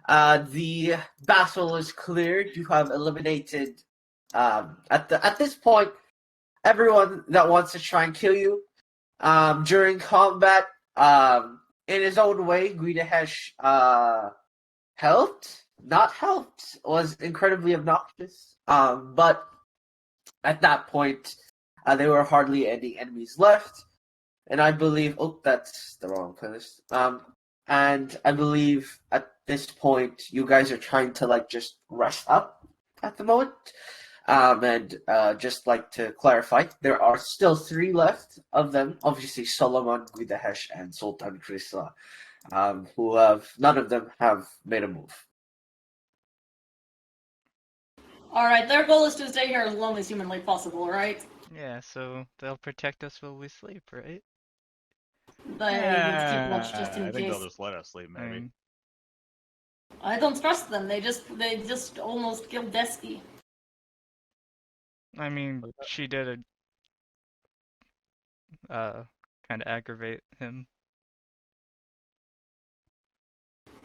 The battle is cleared. You have eliminated at this point everyone that wants to try and kill you. During combat, in his own way, Guidahesh helped, not helped, was incredibly obnoxious. But at that point, there were hardly any enemies left, and I believe. Oh, that's the wrong playlist. And I believe at this point, you guys are trying to just rest up at the moment. And just like to clarify, there are still three left of them. Obviously, Solomon, Guidahesh, and Sultan Krista, who have none of them have made a move. Alright, their goal is to stay here as long as humanly possible, right? Yeah, so they'll protect us while we sleep, right? They would keep watch just in I think case. they'll just let us sleep, maybe. I don't trust them. They just almost killed Desky. I mean, she did kind of aggravate him.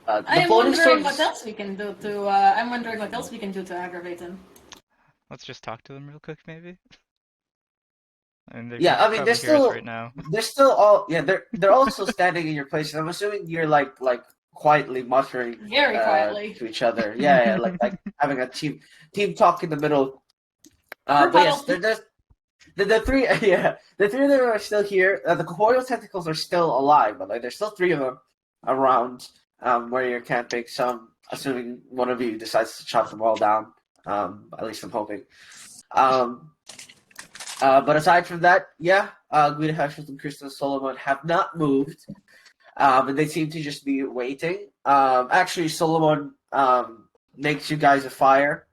I'm wondering what else we can do to. I'm wondering what else we can do to aggravate him. Let's just talk to them real quick, maybe. And Yeah, I mean, they're still right now. They're still all they're also standing in your place. I'm assuming you're like quietly muttering Very quietly to each other. Yeah, like having a team talk in the middle. But yes, the three the three of them are still here. The corporeal tentacles are still alive, but there's still three of them around where you're camping. So I'm assuming one of you decides to chop them all down. At least I'm hoping. But aside from that, Guido Hashim and Kristen Solomon have not moved. And they seem to just be waiting. Actually, Solomon makes you guys a fire.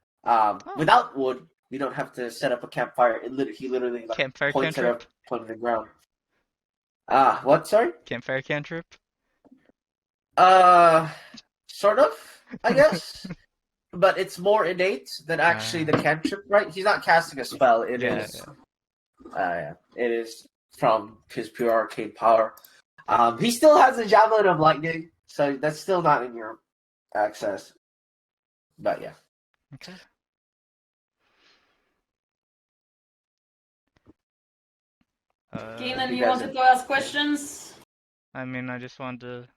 Without wood, you don't have to set up a campfire. He literally campfire points cantrip? it up, point on the ground. What? Sorry? Campfire cantrip? Sort of, I guess. But it's more innate than actually the cantrip, right? He's not casting a spell. It is from his pure arcane power. He still has a Javelin of Lightning, so that's still not in your access. But yeah. Okay. Keenan, you wanted to ask questions? I mean, I just wanted to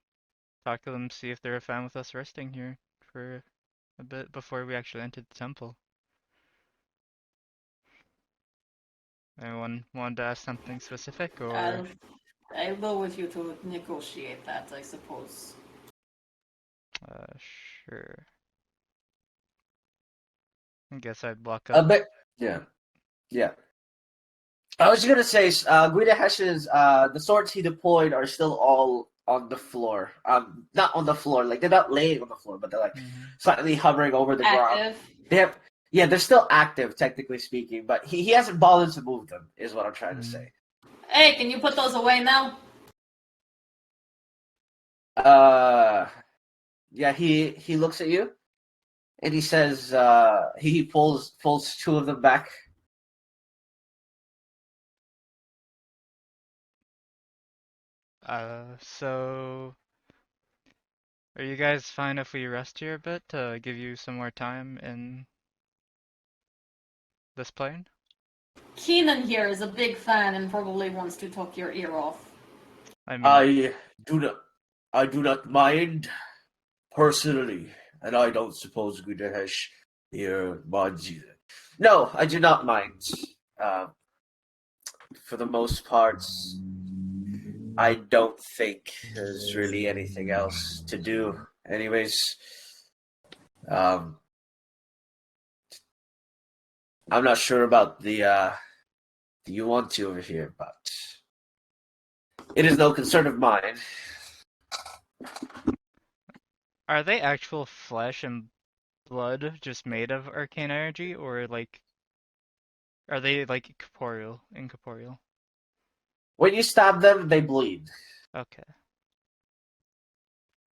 talk to them, see if they're fine with us resting here for a bit before we actually entered the temple. Anyone wanted to ask something specific, or? I'll go with you to negotiate that, I suppose. Sure. I guess I'd block A up. bit, yeah. I was gonna say, Guida Hesh's, the swords he deployed are still all on the floor. Not on the floor, they're not laying on the floor, but they're slightly hovering over the ground. They're still active, technically speaking, but he hasn't bothered to move them, is what I'm trying to say. Hey, can you put those away now? Yeah, he looks at you, and he says, he folds two of them back. So are you guys fine if we rest here a bit to give you some more time in this plane? Keenan here is a big fan and probably wants to talk your ear off. I do not mind personally, and I don't suppose Gudahesh here minds either. No, I do not mind. For the most part, I don't think there's really anything else to do. Anyways, I'm not sure about the you want to over here, but it is no concern of mine. Are they actual flesh and blood just made of arcane energy, or are they incorporeal? When you stab them, they bleed. Okay.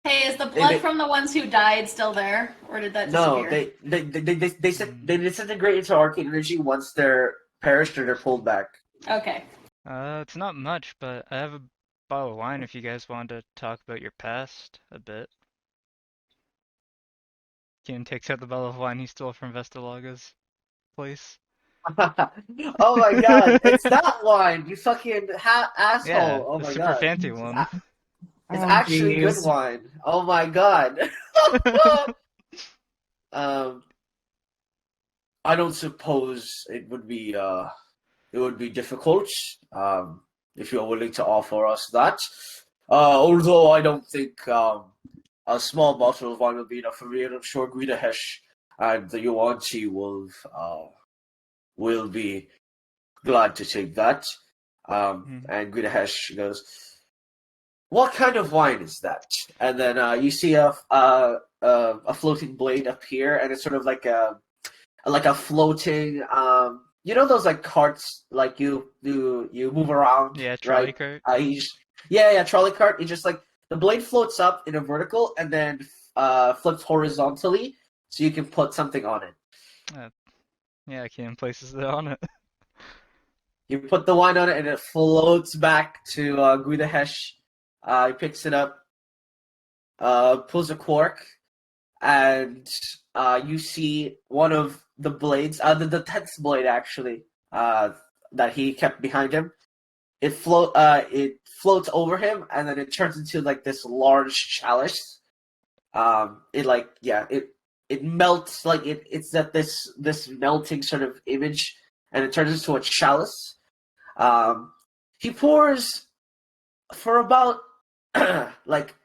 Hey, is the blood from the ones who died still there, or did that disappear? No, they disintegrate into arcane energy once they're perished or they're pulled back. Okay. It's not much, but I have a bottle of wine if you guys want to talk about your past a bit. Keenan takes out the bottle of wine he stole from Vestalaga's place. Oh my god, it's that wine, you fucking asshole! Yeah, Oh the my super god, fancy one. it's Oh, actually good jeez. wine. Oh my god. Um, I don't suppose it would be difficult if you're willing to offer us that. Although I don't think a small bottle of wine will be enough for me, and I'm sure Guida Hesh and the Yuanchi will be glad to take that. And Guida Hesh goes, "What kind of wine is that?" And then you see a floating blade appear, and it's sort of like a floating you know those like carts like you move around, Yeah, trolley right? cart. Yeah, trolley cart. You just like the blade floats up in a vertical and then flips horizontally so you can put something on it. Yeah, Keenan places it on it. You put the wine on it and it floats back to Guidahesh. He picks it up, pulls a cork, and you see one of the blades, the 10th blade actually, that he kept behind him. It floats over him, and then it turns into like this large chalice. It melts like it's that this melting sort of image, and it turns into a chalice. He pours for about like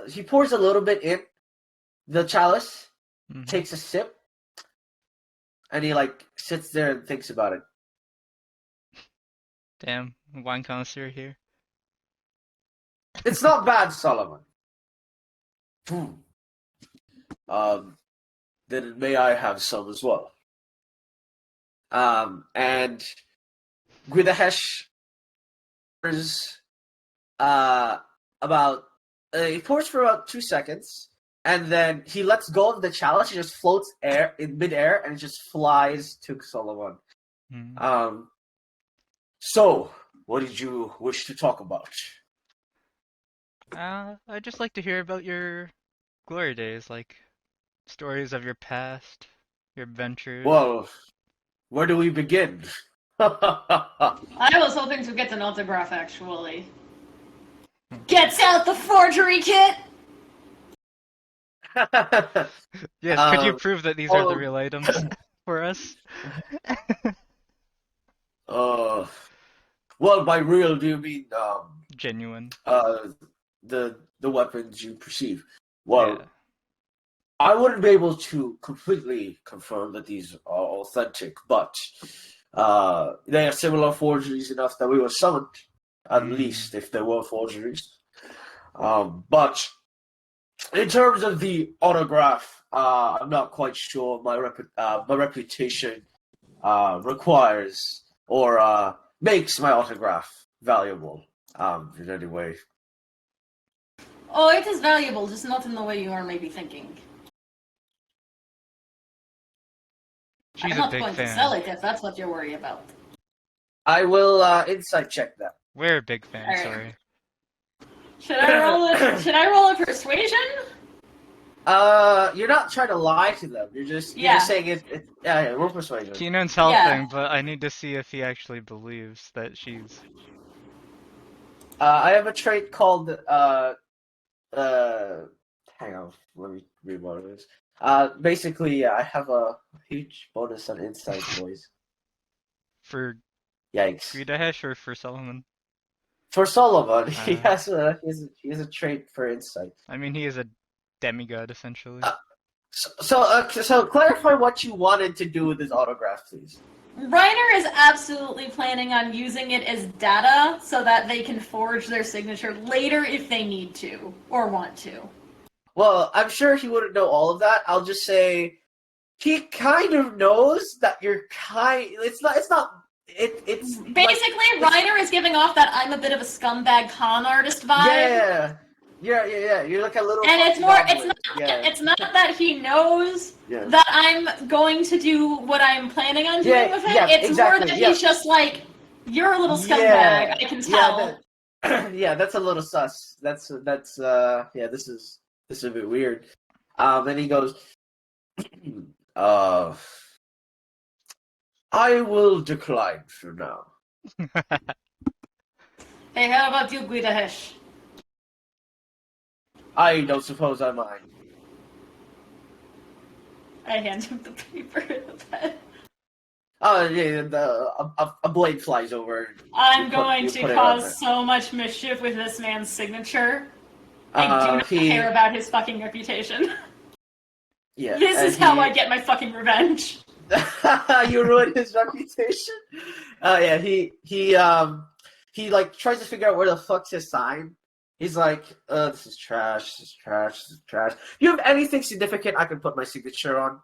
he pours a little bit in the chalice, takes a sip, and he like sits there and thinks about it. Damn, wine connoisseur here. It's not bad, Solomon. Then may I have some as well? And Guidahesh pours about he pours for about 2 seconds, and then he lets go of the chalice. He just floats in midair, and it just flies to Solomon. So, what did you wish to talk about? I'd just like to hear about your glory days, like stories of your past, your adventures. Well, where do we begin? I was hoping to get an autograph, actually. Gets out the forgery kit! Yes, could you prove that these are the real items for us? Well, by real, do you mean genuine? The weapons you perceive. Well, yeah. I wouldn't be able to completely confirm that these are authentic, but they are similar forgeries enough that we were summoned, at least if they were forgeries. But in terms of the autograph, I'm not quite sure my reputation requires or makes my autograph valuable in any way. Oh, it is valuable, just not in the way you are maybe thinking. She's I'm not a big going fan. to sell it if that's what you're worried about. I will insight check that. We're a big fan, Right. sorry. Should I roll a persuasion? You're not trying to lie to them. You're just saying it. Yeah, roll persuasion. Keenan's helping, but I need to see if he actually believes that she's. I have a trait called hang on, let me read what it is. Basically, I have a huge bonus on insight, boys. For Yikes. Guidahesh or for Solomon? For Solomon, he has a trait for insight. I mean, he is a demigod essentially. So clarify what you wanted to do with this autograph, please. Reiner is absolutely planning on using it as data so that they can forge their signature later if they need to or want to. Well, I'm sure he wouldn't know all of that. I'll just say he kind of knows that you're It's basically like, Reiner is giving off that I'm a bit of a scumbag con artist vibe. Yeah. You're like a little. And it's more. It's not that he knows that I'm going to do what I'm planning on doing with it. It's more that he's just like, you're a little scumbag. I can tell. That's a little sus. This is a bit weird. Then he goes, I will decline for now. Hey, how about you, Guidahesh? I don't suppose I mind. I hand him the paper in the pen. Oh, yeah, a blade flies over. I'm going to cause so much mischief with this man's signature. I do not care about his fucking reputation. Yeah. This is how I get my fucking revenge. You ruined his reputation? Yeah, he like tries to figure out where the fuck's his sign. He's like, this is trash, this is trash, this is trash. You have anything significant I can put my signature on?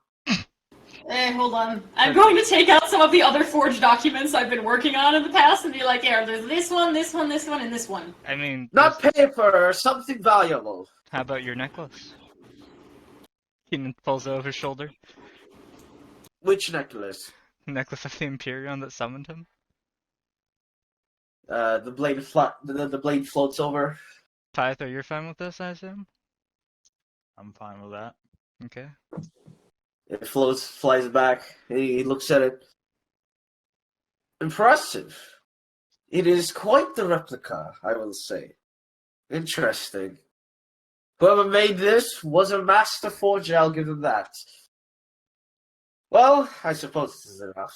Hey, hold on. I'm going to take out some of the other forged documents I've been working on in the past and be like, yeah, there's this one, this one, this one, and this one. I mean... Not paper, something valuable. How about your necklace? Keenan pulls over his shoulder. Which necklace? Necklace of the Imperium that summoned him? The blade floats over. Tyther, you're fine with this, I assume? I'm fine with that. Okay. It flies back. He looks at it. Impressive. It is quite the replica, I will say. Interesting. Whoever made this was a master forger, I'll give him that. Well, I suppose this is enough.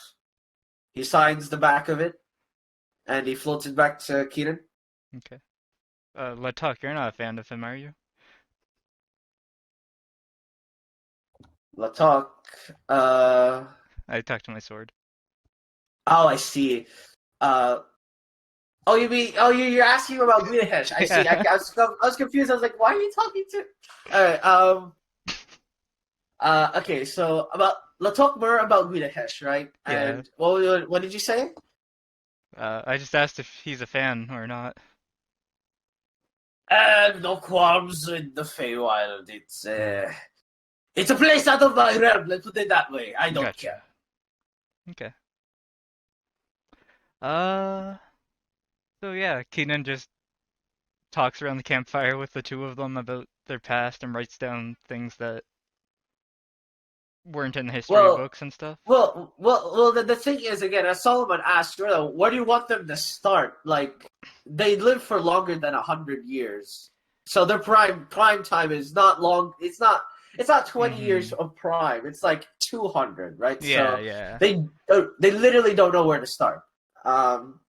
He signs the back of it, and he floats it back to Keenan. Okay. Latuk, you're not a fan of him, are you? Latok, I talked to my sword. Oh, I see. You mean? Oh, you're asking about Guidahesh. I see. I was confused. I was like, why are you talking to? All right. Okay. So let's talk more about Guidahesh, right? Yeah. And what did you say? I just asked if he's a fan or not. No qualms in the Feywild. It's a place out of my realm. Let's put it that way. I don't care. Okay. So yeah, Keenan just talks around the campfire with the two of them about their past and writes down things that weren't in the history books and stuff. Well. The thing is, again, as Solomon asked earlier, where do you want them to start? Like, they live for longer than 100 years, so their prime time is not long. It's not 20 years of prime. It's like 200, right? Yeah, so yeah. They literally don't know where to start. While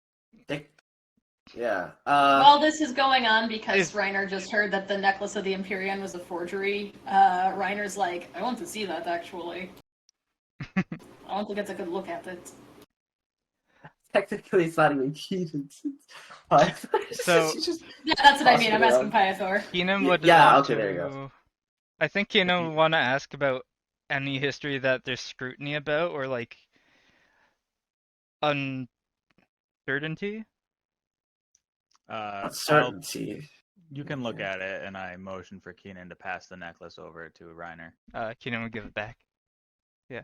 this is going on, because Reiner just heard that the necklace of the Imperium was a forgery, Reiner's like, I want to see that, actually. I want to get a good look at it. Technically, it's not even Keenan. So yeah, that's what I mean. I'm asking Pythor. Keenan would okay, there you go. I think Keenan would want to ask about any history that there's scrutiny about, or like uncertainty. Uncertainty. You can look at it, and I motion for Keenan to pass the necklace over to Reiner. Keenan would give it back. Yeah.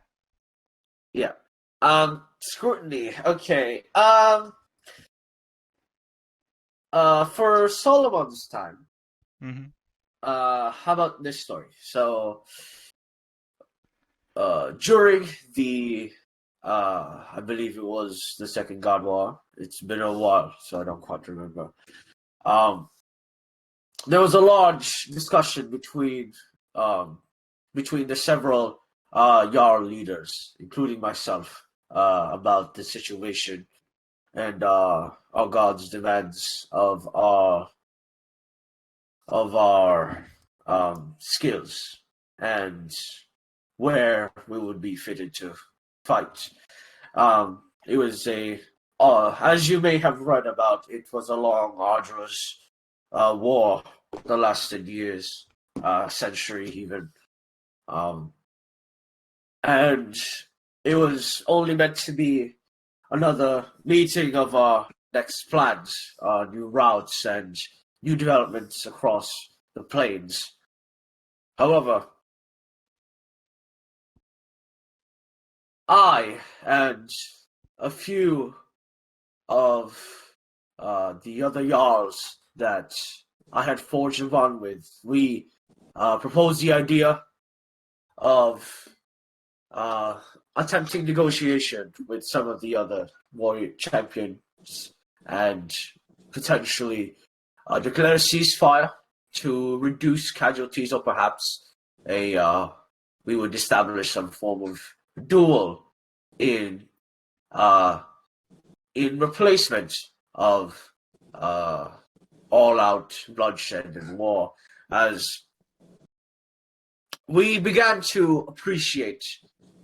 Yeah. Scrutiny. Okay. For Solomon's time. Mm-hmm. How about this story? So, during the, I believe it was the Second God War. It's been a while, so I don't quite remember. There was a large discussion between the several Jarl leaders, including myself, about the situation and our God's demands of our skills and where we would be fitted to fight. It was as you may have read about, it was a long, arduous war that lasted years, century even. And it was only meant to be another meeting of our next plans, new routes and new developments across the plains. However, I and a few of the other Jarls that I had forged a bond with, we proposed the idea of attempting negotiation with some of the other warrior champions and potentially declare a ceasefire to reduce casualties, or perhaps we would establish some form of duel in replacement of all-out bloodshed and war, as we began to appreciate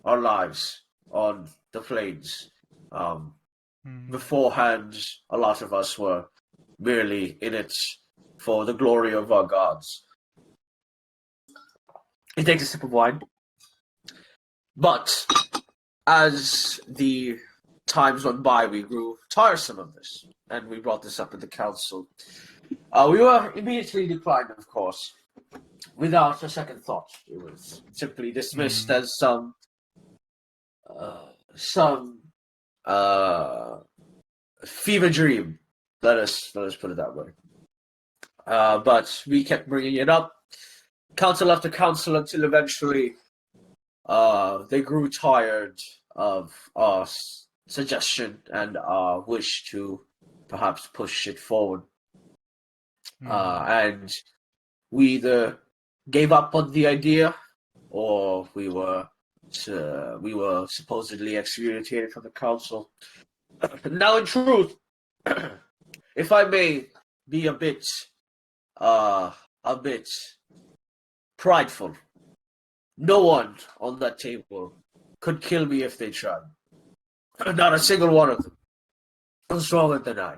our lives on the plains. Beforehand, a lot of us were merely in it for the glory of our gods. He takes a sip of wine. But as the times went by, we grew tiresome of this, and we brought this up at the council. We were immediately declined, of course, without a second thought. It was simply dismissed as some fever dream. Let us put it that way. But we kept bringing it up, council after council, until eventually they grew tired of our suggestion and our wish to perhaps push it forward. And we either gave up on the idea, or we were supposedly excommunicated from the council. Now, in truth, if I may be a bit prideful, no one on that table could kill me if they tried. Not a single one of them was stronger than I.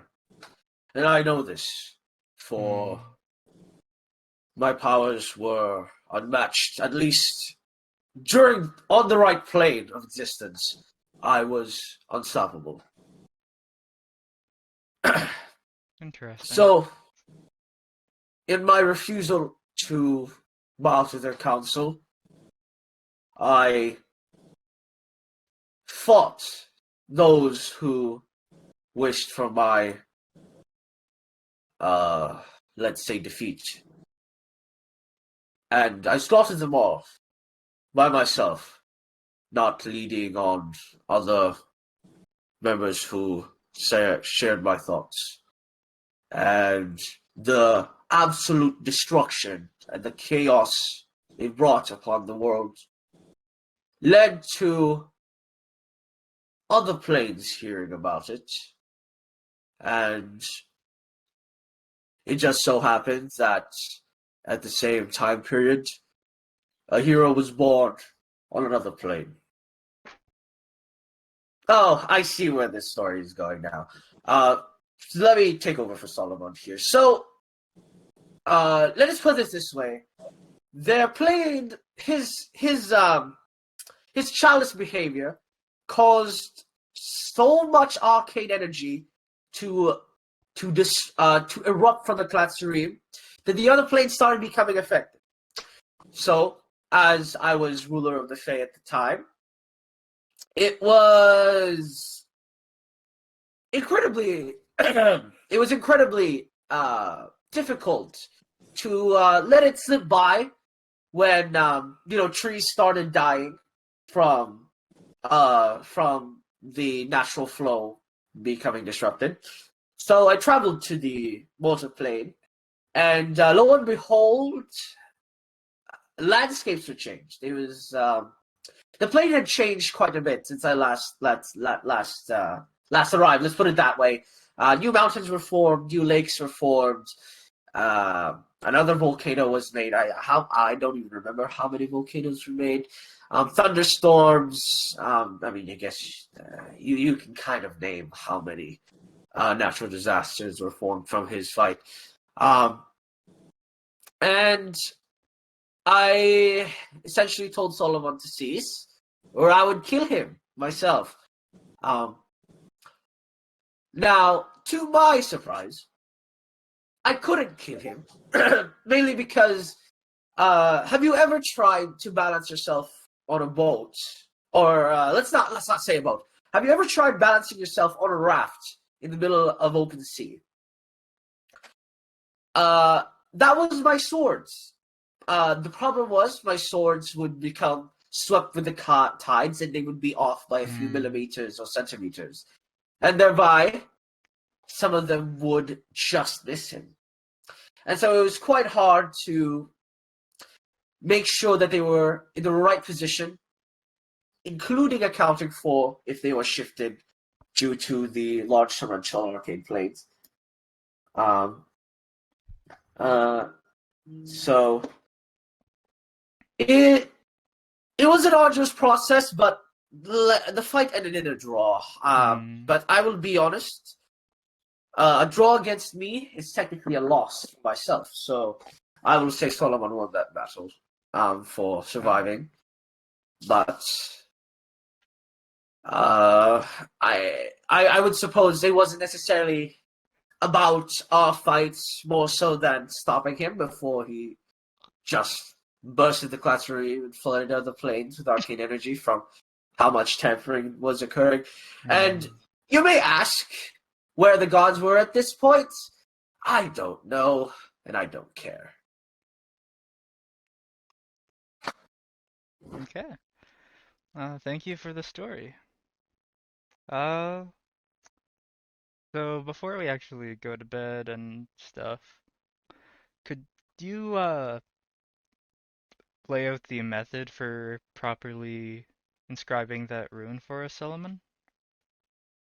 And I know this, for my powers were unmatched, at least on the right plane of existence. I was unstoppable. Interesting. So, in my refusal to bow to their council, I fought those who wished for my, let's say, defeat. And I slaughtered them all by myself, not leading on other members who shared my thoughts. And the absolute destruction and the chaos it brought upon the world led to other planes hearing about it. And it just so happens that at the same time period, a hero was born on another plane. Oh, I see where this story is going now. Let me take over for Solomon here. So, let us put it this way: they're playing his childish behavior caused so much arcane energy to erupt from the classroom that the other planes started becoming affected. So, as I was ruler of the Fae at the time, it was incredibly difficult to let it slip by when trees started dying from the natural flow becoming disrupted. So I traveled to the mortar plane, and lo and behold, landscapes were changed. It was the plane had changed quite a bit since I last arrived. Let's put it that way. New mountains were formed, new lakes were formed. Another volcano was made. I don't even remember how many volcanoes were made. Thunderstorms. I guess you can kind of name how many natural disasters were formed from his fight. And I essentially told Solomon to cease, or I would kill him myself. Now, to my surprise, I couldn't kill him, mainly because have you ever tried to balance yourself on a boat? Or let's not say a boat. Have you ever tried balancing yourself on a raft in the middle of open sea? That was my swords. The problem was my swords would become swept with the tides, and they would be off by a few millimeters or centimeters. And thereby, some of them would just miss him. And so it was quite hard to make sure that they were in the right position, including accounting for if they were shifted due to the large torrential arcane planes. So it was an arduous process, but the fight ended in a draw. But I will be honest, a draw against me is technically a loss for myself. So I will say Solomon won that battle for surviving. But I would suppose it wasn't necessarily about our fights more so than stopping him before he just bursted the classroom and flooded out the planes with arcane energy from how much tampering was occurring. And you may ask where the gods were at this point. I don't know, and I don't care. Okay. Thank you for the story. So before we actually go to bed and stuff, could you lay out the method for properly inscribing that rune for us, Solomon?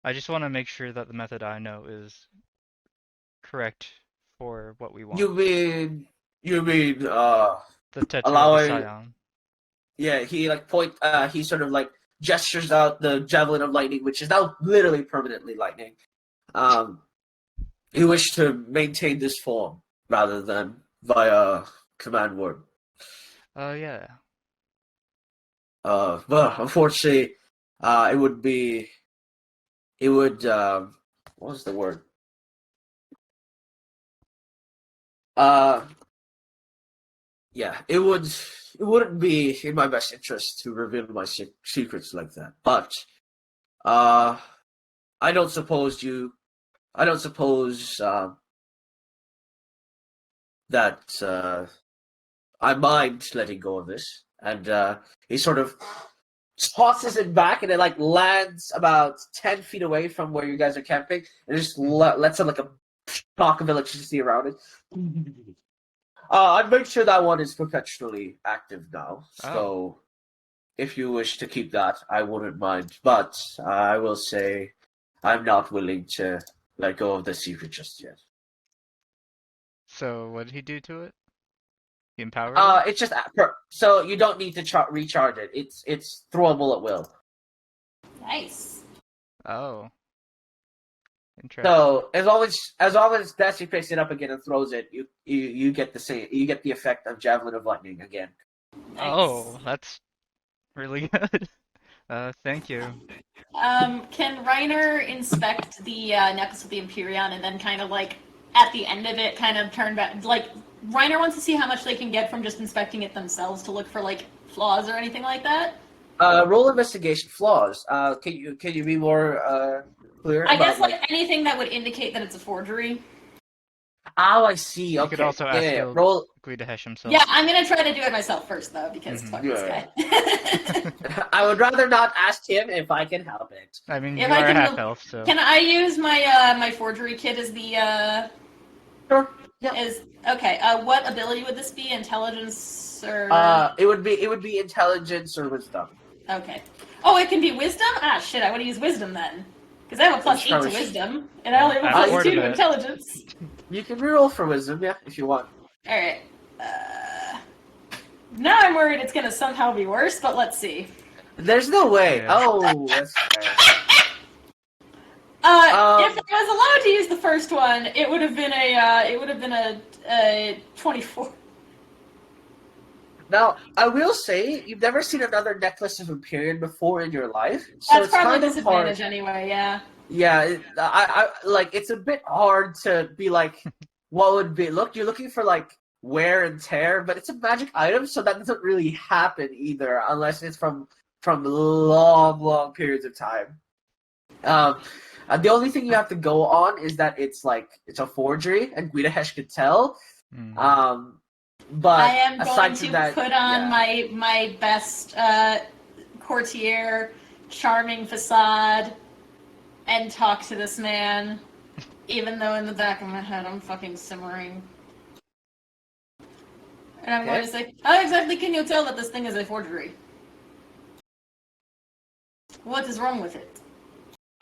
I just want to make sure that the method I know is correct for what we want. You mean the Tetra allowing Scion. Yeah, he sort of like gestures out the Javelin of Lightning, which is now literally permanently lightning. You wish to maintain this form rather than via command word. Yeah. But unfortunately, it would, what was the word? Yeah, it wouldn't be in my best interest to reveal my secrets like that. But, I don't suppose that I mind letting go of this. And he sort of tosses it back, and it like lands about 10 feet away from where you guys are camping, and it just lets out like a shock of electricity around it. I'd make sure that one is perpetually active now. So if you wish to keep that, I wouldn't mind. But I will say I'm not willing to let go of the secret just yet. So what did he do to it? He empowered it? It's just so you don't need to recharge it. It's throwable at will. Nice. Oh. Interesting. So as long as Destiny picks it up again and throws it, you get the effect of Javelin of Lightning again. Nice. Oh, that's really good. Thank you. Can Reiner inspect the necklace of the Empyrean and then kind of like at the end of it kind of turn back? Like Reiner wants to see how much they can get from just inspecting it themselves to look for like flaws or anything like that. Roll investigation flaws. Can you be more clear? I guess like anything that would indicate that it's a forgery. Oh, I see. You Okay. could also ask roll Guidahesh himself. Yeah, I'm gonna try to do it myself first though, because fuck this guy. I would rather not ask him if I can help it. I mean, you are a half elf, so. Can I use my my forgery kit as the Sure. Yeah. Okay. What ability would this be? Intelligence or? It would be intelligence or wisdom. Okay. Oh, it can be wisdom. Ah, shit! I would have used wisdom then, because I have a +8 to wisdom, and I only have a +2 to intelligence. You can reroll for wisdom, yeah, if you want. All right. Now I'm worried it's gonna somehow be worse, but let's see. There's no way. Yeah. Oh, that's fair. If I was allowed to use the first one, it would have been a 24. Now, I will say, you've never seen another necklace of Empyrean before in your life, so That's it's probably kind a of disadvantage hard. anyway. Yeah. Yeah, I like it's a bit hard to be like, what would be? Look, you're looking for like wear and tear, but it's a magic item, so that doesn't really happen either, unless it's from long periods of time. The only thing you have to go on is that it's a forgery, and Guidahesh could tell. But I am going to that, put on my best courtier, charming facade, and talk to this man, even though in the back of my head I'm fucking simmering. And I'm going to say, how exactly can you tell that this thing is a forgery? What is wrong with it?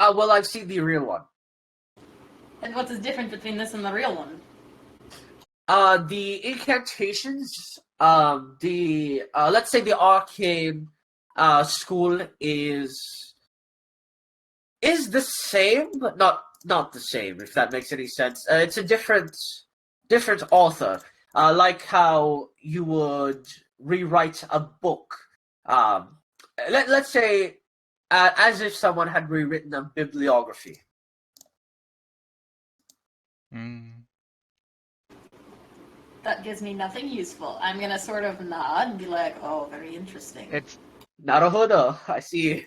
Well, I've seen the real one. And what is different between this and the real one? The incantations, let's say the arcane school is the same, but not the same, if that makes any sense. It's a different author. Like how you would rewrite a book. Let's say as if someone had rewritten a bibliography. That gives me nothing useful. I'm gonna sort of nod and be like, oh, very interesting. It's Naruhodo, I see.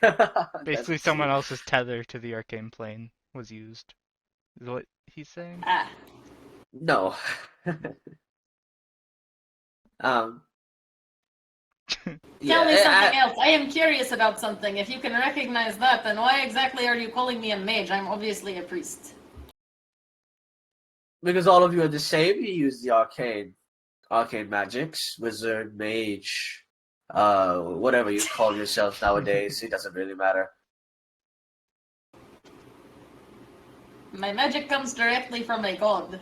basically someone else's tether to the arcane plane was used. Is what he's saying? No. Tell me something else. I am curious about something. If you can recognize that, then why exactly are you calling me a mage? I'm obviously a priest. Because all of you are the same. You use the arcane magics, wizard, mage, whatever you call yourselves nowadays. It doesn't really matter. My magic comes directly from a god.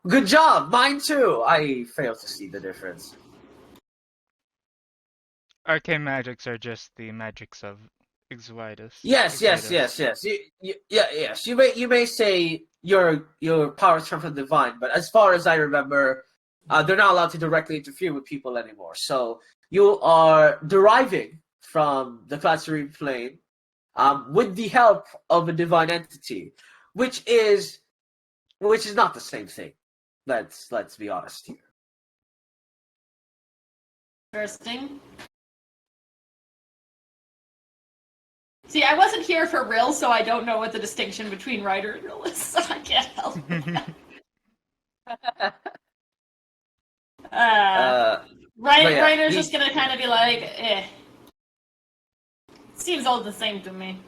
Good job! Mine too! I fail to see the difference. Arcane magics are just the magics of Exvitus. Yes. You may say your powers come from the divine, but as far as I remember, they're not allowed to directly interfere with people anymore. So you are deriving from the classroom plane with the help of a divine entity, which is not the same thing. Let's be honest here. Interesting. See, I wasn't here for Rill, so I don't know what the distinction between Ryder and Rill is, so I can't help Ryder's just gonna kind of be like, eh. Seems all the same to me.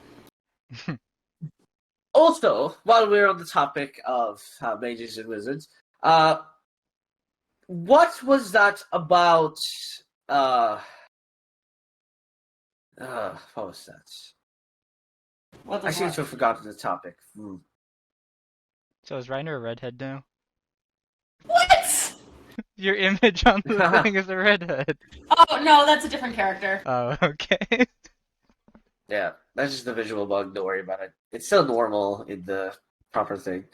Also, while we're on the topic of mages and wizards, what was that about? What was that? I seem to have forgotten the topic. So is Reiner a redhead now? What? Your image on the thing is a redhead. Oh, no, that's a different character. Oh, okay. Yeah, that's just the visual bug. Don't worry about it. It's still normal in the proper thing.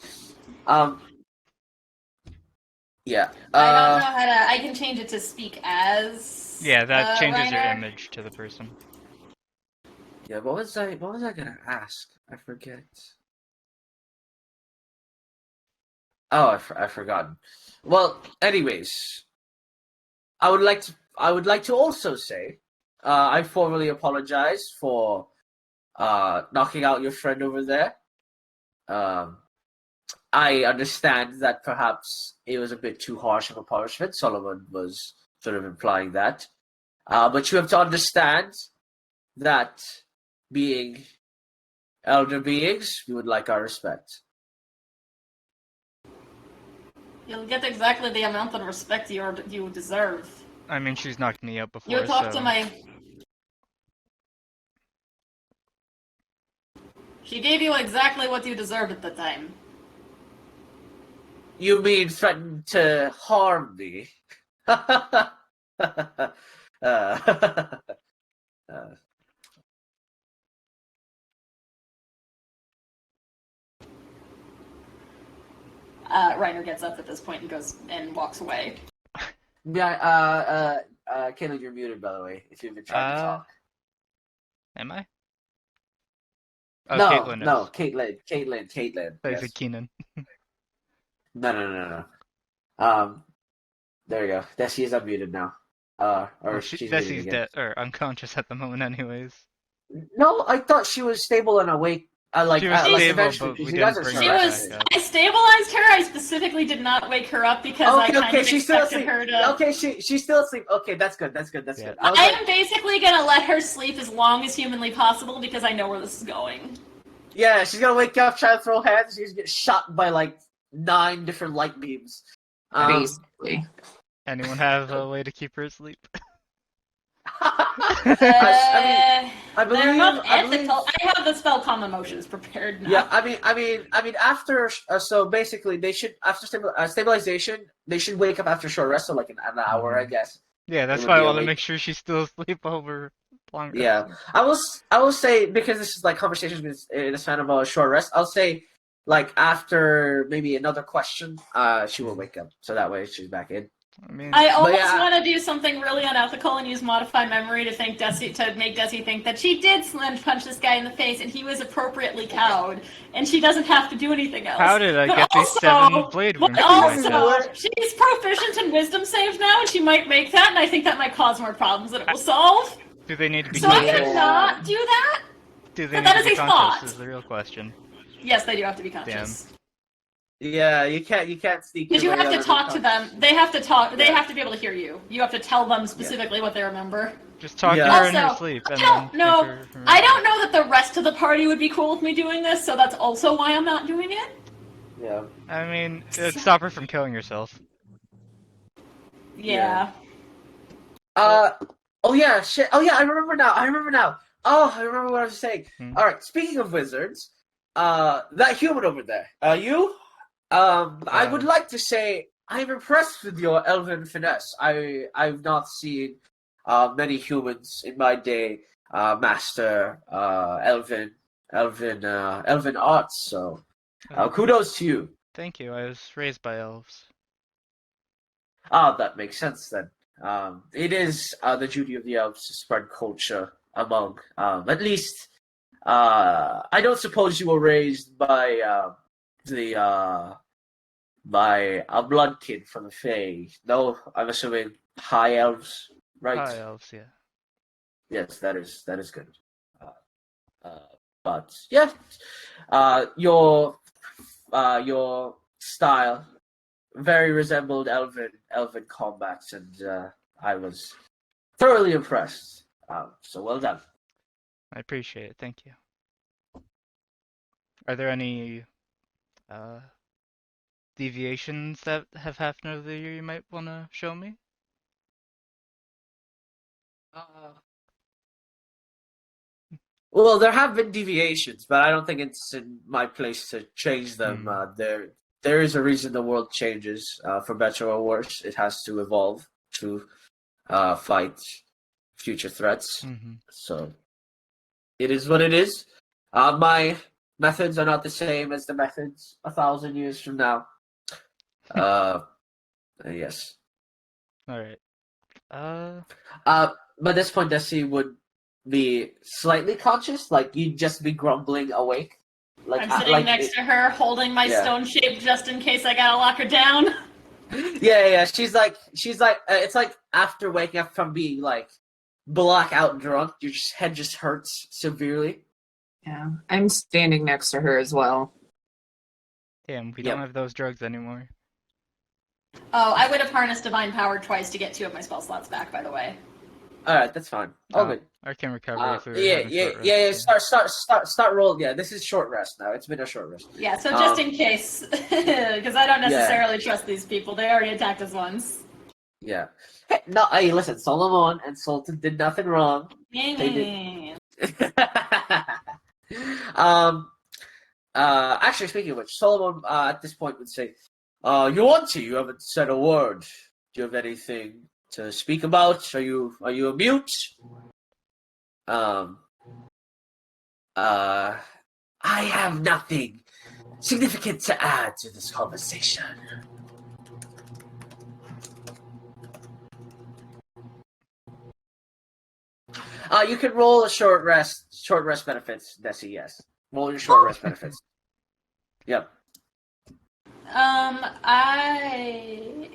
Yeah. I don't know how to... I can change it to speak as... Yeah, that changes Reiner. your image to the person. Yeah, what was I gonna ask? I forget. Oh, I've forgotten. Well, anyways, I would like to also say, I formally apologize for knocking out your friend over there. I understand that perhaps it was a bit too harsh of a punishment. Solomon was sort of implying that, but you have to understand that being elder beings, we would like our respect. You'll get exactly the amount of respect you deserve. I mean, she's knocked me out before, You talk to my... She gave you exactly what you deserved at the time. You mean threaten to harm me? Reiner gets up at this point and goes and walks away. Yeah, Caitlin, you're muted, by the way, if you've been trying to talk. Am I? Oh, No, Caitlin is. no, Caitlin. That is Yes. a Keenan. No. There you go. She is unmuted now. She's Desi's dead or unconscious at the moment, anyways. No, I thought she was stable and awake She was stable, but we didn't bring her back up. I stabilized her. I specifically did not wake her up because I kind of expected her to. Okay, she's still asleep. Okay, that's good. That's good. I am basically gonna let her sleep as long as humanly possible because I know where this is going. Yeah, she's gonna wake up, try to throw hands. She's gonna get shot by like 9 different light beams. Basically. Anyone have a way to keep her asleep? I believe they're not ethical. I have the spell Calm Emotions prepared now. Yeah, I mean, after so basically they should after stabilization they should wake up after short rest, so like an hour, I guess. Yeah, that's why I want to make sure she's still asleep over longer. Yeah, I will say, because this is like conversations in a span of a short rest. I'll say like after maybe another question, she will wake up, so that way she's back in. I almost want to do something really unethical and use modified memory to make Desi think that she did punch this guy in the face and he was appropriately cowed, and she doesn't have to do anything else. How did I get these 7 blade wounds? But also, she's proficient in wisdom saves now, and she might make that, and I think that might cause more problems than it will solve. Do they need to be conscious? So I'm gonna not do that. Do they need to be conscious? Is the real question. Yes, they do have to be conscious. Damn. Yeah, you can't sneak. Because you have to talk to them. They have to talk. They have to be able to hear you. You have to tell them specifically what they remember. Just talk to her in her sleep. I don't know that the rest of the party would be cool with me doing this, so that's also why I'm not doing it. Yeah. I mean, it'd stop her from killing herself. Yeah. Oh yeah. Shit. Oh yeah. I remember now. Oh, I remember what I was saying. All right. Speaking of wizards, that human over there. You. I would like to say I'm impressed with your elven finesse. I've not seen many humans in my day master elven arts. So kudos to you. Thank you. I was raised by elves. That makes sense then. It is the duty of the elves to spread culture among. At least I don't suppose you were raised by by a blood kid from the Fae. No, I'm assuming high elves, right? High elves, yeah. Yes, that is good. But yeah, your style very resembled elven combats, and I was thoroughly impressed. So well done. I appreciate it. Thank you. Are there any deviations that have happened over the year you might want to show me? Well, there have been deviations, but I don't think it's in my place to change them. There is a reason the world changes, for better or worse. It has to evolve to fight future threats. So it is what it is. My methods are not the same as the methods 1,000 years from now. Yes. All right. But at this point, Desi would be slightly conscious, like you'd just be grumbling awake. Like I'm sitting next to her, holding my stone shape just in case I gotta lock her down. Yeah. She's like, it's like after waking up from being like blackout drunk, your head just hurts severely. Yeah, I'm standing next to her as well. Damn, we don't have those drugs anymore. Oh, I would have harnessed Divine Power twice to get 2 of my spell slots back, by the way. Alright, that's fine. Good. I can recover if we were start roll. Yeah, this is short rest now. It's been a short rest. Yeah, so just in case, because I don't necessarily trust these people. They already attacked us once. Yeah. Hey, listen, Solomon and Sultan did nothing wrong. They did. Actually, speaking of which, Solomon at this point would say, you haven't said a word. Do you have anything to speak about? Are you a mute? I have nothing significant to add to this conversation. You can roll a short rest benefits, Desi, yes. Roll your short rest benefits. Yep. I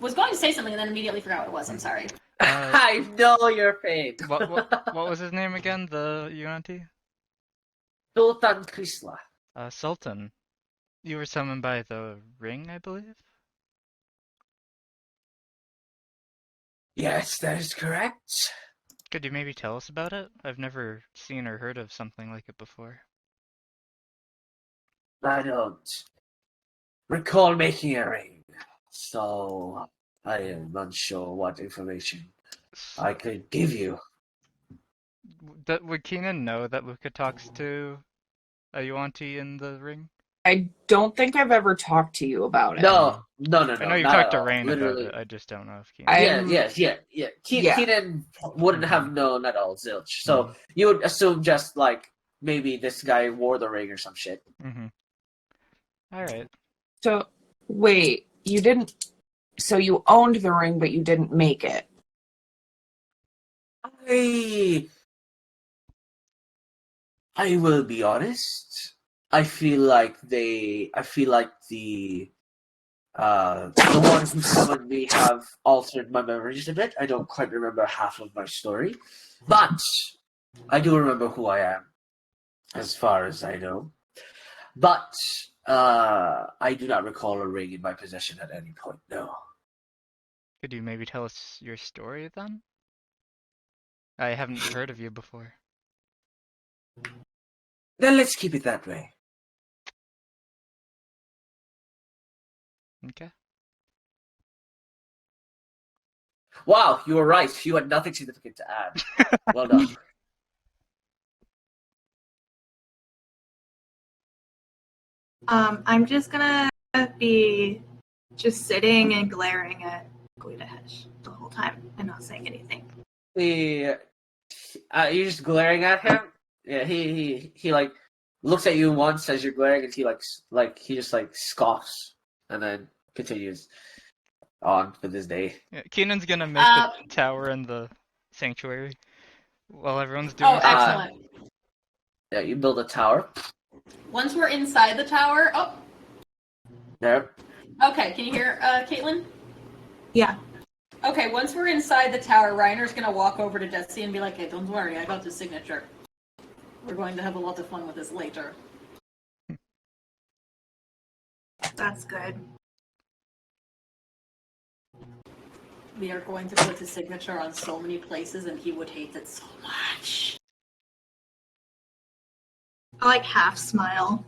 was going to say something and then immediately forgot what it was. I'm sorry. I know your pain. What was his name again? The Unity? Sultan Krisla. Sultan, you were summoned by the ring, I believe? Yes, that is correct. Could you maybe tell us about it? I've never seen or heard of something like it before. I don't recall making a ring, so I am unsure what information I could give you. Would Keenan know that Luca talks to a Yuan-Ti in the ring? I don't think I've ever talked to you about it. No. I know you not talked at to all. Rain Literally. about it. I just don't know if Keenan. Yeah. Keenan wouldn't have known at all, zilch. So you would assume just like maybe this guy wore the ring or some shit. Mm-hmm. All right. So wait, you didn't. So you owned the ring, but you didn't make it. I will be honest. I feel like the ones who summoned me have altered my memories a bit. I don't quite remember half of my story, but I do remember who I am, as far as I know. But I do not recall a ring in my possession at any point. No. Could you maybe tell us your story then? I haven't heard of you before. Then let's keep it that way. Okay. Wow, you were right. You had nothing significant to add. Well done. I'm just gonna be just sitting and glaring at Guidahesh the whole time and not saying anything. You're just glaring at him. Yeah, he like looks at you once as you're glaring, and he he just scoffs and then continues on with his day. Yeah, Keenan's gonna make the tower in the sanctuary while everyone's doing. Oh, excellent. Yeah, you build a tower. Once we're inside the tower, There. Okay, can you hear Caitlin? Yeah. Okay, once we're inside the tower, Reiner's gonna walk over to Detsy and be like, "Hey, don't worry, I got the signature. We're going to have a lot of fun with this later." That's good. We are going to put his signature on so many places, and he would hate it so much. I half smile.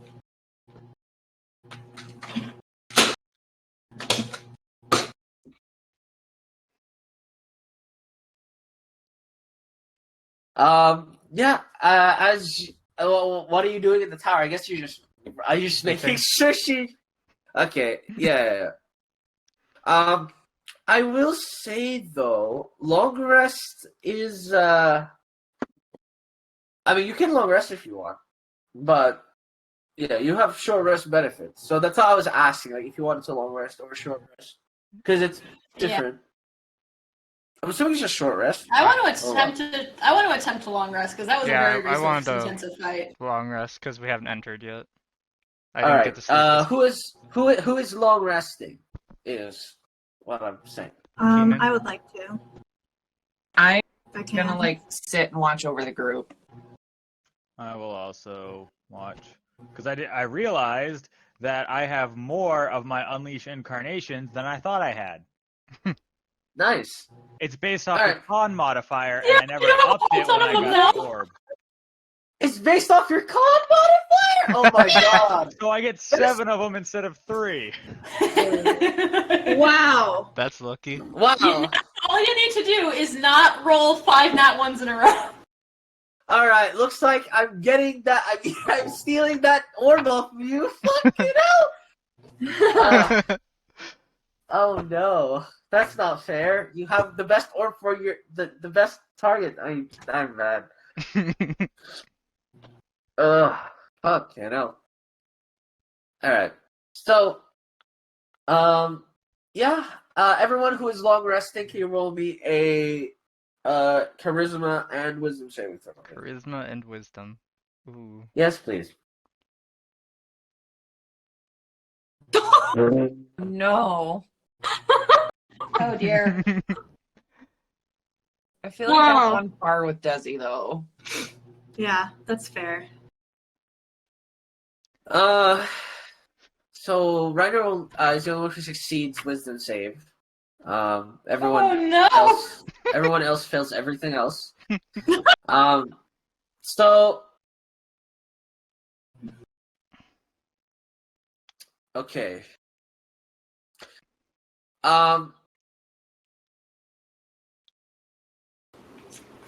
Yeah. What are you doing in the tower? I guess are you just making sure she? Okay. Yeah. I will say though, long rest is. I mean, you can long rest if you want, but yeah, you have short rest benefits. So that's all I was asking. Like, if you wanted to long rest or short rest, because it's different. Yeah. I'm assuming it's just short rest. I want to attempt to long rest because that was a very resource-intensive fight. Long rest because we haven't entered yet. I didn't get to sleep. Who is long resting? Is what I'm saying. I would like to. I'm gonna sit and watch over the group. I will also watch because I realized that I have more of my Unleash incarnations than I thought I had. Nice. It's based off the con modifier, and I never upped it when I got the orb. It's based off your con modifier? Oh my god. So I get 7 of them instead of 3. Wow. That's lucky. Wow. All you need to do is not roll 5 nat 1s in a row. Alright, looks like I'm getting that. I'm stealing that orb off of you. Fucking hell. Oh no. That's not fair. You have the best orb for the best target. I'm mad. Fuck, you know. Alright. So, yeah. Everyone who is long resting, can you roll me a charisma and wisdom saving throw? Charisma and wisdom. Ooh. Yes, please. No. Oh dear. I feel like I'm on par with Desi though. Yeah, that's fair. So Reinhall is the only one who succeeds Wisdom save. Everyone else fails everything else. So okay.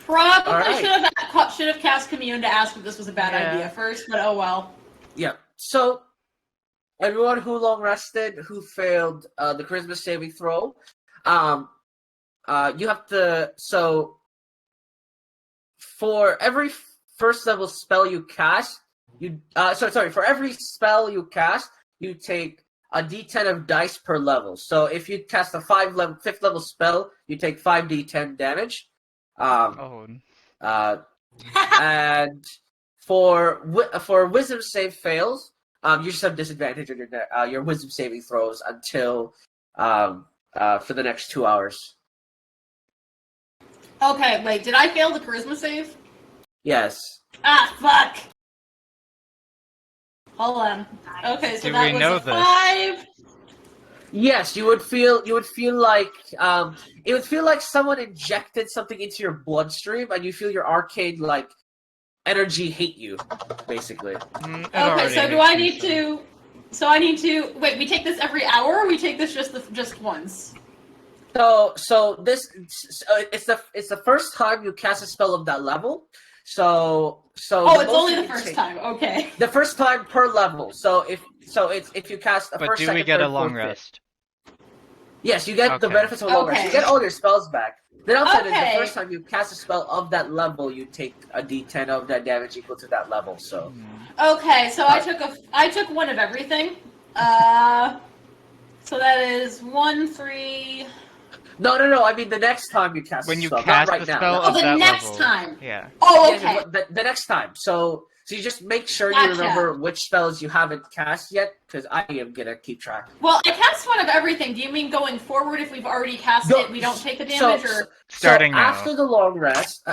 Probably right. should have cast Commune to ask if this was a bad idea first, but oh well. Yeah. So everyone who long rested, who failed the charisma saving throw, you have to. So for every first level spell you cast, for every spell you cast, you take a d10 of dice per level. So if you cast a 5th level spell, you take 5d10 damage. And for wisdom save fails, you just have disadvantage on your wisdom saving throws until for the next 2 hours. Okay, wait, did I fail the charisma save? Yes. Ah, fuck! Hold on. Okay, so that was a 5. Yes, you would feel like it would feel like someone injected something into your bloodstream, and you feel your arcane like energy hate you, basically. Okay, so do I need to? So I need to wait. We take this every hour, or we take this just once? So this it's the first time you cast a spell of that level. So it's only the first time. Okay. The first time per level. So if you cast a but first, do second, we get third, a long fourth, rest? Yes, you get the benefits of a long rest. You get all your spells back. Then outside the first time you cast a spell of that level, you take a d10 of that damage equal to that level. So. Okay, so I took one of everything. So that is 1, 3. No. I mean the next time you cast when you a spell, cast not right the now. spell Oh, the next level. time. Yeah. Oh, okay. Yeah, the next time. So you just make sure you remember which spells you haven't cast yet, because I am gonna keep track. Well, I cast one of everything. Do you mean going forward if we've already cast it, we don't take the damage, or starting now? After the long rest?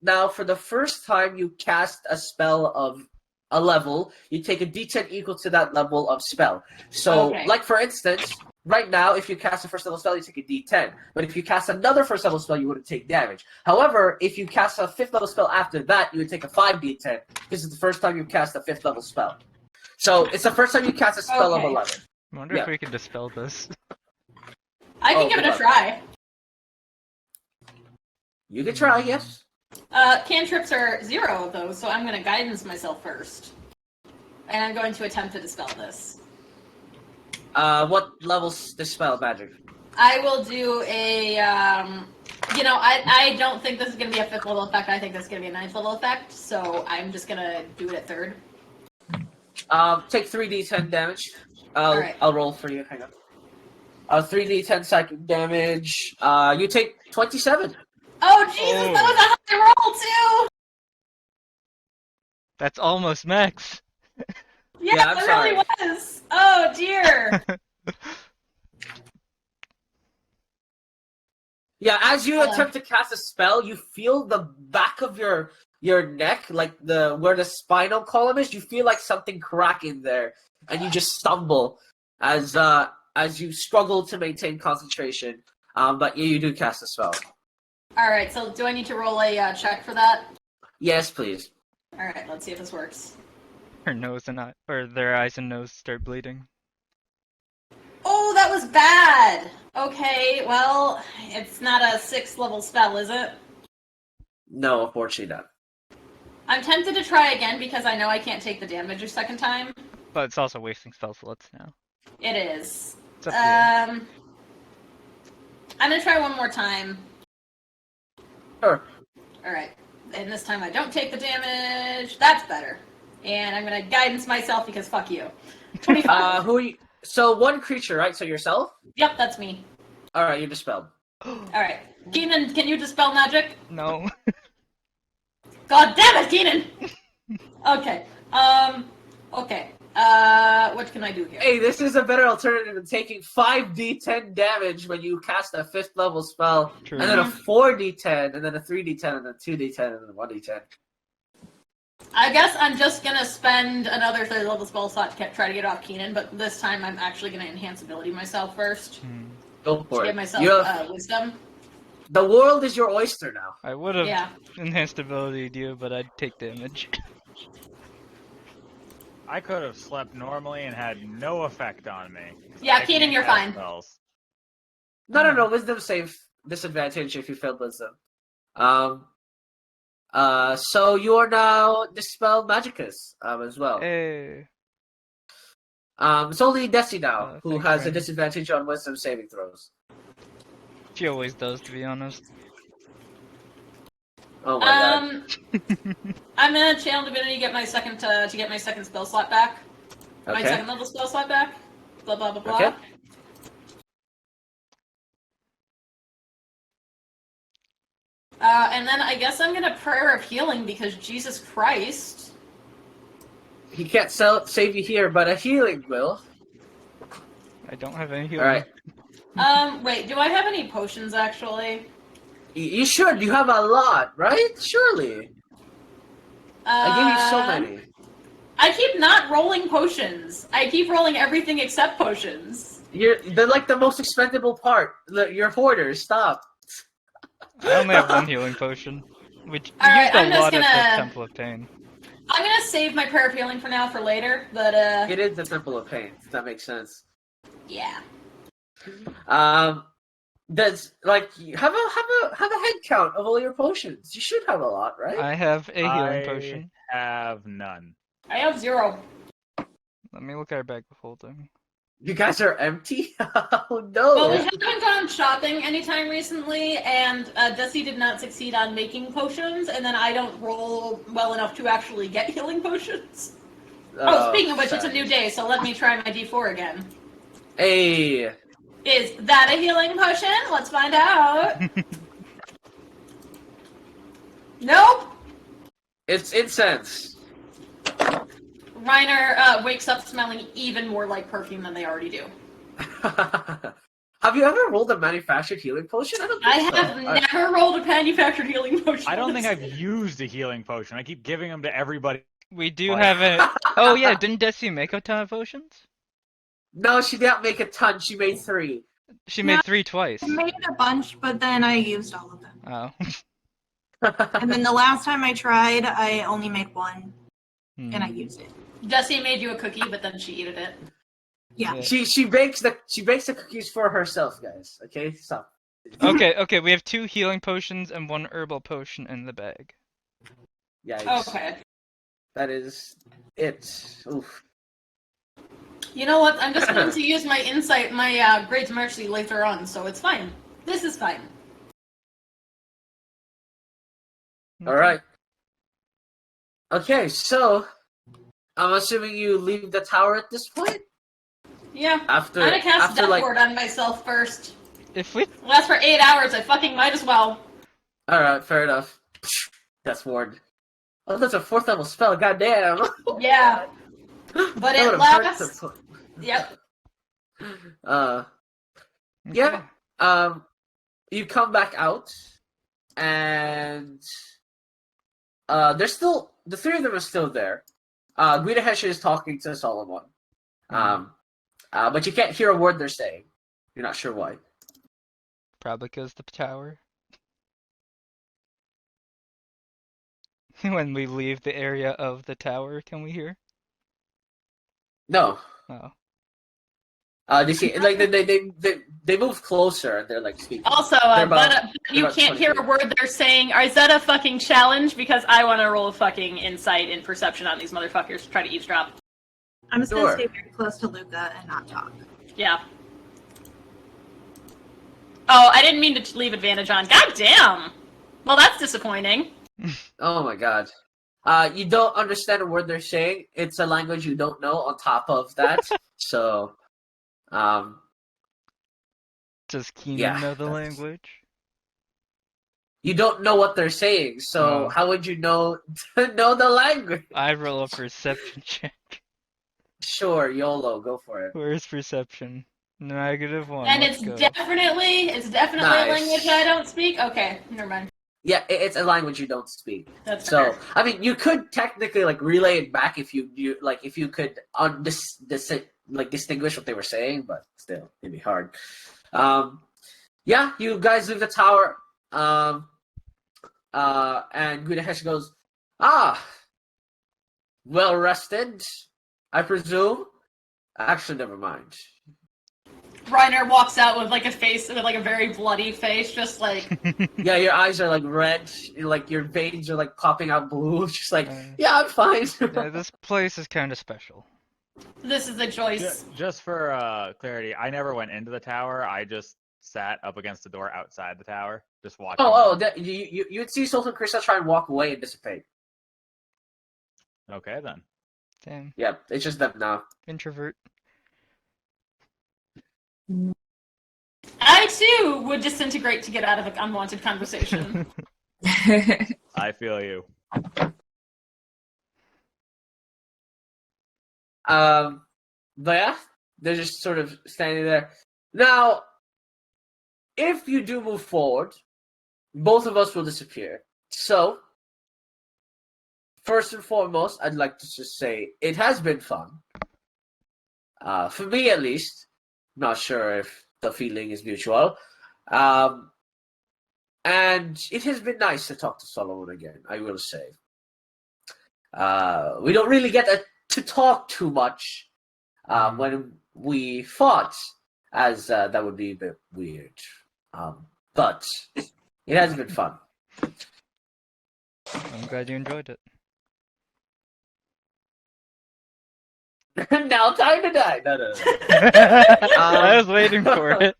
Now for the first time you cast a spell of a level, you take a d10 equal to that level of spell. So, like for instance, right now, if you cast a first level spell, you take a d10. But if you cast another first level spell, you wouldn't take damage. However, if you cast a 5th level spell after that, you would take a 5d10. This is the first time you cast a 5th level spell. So it's the first time you cast a spell of 11. I wonder if we can dispel this. I can give it a try. You can try, yes. Cantrips are 0 of those, so I'm going to guidance myself first. And I'm going to attempt to dispel this. What level's dispel magic? I will do a, I don't think this is going to be a 5th level effect. I think this is going to be a 9th level effect, so I'm just going to do it at 3rd. Take 3d10 damage. Alright. I'll roll for you. Hang on. 3d10 psychic damage. You take 27. Oh, Jesus, that was a high roll, too! That's almost max. Yeah, it really was. Oh, dear. Yeah, as you attempt to cast a spell, you feel the back of your neck, like where the spinal column is, you feel like something crack in there, and you just stumble as you struggle to maintain concentration. But you do cast a spell. Alright, so do I need to roll a check for that? Yes, please. Alright, let's see if this works. Her nose or their eyes and nose start bleeding. Oh, that was bad! Okay, well, it's not a 6th level spell, is it? No, unfortunately not. I'm tempted to try again because I know I can't take the damage a second time. But it's also wasting spell slots now. It is. It's up to you. I'm gonna try one more time. Sure. Alright. And this time I don't take the damage. That's better. And I'm gonna guidance myself because fuck you. 25. Who are you? So one creature, right? So yourself? Yep, that's me. Alright, you're dispelled. Alright. Keenan, can you dispel magic? No. God damn it, Keenan! Okay. Okay. What can I do here? Hey, this is a better alternative than taking 5d10 damage when you cast a 5th level spell, True. and then a 4d10, and then a 3d10, and then a 2d10, and then a 1d10. I guess I'm just gonna spend another 3rd level spell slot to try to get off Keenan, but this time I'm actually gonna enhance ability myself first. Go for to it. Give myself wisdom. The world is your oyster now. I would have enhanced ability to you, but I'd take damage. I could have slept normally and had no effect on me. Yeah, Keenan, you're fine. Spells. No. Wisdom save disadvantage if you failed wisdom. So you are now Dispel Magicus as well. Hey. It's only Desi now who thanks, has a Ryan. disadvantage on wisdom saving throws. She always does, to be honest. Oh my god. I'm gonna channel divinity to get my second spell slot back. Okay. My 2nd level spell slot back. Blah blah blah blah. Okay. And then I guess I'm gonna prayer of healing because Jesus Christ. He can't save you here, but a healing will. I don't have any healing. Alright. Wait, do I have any potions actually? You should. You have a lot, right? Surely. I gave you so many. I keep not rolling potions. I keep rolling everything except potions. They're like the most expendable part. You're hoarders. Stop. I only have 1 healing potion. Which Alright, used a lot at the Temple of Pain. I'm gonna save my prayer of healing for now for later, but It is the Temple of Pain. If that makes sense. yeah. That's like have a head count of all your potions. You should have a lot, right? I have a healing potion. I have none. I have 0. Let me look at our bag of holding. You guys are empty? Oh no! Well, we haven't gone shopping anytime recently, and Desi did not succeed on making potions, and then I don't roll well enough to actually get healing potions. Speaking of which, it's a new day, so let me try my D4 again. Hey! Is that a healing potion? Let's find out. Nope! It's incense. Reiner wakes up smelling even more like perfume than they already do. Have you ever rolled a manufactured healing potion? I have never rolled a manufactured healing potion. I don't think I've used a healing potion. I keep giving them to everybody. We do have a... Oh yeah, didn't Desi make a ton of potions? No, she didn't make a ton. She made 3. She made 3 twice. I made a bunch, but then I used all of them. Oh. And then the last time I tried, I only made 1, and I used it. Desi made you a cookie, but then she ate it. Yeah. She bakes the cookies for herself, guys. Okay, stop. Okay, we have 2 healing potions and 1 herbal potion in the bag. Yikes. Okay. That is it. Oof. You know what? I'm just going to use my insight, my Great Mercy later on, so it's fine. This is fine. Alright. Okay, so I'm assuming you leave the tower at this point? Yeah. I'm gonna cast Death Ward on myself first. If we... Lasts for 8 hours, I fucking might as well. Alright, fair enough. Death Ward. Oh, that's a 4th level spell, goddamn! Yeah. But it lasts... Yep. Yeah. You come back out, and they're still, the 3 of them are still there. Guida Hesha is talking to Solomon. But you can't hear a word they're saying. You're not sure why. Probably because the tower. When we leave the area of the tower, can we hear? No. Oh. They see, like they move closer and they're like speaking. Also, but you can't hear a word they're saying. Is that a fucking challenge? Because I want to roll a fucking insight and perception on these motherfuckers to try to eavesdrop. I'm just gonna stay very close to Luca and not talk. Yeah. Oh, I didn't mean to leave advantage on. God damn! Well, that's disappointing. Oh my god. You don't understand a word they're saying. It's a language you don't know on top of that. So, Does Keenan know the language? You don't know what they're saying, so how would you know the language? I roll a perception check. Sure, YOLO, go for it. Where's perception? -1. And it's definitely a language I don't speak. Okay, never mind. Yeah, it's a language you don't speak. That's so. fair. I mean, you could technically like relay it back if you could distinguish what they were saying, but still, it'd be hard. Yeah, you guys leave the tower. And Gudahesh goes, well rested, I presume. Actually, never mind. Reiner walks out with like a very bloody face, just like. Yeah, your eyes are like red, like your veins are like popping out blue. Just like, yeah, I'm fine. Yeah, this place is kind of special. This is a choice. Just for clarity, I never went into the tower. I just sat up against the door outside the tower, just watching. You'd see Sultan Krista try and walk away and dissipate. Okay then. Damn. Yeah, it's just them now. Introvert. I too would disintegrate to get out of an unwanted conversation. I feel you. But yeah, they're just sort of standing there. Now, if you do move forward, both of us will disappear. So, first and foremost, I'd like to just say it has been fun. For me, at least. Not sure if the feeling is mutual. And it has been nice to talk to Solomon again, I will say. We don't really get to talk too much when we fought, as that would be a bit weird. But it has been fun. I'm glad you enjoyed it. Now time to die. No. I was waiting for it.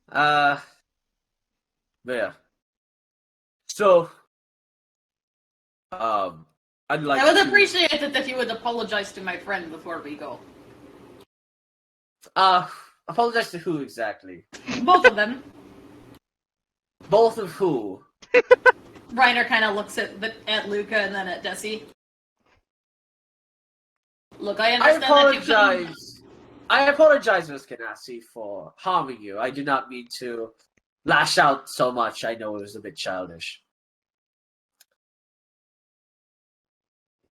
But yeah. So, I'd like. I would appreciate it if you would apologize to my friend before we go. Apologize to who exactly? Both of them. Both of who? Reiner kind of looks at Luca and then at Desi. Look, I understand I apologize, Miss Ganassi, for harming you. I do not mean to lash out so much. I know it was a bit childish.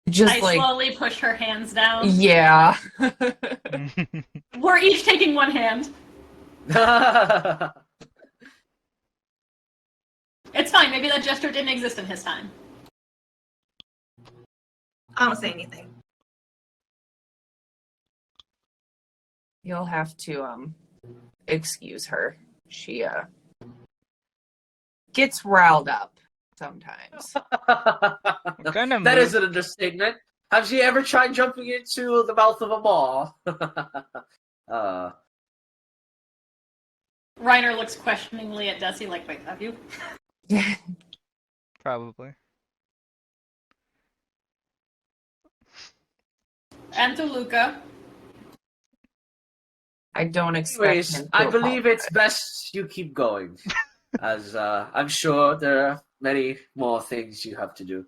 I slowly push her hands down. Yeah. We're each taking one hand. It's fine. Maybe that gesture didn't exist in his time. I don't say anything. You'll have to excuse her. She gets riled up sometimes. That is an understatement. Have she ever tried jumping into the mouth of a maw? Reiner looks questioningly at Desi like, wait, have you? Probably. And to Luca. I don't expect. Anyways, I believe it's best you keep going, as I'm sure there are many more things you have to do.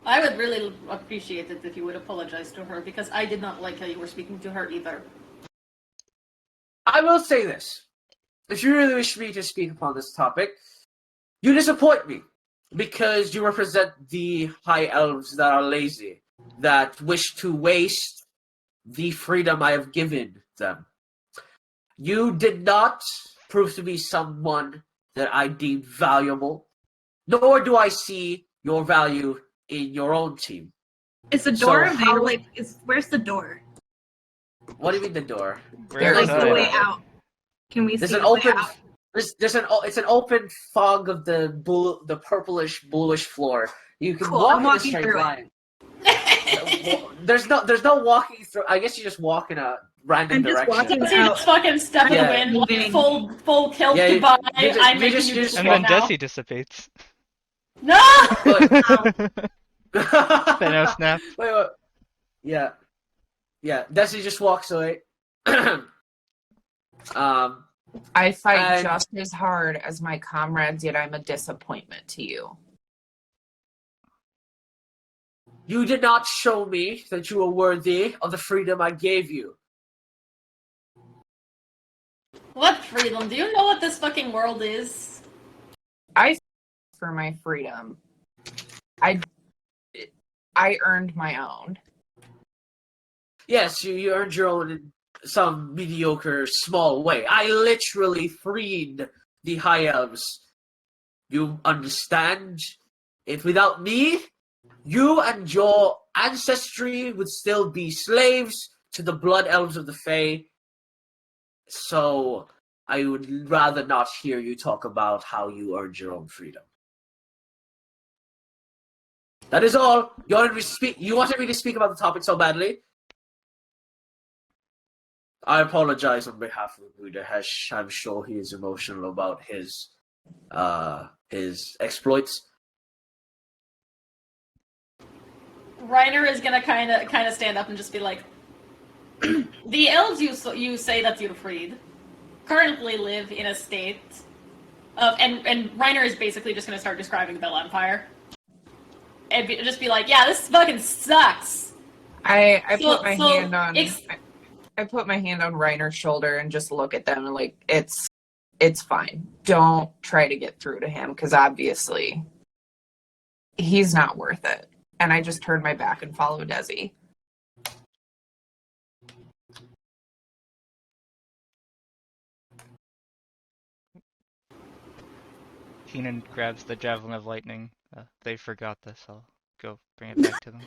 I would really appreciate it if you would apologize to her, because I did not like how you were speaking to her either. I will say this. If you really wish me to speak upon this topic, you disappoint me, because you represent the high elves that are lazy, that wish to waste the freedom I have given them. You did not prove to be someone that I deem valuable, nor do I see your value in your own team. Is the door available? Where's the door? What do you mean the door? There's the way out. Can we see the way out? It's an open fog of the purplish bluish floor. You can walk in a straight line. There's no walking through. I guess you just walk in a random direction. Walking so you just fucking step in the wind, like full kilt goodbye. I'm making you just and then Desi dissipates. No! Thanos snap. Wait. Yeah. Desi just walks away. I fight just as hard as my comrades, yet I'm a disappointment to you. You did not show me that you were worthy of the freedom I gave you. What freedom? Do you know what this fucking world is? I for my freedom. I earned my own. Yes, you earned your own in some mediocre, small way. I literally freed the High Elves. You understand? If without me, you and your ancestry would still be slaves to the Blood Elves of the Fae. So, I would rather not hear you talk about how you earned your own freedom. That is all. You wanted me to speak about the topic so badly? I apologize on behalf of Budahesh. I'm sure he is emotional about his exploits. Reiner is gonna kind of stand up and just be like, the elves you say that you freed currently live in a state of, and Reiner is basically just gonna start describing the Bell Empire. And just be like, yeah, this fucking sucks. I put my hand on Reiner's shoulder and just look at them and like, it's fine. Don't try to get through to him because obviously he's not worth it. And I just turned my back and followed Desi. Keenan grabs the Javelin of Lightning. They forgot this. I'll go bring it back to them.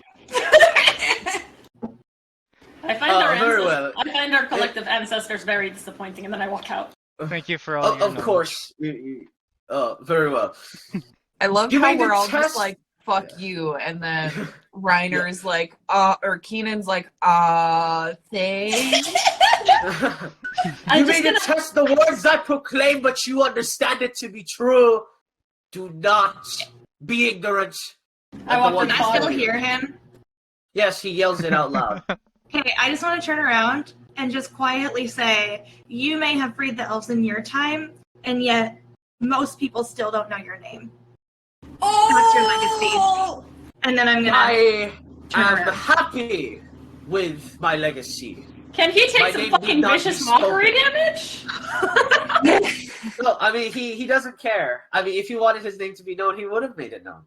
I find our collective ancestors very disappointing, and then I walk out. Thank you for all your Of course. Very well. I love how we're all just like, fuck you, and then Reiner is like, or Keenan's like, thanks. You may detest the words I proclaim, but you understand it to be true. Do not be ignorant. Can I still hear him? Yes, he yells it out loud. Okay, I just want to turn around and just quietly say, you may have freed the elves in your time, and yet most people still don't know your name. Oh! What's your legacy? And then I'm gonna. I am happy with my legacy. Can he take some fucking vicious mockery damage? No, I mean, he doesn't care. I mean, if he wanted his name to be known, he would have made it known.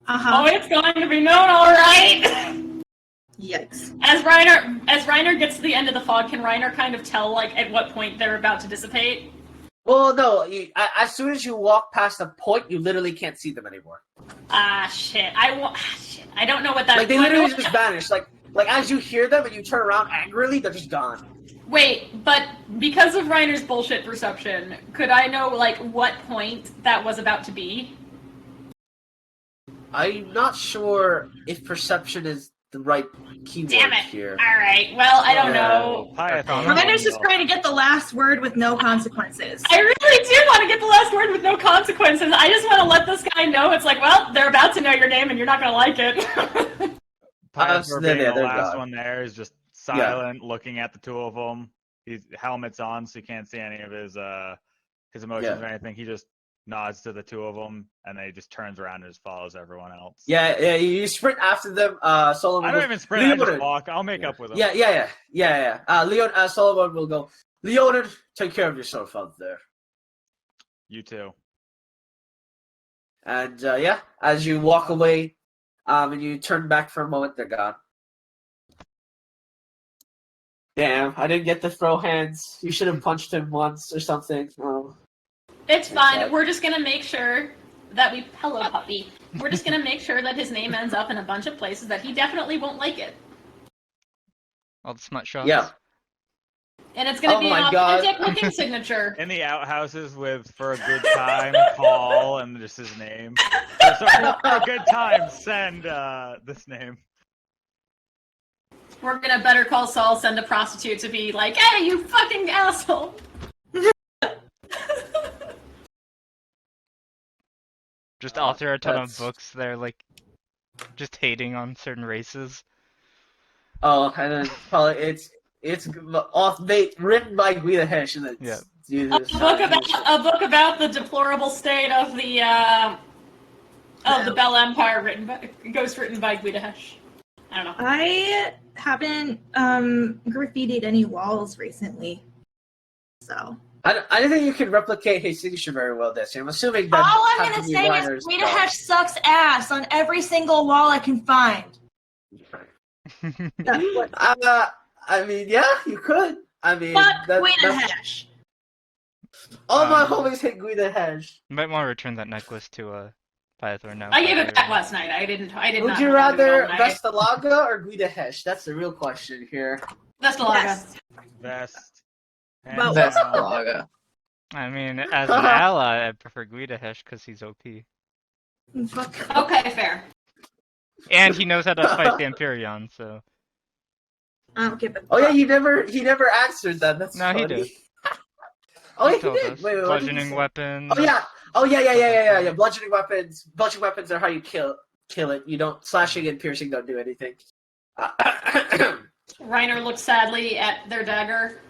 Oh, it's going to be known, all right. Yikes! As Reiner gets to the end of the fog, can Reiner kind of tell like at what point they're about to dissipate? Well, no. As soon as you walk past a point, you literally can't see them anymore. Shit. I don't know what that. Like they literally just vanish. Like as you hear them and you turn around angrily, they're just gone. Wait, but because of Reiner's bullshit perception, could I know like what point that was about to be? I'm not sure if perception is the right keyword here. Alright, well, I don't know. Reiner's just trying to get the last word with no consequences. I really do want to get the last word with no consequences. I just want to let this guy know it's like, well, they're about to know your name and you're not going to like it. The last one there is just silent, looking at the two of them. His helmet's on, so you can't see any of his emotions or anything. He just nods to the two of them, and then he just turns around and just follows everyone else. Yeah, you sprint after them. Solomon. I don't even sprint. I just walk. I'll make up with them. Yeah. Solomon will go. Leonard, take care of yourself out there. You too. And as you walk away, and you turn back for a moment, they're gone. Damn, I didn't get to throw hands. You should have punched him once or something. Oh. It's fine. We're just gonna make sure that hello puppy. We're just gonna make sure that his name ends up in a bunch of places that he definitely won't like it. All the smut shots. Yeah. And it's gonna be an authentic looking signature. In the outhouses with "for a good time" call and just his name. So for a good time, send this name. We're gonna Better Call Saul send a prostitute to be like, hey, you fucking asshole. Just author a ton of books. They're like just hating on certain races. Oh, and then probably it's written by Guida Hesh, and it's a book about the deplorable state of the Bell Empire written by Guida Hesh. I don't know. I haven't graffitied any walls recently, so I don't think you can replicate his signature very well, Desi. I'm assuming that. All I'm gonna say is Guida Hash sucks ass on every single wall I can find. I mean, yeah, you could. I mean, fuck Guida Hash. All my homies hate Guida Hash. You might want to return that necklace to Pythor now. I gave it back last night. I did not. Would you rather Vestalaga or Guida Hash? That's the real question here. Vestalaga. Vest. Vestalaga. I mean, as an ally, I prefer Guida Hash because he's OP. Okay, fair. And he knows how to fight the Empyrean, so. Oh yeah, he never answered that. That's funny. He did. Oh yeah, he did. Wait, bludgeoning weapons. Oh yeah. Bludgeoning weapons. Bludgeoning weapons are how you kill it. You don't slashing and piercing don't do anything. Reiner looks sadly at their dagger.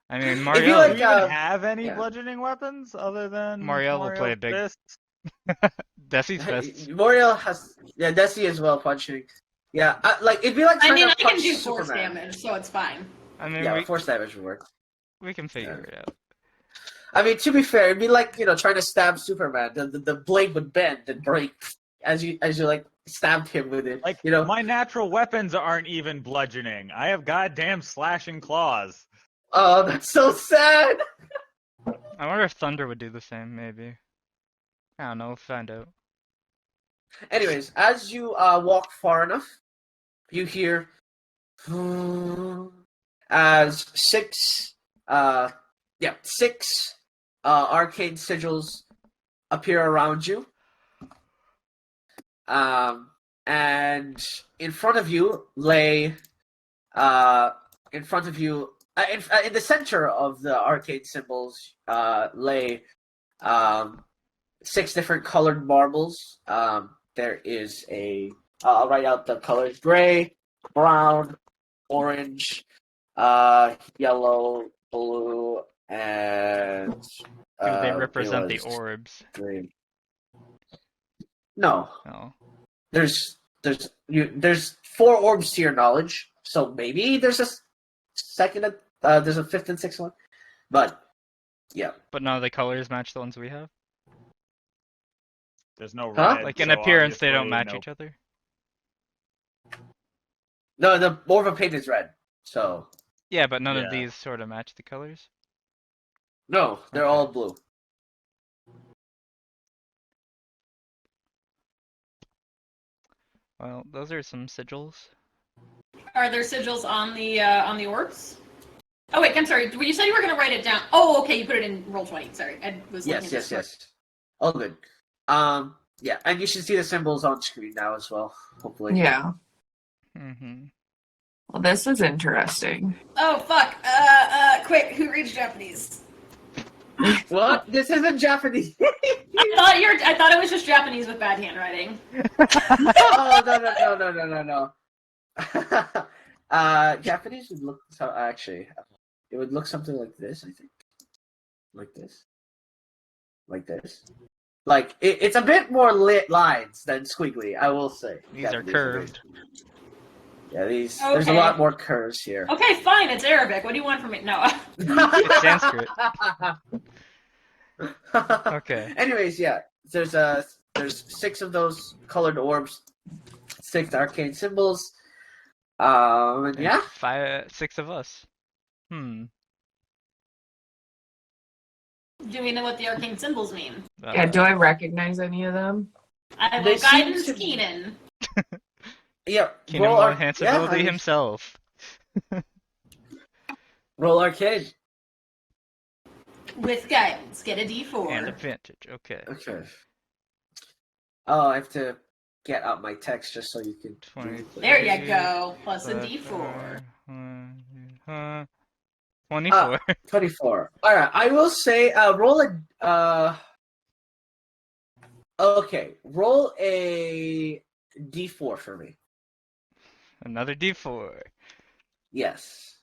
I mean, Mario. Like, do you even have any bludgeoning weapons other than Mario will play a big. Desi's best. Mario has Desi as well punching. Yeah, it'd be like. I mean, I can do force damage, so it's fine. I mean, force damage would work. We can figure it out. I mean, to be fair, it'd be like trying to stab Superman. The blade would bend and break as you like stabbed him with it. Like my natural weapons aren't even bludgeoning. I have goddamn slashing claws. Oh, that's so sad. I wonder if Thunder would do the same. Maybe. I don't know. We'll find out. Anyways, as you walk far enough, you hear as six arcane sigils appear around you, and in front of you lay in the center of the arcane symbols lay 6 different colored marbles. There is I'll write out the colors: gray, brown, orange, yellow, blue, and do they represent the orbs? Green. No. Oh. There's 4 orbs to your knowledge, so maybe there's a second. There's a 5th and 6th one, but yeah. But none of the colors match the ones we have. There's no red. Like in appearance, they don't match each other. No, the orb of pain is red. So. Yeah, but none of these sort of match the colors. No, they're all blue. Well, those are some sigils. Are there sigils on the orbs? Oh wait, I'm sorry. You said you were going to write it down. Oh, okay. You put it in Roll20. Sorry, I was looking at yes. All good. Yeah, and you should see the symbols on screen now as well. Hopefully. Yeah. Mm-hmm. Well, this is interesting. Oh fuck! Quick, who reads Japanese? What? This isn't Japanese. I thought it was just Japanese with bad handwriting. Oh no. Japanese would look actually. It would look something like this, I think. Like this. Like it's a bit more lit lines than squiggly, I will say. These are curved. Yeah, these. Okay. There's a lot more curves here. Okay, fine. It's Arabic. What do you want from me? No. It's Sanskrit. Okay. Anyways, yeah. There's 6 of those colored orbs, 6 arcane symbols. And yeah. 6 of us. Do we know what the arcane symbols mean? Yeah, do I recognize any of them? I will guidance Keenan. Yeah, Keenan will enhance ability himself. Roll arcade. With guidance, get a D4. And advantage, okay. Oh, I have to get out my text just so you can... there you go, plus a D4. 24. 24. Alright, I will say, roll a D4 for me. Another D4. Yes.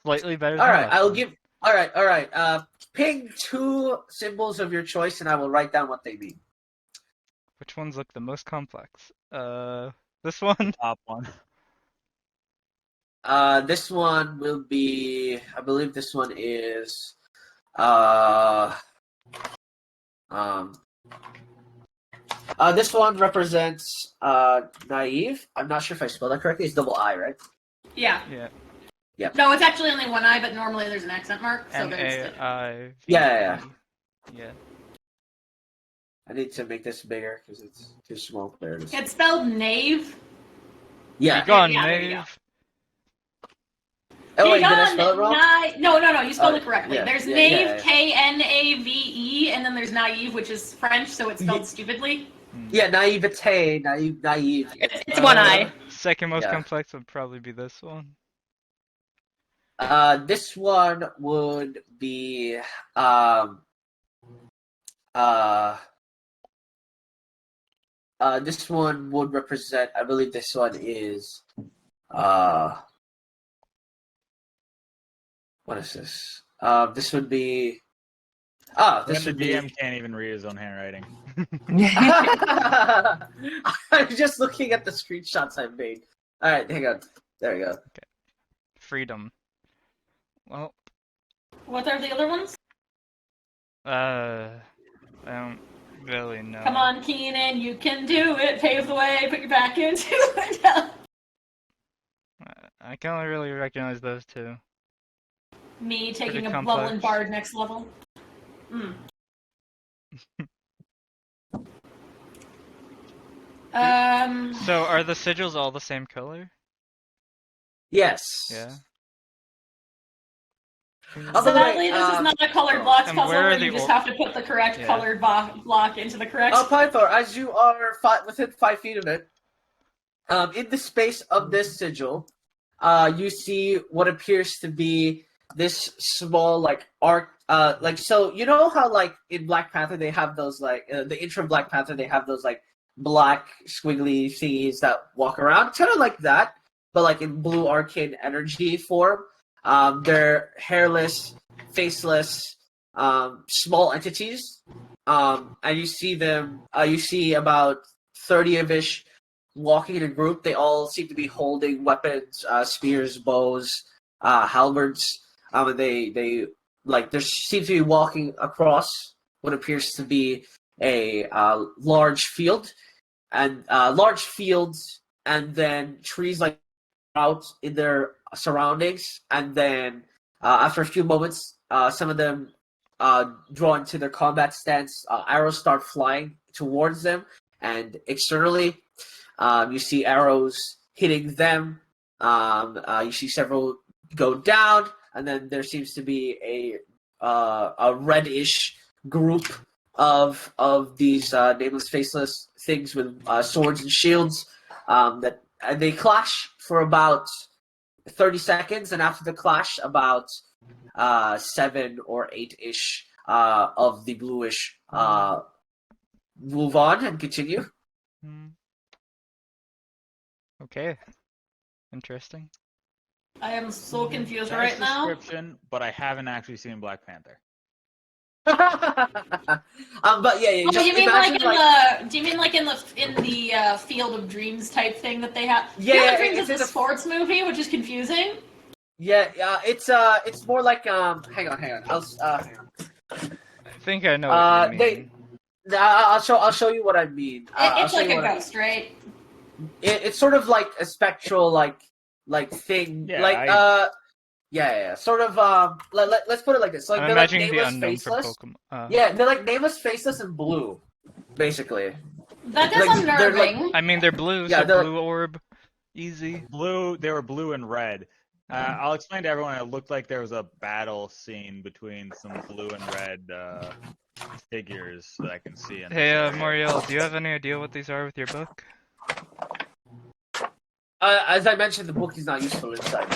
Slightly better than Alright, I'll give... Alright. Pick 2 symbols of your choice and I will write down what they mean. Which ones look the most complex? This one? Top one. This one will be. I believe this one is. This one represents naive. I'm not sure if I spelled that correctly. It's double I, right? Yeah. Yeah. No, it's actually only one I, but normally there's an accent mark. So N-A-I-V-E. Yeah. I need to make this bigger because it's too small. There it is. It's spelled knave. Yeah. Begone, knave. Oh wait, did I spell it wrong? No, you spelled it correctly. Yeah, there's knave, K-N-A-V-E, and then there's naive, which is French, so it's spelled stupidly. Yeah, naivete, naive. It's one I. Second most complex would probably be this one. This one would be this one would represent. I believe this one is what is this? This would be. This the would DM be... can't even read his own handwriting. I'm just looking at the screenshots I made. All right, hang on. There we go. Okay. Freedom. Well. What are the other ones? I don't really know. Come on, Keenan, you can do it. Pave the way. Put your back into it. I can only really recognize those two. Me taking a Javelin Bard next level. So are the sigils all the same color? Yes. Yeah. Sadly, this is not a colored blocks puzzle where you just have to put the correct colored block into the correct... Pythor, as you are within 5 feet of it, in the space of this sigil, you see what appears to be this small, arc, so, you know how, in Black Panther they have those, the intro of Black Panther, they have those, black squiggly thingies that walk around? Kind of like that, but, in blue arcane energy form. They're hairless, faceless, small entities, and you see them, you see about 30 of ish walking in a group. They all seem to be holding weapons, spears, bows, halberds. They seem to be walking across what appears to be a large field, and large fields, and then trees out in their surroundings, and then after a few moments, some of them draw into their combat stance. Arrows start flying towards them, and externally, you see arrows hitting them. You see several go down, and then there seems to be a reddish group of these nameless, faceless things with swords and shields and they clash for about 30 seconds, and after the clash, about 7 or 8-ish of the bluish move on and continue. Okay. Interesting. I am so confused right now. Description, but I haven't actually seen Black Panther. But yeah. Oh, you mean do you mean in the Field of Dreams type thing that they have? Yeah, Field of Dreams is a sports movie, which is confusing. Yeah, it's more like hang on. Hang on. I think I know what you mean. I'll show you what I mean. It's like a ghost, right? It's sort of like a spectral thing. Yeah, sort of. Let's put it like this. So, I'm imagining the unknown from Pokemon. Yeah, they're nameless, faceless, and blue, basically. That is unnerving. I mean, they're blue, so blue orb, easy. Blue. They were blue and red. I'll explain to everyone. It looked like there was a battle scene between some blue and red figures that I can see. Hey, Moriel, do you have any idea what these are with your book? As I mentioned, the book is not useful inside.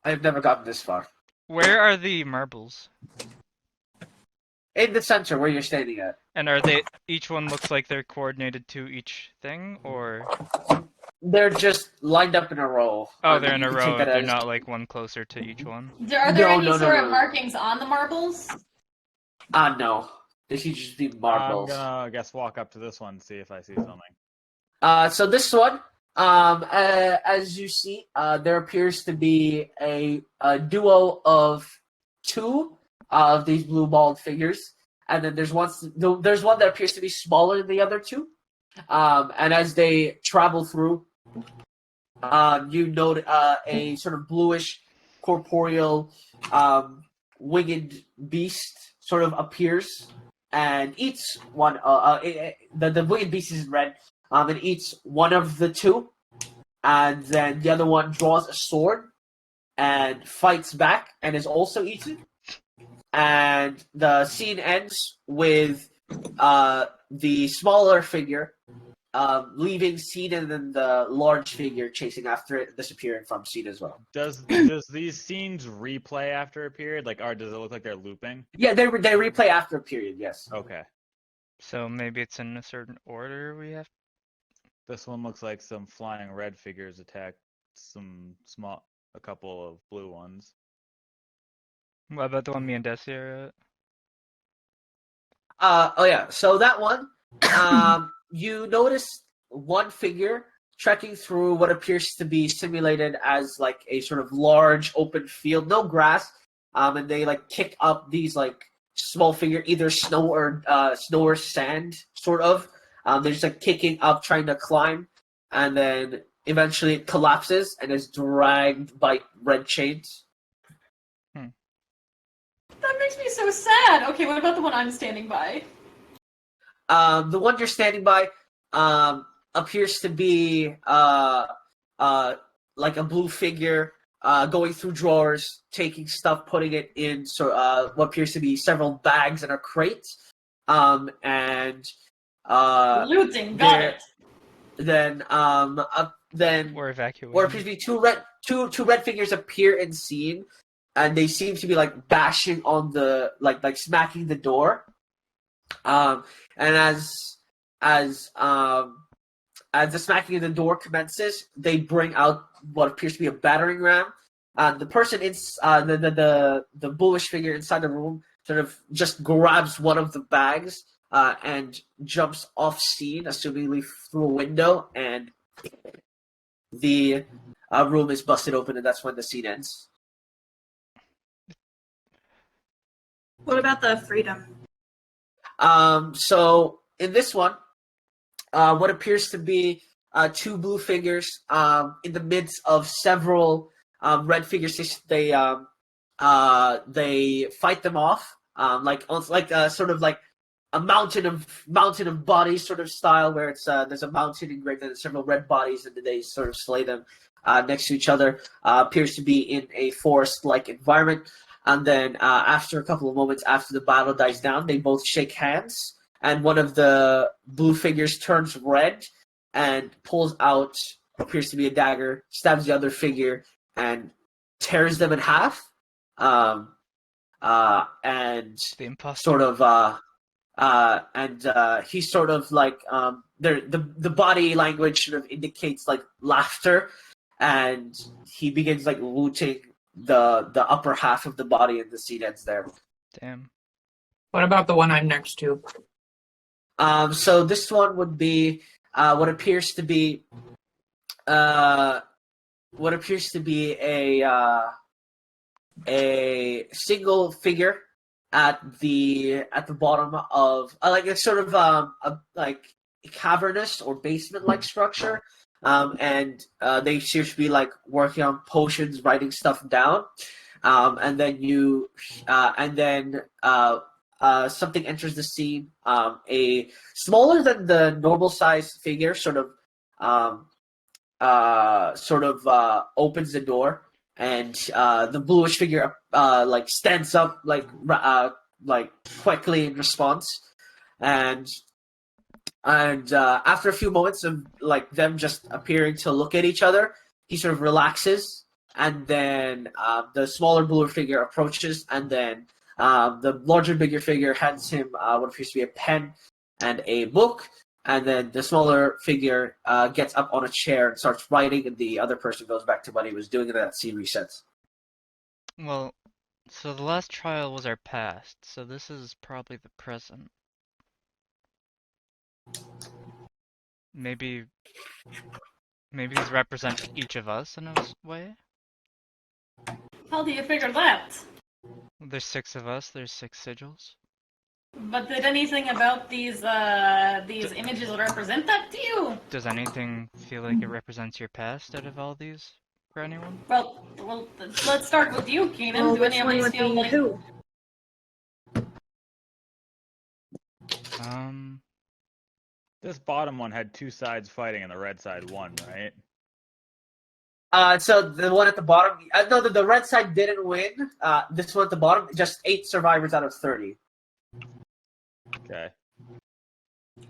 I've never gotten this far. Where are the marbles? In the center, where you're standing at. And are they? Each one looks like they're coordinated to each thing, or? They're just lined up in a row. Oh, they're in a row. They're not one closer to each one. Are there any sort of markings on the marbles? No. They should just be marbles. I'm gonna walk up to this one and see if I see something. So this one, As you see, there appears to be a duo of two of these blue balled figures, and then there's one that appears to be smaller than the other two. And as they travel through, you note a sort of bluish, corporeal, winged beast sort of appears and eats one. The winged beast is red. And eats one of the two, and then the other one draws a sword and fights back and is also eaten. And the scene ends with the smaller figure leaving scene, and then the large figure chasing after it, disappearing from scene as well. Does these scenes replay after a period? Like, or does it look like they're looping? Yeah, they replay after a period. Yes. Okay. So maybe it's in a certain order we have. This one looks like some flying red figures attacked a couple of blue ones. What about the one me and Desi are at? Oh yeah, so that one, you notice one figure trekking through what appears to be simulated as like a sort of large open field, no grass, and they like kick up these like small figure, either snow or sand, sort of. They're just like kicking up, trying to climb, and then eventually it collapses and is dragged by red chains. That makes me so sad. Okay, what about the one I'm standing by? The one you're standing by appears to be like a blue figure going through drawers, taking stuff, putting it in what appears to be several bags and a crate, and looting. Got it. Then we're evacuating. Or appears to be two red figures appear in scene, and they seem to be like bashing on the like smacking the door. And as the smacking of the door commences, they bring out what appears to be a battering ram. The person the bullish figure inside the room sort of just grabs one of the bags and jumps off scene, assumingly through a window, and the room is busted open, and that's when the scene ends. What about the freedom? So in this one, what appears to be two blue figures in the midst of several red figures, they fight them off, sort of like a mountain of bodies sort of style, where it's there's a mountain engraved and several red bodies, and they sort of slay them next to each other. Appears to be in a forest-like environment. And then after a couple of moments after the battle dies down, they both shake hands, and one of the blue figures turns red and pulls out appears to be a dagger, stabs the other figure, and tears them in half. And the imposter. Sort of he's sort of like the body language sort of indicates like laughter, and he begins like looting the upper half of the body, and the scene ends there. Damn. What about the one I'm next to? So this one would be what appears to be a single figure at the bottom of like a sort of a like cavernous or basement like structure. And they seem to be like working on potions, writing stuff down, and then something enters the scene. A smaller than the normal size figure sort of opens the door, and the bluish figure like stands up like quickly in response, and after a few moments of like them just appearing to look at each other, he sort of relaxes, and then the smaller bluer figure approaches, and then the larger bigger figure hands him what appears to be a pen and a book, and then the smaller figure gets up on a chair and starts writing, and the other person goes back to what he was doing, and that scene resets. Well, so the last trial was our past, so this is probably the present. Maybe Maybe these represent each of us in a way? How do you figure that? There's 6 of us, there's 6 sigils. But did anything about these images represent that to you? Does anything feel like it represents your past out of all these for anyone? Well, let's start with you, Keenan. Well, do any of these feel like who? This bottom one had 2 sides fighting and the red side won, right? So the one at the bottom, no, the red side didn't win. This one at the bottom, just 8 survivors out of 30. Okay.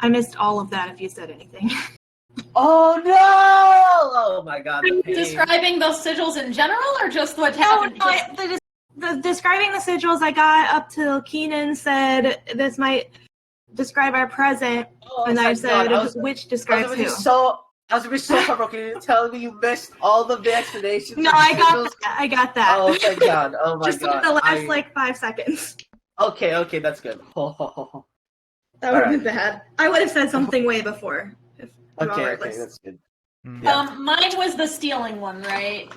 I missed all of that if you said anything. Oh no! Oh my god. Are you describing those sigils in general, or just what happened? Describing the sigils, I got up till Keenan said this might describe our present, and I said which describes who. I was gonna be so heartbroken. You're telling me you missed all of the explanations. No, I got that. Oh thank god. Oh my just god. Just the last 5 seconds. Okay, that's good. That would have been bad. I would have said something way before. Okay, that's good. Yeah. Mine was the stealing one, right?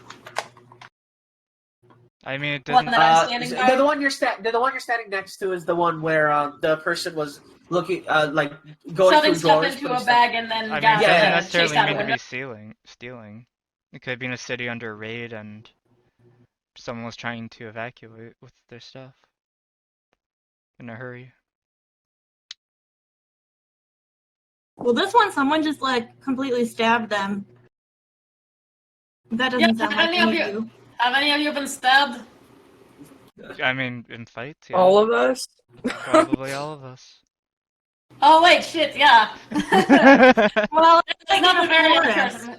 I mean, it one didn't. that I'm standing by? The one you're standing next to is the one where the person was looking, like going shoving through stuff drawers, into a bag and then I mean, down it doesn't chased necessarily out a mean to window. be stealing. It could be in a city under raid and someone was trying to evacuate with their stuff in a hurry. Well, this one, someone just completely stabbed them. That doesn't sound like any of you. Have any of you been stabbed? I mean, in fights, yeah. All of us? Probably all of us. Oh wait, shit, yeah. Well, it's not a very interesting.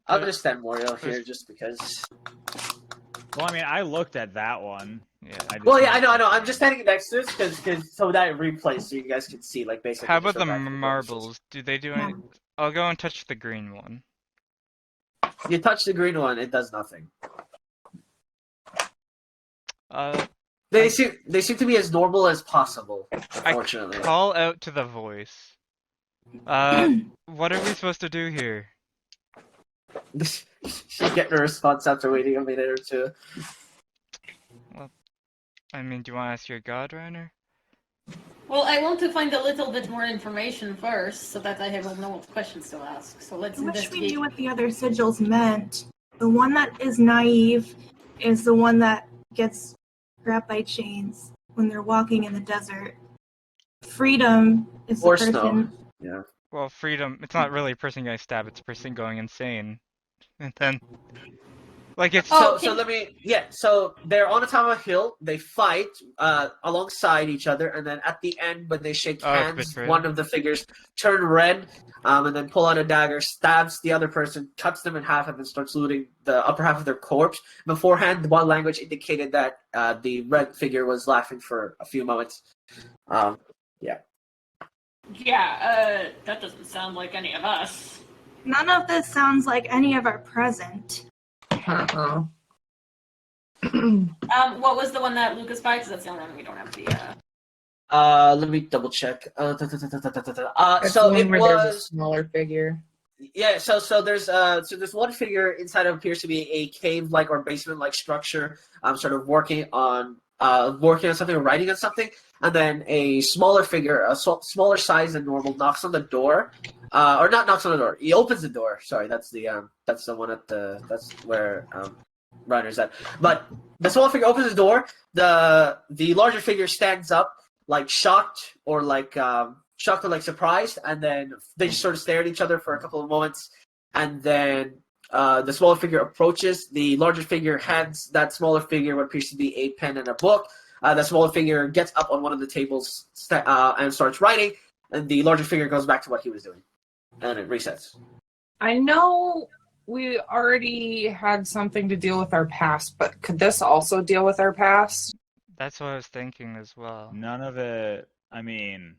I'll just stand Morio here just because. Well, I mean, I looked at that one. Yeah. I know. I'm just standing next to it because so that it replays so you guys can see basically. How about the marbles? Do they do any? I'll go and touch the green one. You touch the green one, it does nothing. They seem to be as normal as possible. Unfortunately. I call out to the voice. What are we supposed to do here? She's getting a response after waiting a minute or two. Well, I mean, do you want to ask your god, Reiner? Well, I want to find a little bit more information first, so that I will know what questions to ask. So let's investigate. I wish we knew what the other sigils meant. The one that is naive is the one that gets grabbed by chains when they're walking in the desert. Freedom is the person. Snow. Yeah. Well, freedom. It's not really a person getting stabbed. It's a person going insane. And then, it's so let me. Yeah. So they're on the top of a hill. They fight alongside each other, and then at the end, when they shake hands, one of the figures turn red, and then pull out a dagger, stabs the other person, cuts them in half, and then starts looting the upper half of their corpse. Beforehand, the body language indicated that the red figure was laughing for a few moments. Yeah. Yeah, that doesn't sound like any of us. None of this sounds like any of our present. What was the one that Lucas fights? That's the only one we don't have the. Let me double check. So it was a smaller figure. Yeah, so there's one figure inside of appears to be a cave-like or basement-like structure. Sort of working on something or writing on something, and then a smaller figure, smaller size than normal, knocks on the door, or not knocks on the door. He opens the door. Sorry, that's the one that's where Reiner's at. But the small figure opens the door. The larger figure stands up, shocked or surprised, and then they just sort of stare at each other for a couple of moments, and then the smaller figure approaches. The larger figure hands that smaller figure what appears to be a pen and a book. The smaller figure gets up on one of the tables and starts writing, and the larger figure goes back to what he was doing, and it resets. I know we already had something to deal with our past, but could this also deal with our past? That's what I was thinking as well. None of it. I mean,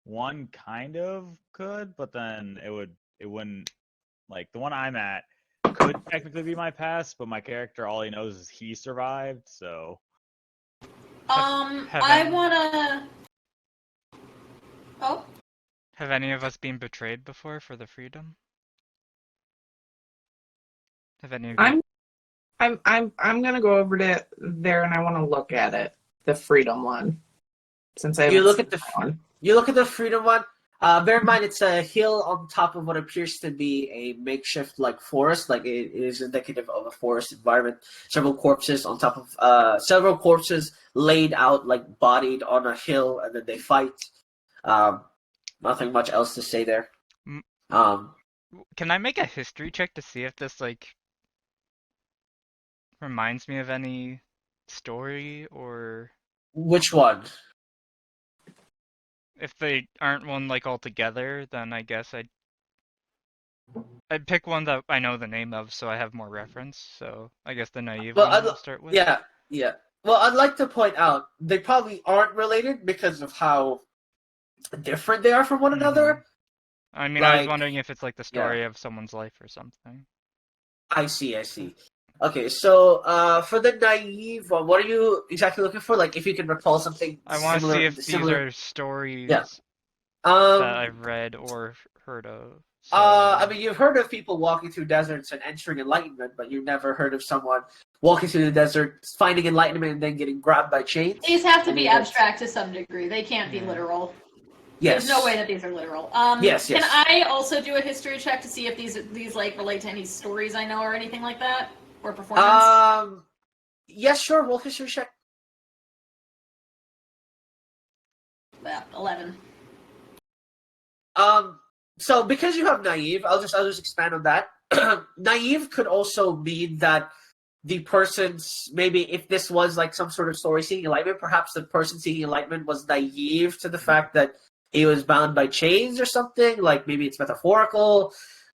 one kind of could, but then it wouldn't. The one I'm at could technically be my past, but my character, all he knows is he survived, so. I wanna Oh. Have any of us been betrayed before for the freedom? Have any of you? I'm gonna go over to there and I want to look at it, the freedom one, since I You haven't look seen at the that one. You look at the freedom one. Bear in mind, it's a hill on top of what appears to be a makeshift like forest. Like it is indicative of a forest environment. Several corpses on top of several corpses laid out like bodied on a hill, and then they fight. Nothing much else to say there. Can I make a history check to see if this like reminds me of any story or which one? If they aren't one like all together, then I guess I'd pick one that I know the name of, so I have more reference. So I guess the naive one I'll start with. Yeah. Well, I'd like to point out they probably aren't related because of how different they are from one another. I mean, I was wondering if it's like the story of someone's life or something. I see. Okay, so for the naive one, what are you exactly looking for? Like, if you can recall something I want to see if these are stories that I've read or heard of. So... I mean, you've heard of people walking through deserts and entering enlightenment, but you've never heard of someone walking through the desert, finding enlightenment, and then getting grabbed by chains. These have to be abstract to some degree. They can't be literal. Yes. There's no way that these are literal. Yes. Can I also do a history check to see if these like relate to any stories I know or anything like that? Or performance? Yes, sure. Roll history check. 11. So because you have naive, I'll just expand on that. Naive could also mean that the person's, maybe if this was like some sort of story seeking enlightenment, perhaps the person seeking enlightenment was naive to the fact that he was bound by chains or something. Like maybe it's metaphorical,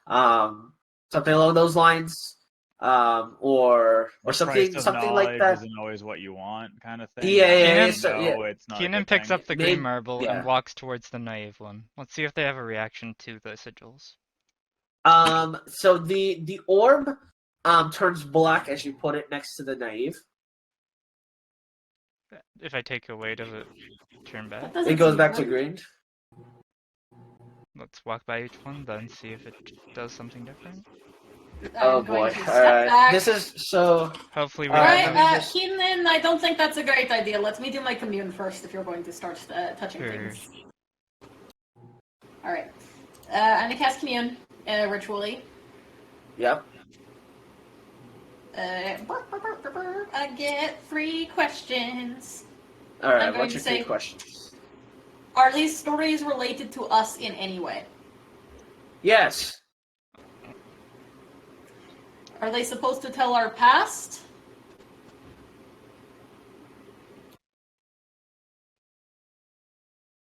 something along those lines. Or something like that. Isn't always what you want, kind of thing. It's not. Keenan picks up the green marble and walks towards the naive one. Let's see if they have a reaction to the sigils. So the orb turns black as you put it next to the naive. If I take away, does it turn back? It goes back to green. Let's walk by each one, then see if it does something different. Oh boy! Alright, this is so. Hopefully, Keenan, I don't think that's a great idea. Let me do my commune first if you're going to start touching things. Alright. I'm gonna cast commune ritually. Yep. I get 3 questions. Alright, what's your 3 questions? Are these stories related to us in any way? Yes. Are they supposed to tell our past?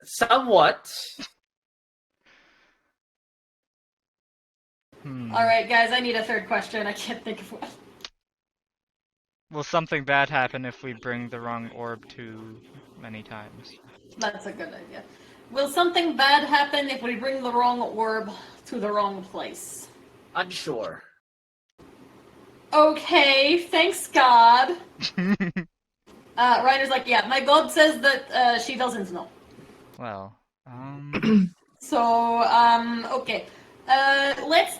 Somewhat. Alright, guys, I need a 3rd question. I can't think of one. Will something bad happen if we bring the wrong orb too many times? That's a good idea. Will something bad happen if we bring the wrong orb to the wrong place? Unsure. Okay, thanks God. Reiner's like, yeah, my God says that she doesn't know. Well, So, okay. Let's...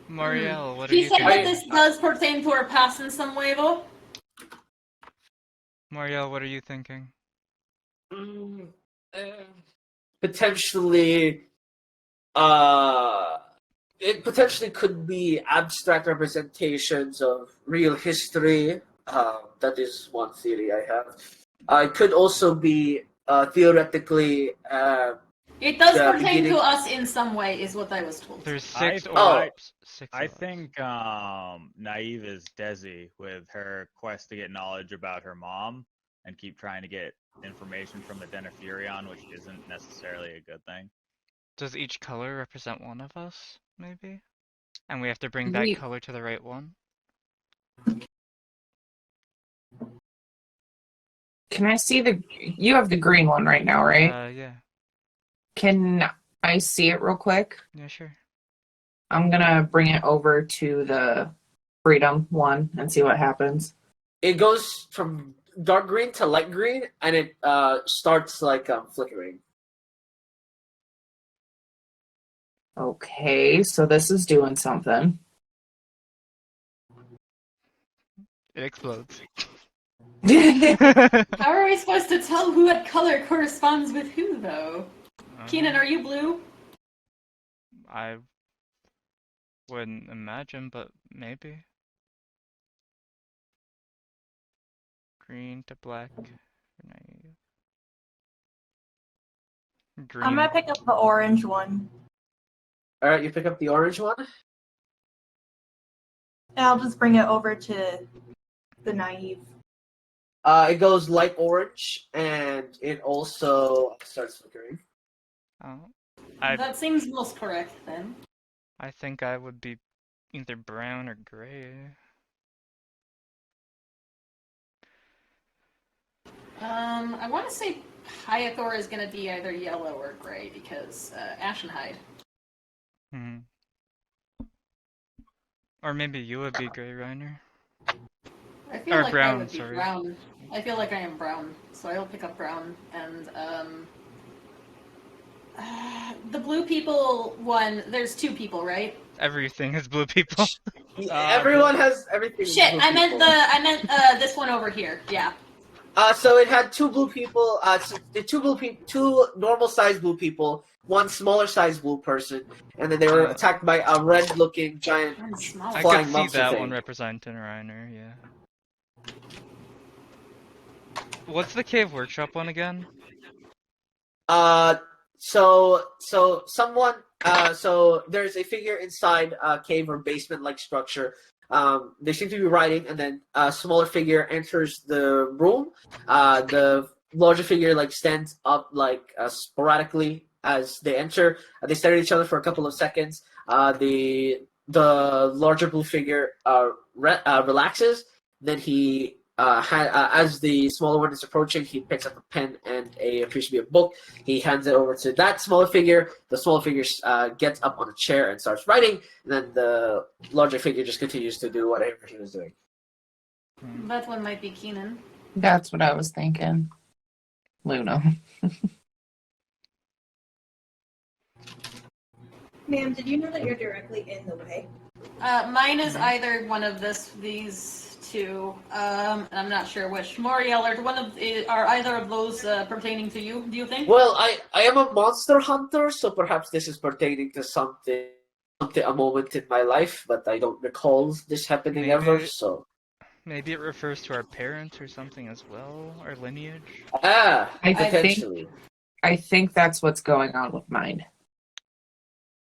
Moriel, what are you thinking? He said that thinking? this does pertain to our past in some way, though. Moriel, what are you thinking? Potentially, it potentially could be abstract representations of real history. That is one theory I have. It could also be theoretically. It does pertain to us in some way, is what I was told. There's 6 orbs. I think Naive is Desi with her quest to get knowledge about her mom and keep trying to get information from the Den of Furion, which isn't necessarily a good thing. Does each color represent one of us, maybe? And we have to bring that color to the right one? Can I see you have the green one right now, right? Yeah. Can I see it real quick? Yeah, sure. I'm gonna bring it over to the freedom one and see what happens. It goes from dark green to light green, and it starts like flickering. Okay, so this is doing something. It explodes. How are we supposed to tell who what color corresponds with who, though? Keenan, are you blue? I wouldn't imagine, but maybe. Green to black. Green. I'm gonna pick up the orange one. Alright, you pick up the orange one? And I'll just bring it over to the naive. It goes light orange, and it also starts flickering. Oh, that seems most correct, then. I think I would be either brown or gray. I want to say Hayathor is going to be either yellow or gray, because Ashenhide. Or maybe you would be gray, Reiner. I feel like brown, I would be brown. I feel like I am brown, so I'll pick up brown. And the blue people one. There's 2 people, right? Everything is blue people. Everyone has everything. Shit, I meant this one over here. Yeah. So it had 2 blue people. So the 2 normal-sized blue people, 1 smaller-sized blue person, and then they were attacked by a red-looking giant flying monster. I could see that one representing Reiner. Yeah. What's the cave workshop one again? So there's a figure inside a cave or basement-like structure. They seem to be riding, and then a smaller figure enters the room. The larger figure stands up sporadically as they enter. They stare at each other for a couple of seconds. The larger blue figure relaxes. Then he as the smaller one is approaching, he picks up a pen and appears to be a book. He hands it over to that smaller figure. The smaller figure gets up on a chair and starts writing. And then the larger figure just continues to do whatever he was doing. That one might be Keenan. That's what I was thinking. Luna. Ma'am, did you know that you're directly in the way? Mine is either one of these 2. I'm not sure which. Moriel, are either of those pertaining to you, do you think? Well, I am a monster hunter, so perhaps this is pertaining to something, a moment in my life, but I don't recall this happening ever, so... Maybe it refers to our parents or something as well, our lineage? Potentially. I think that's what's going on with mine.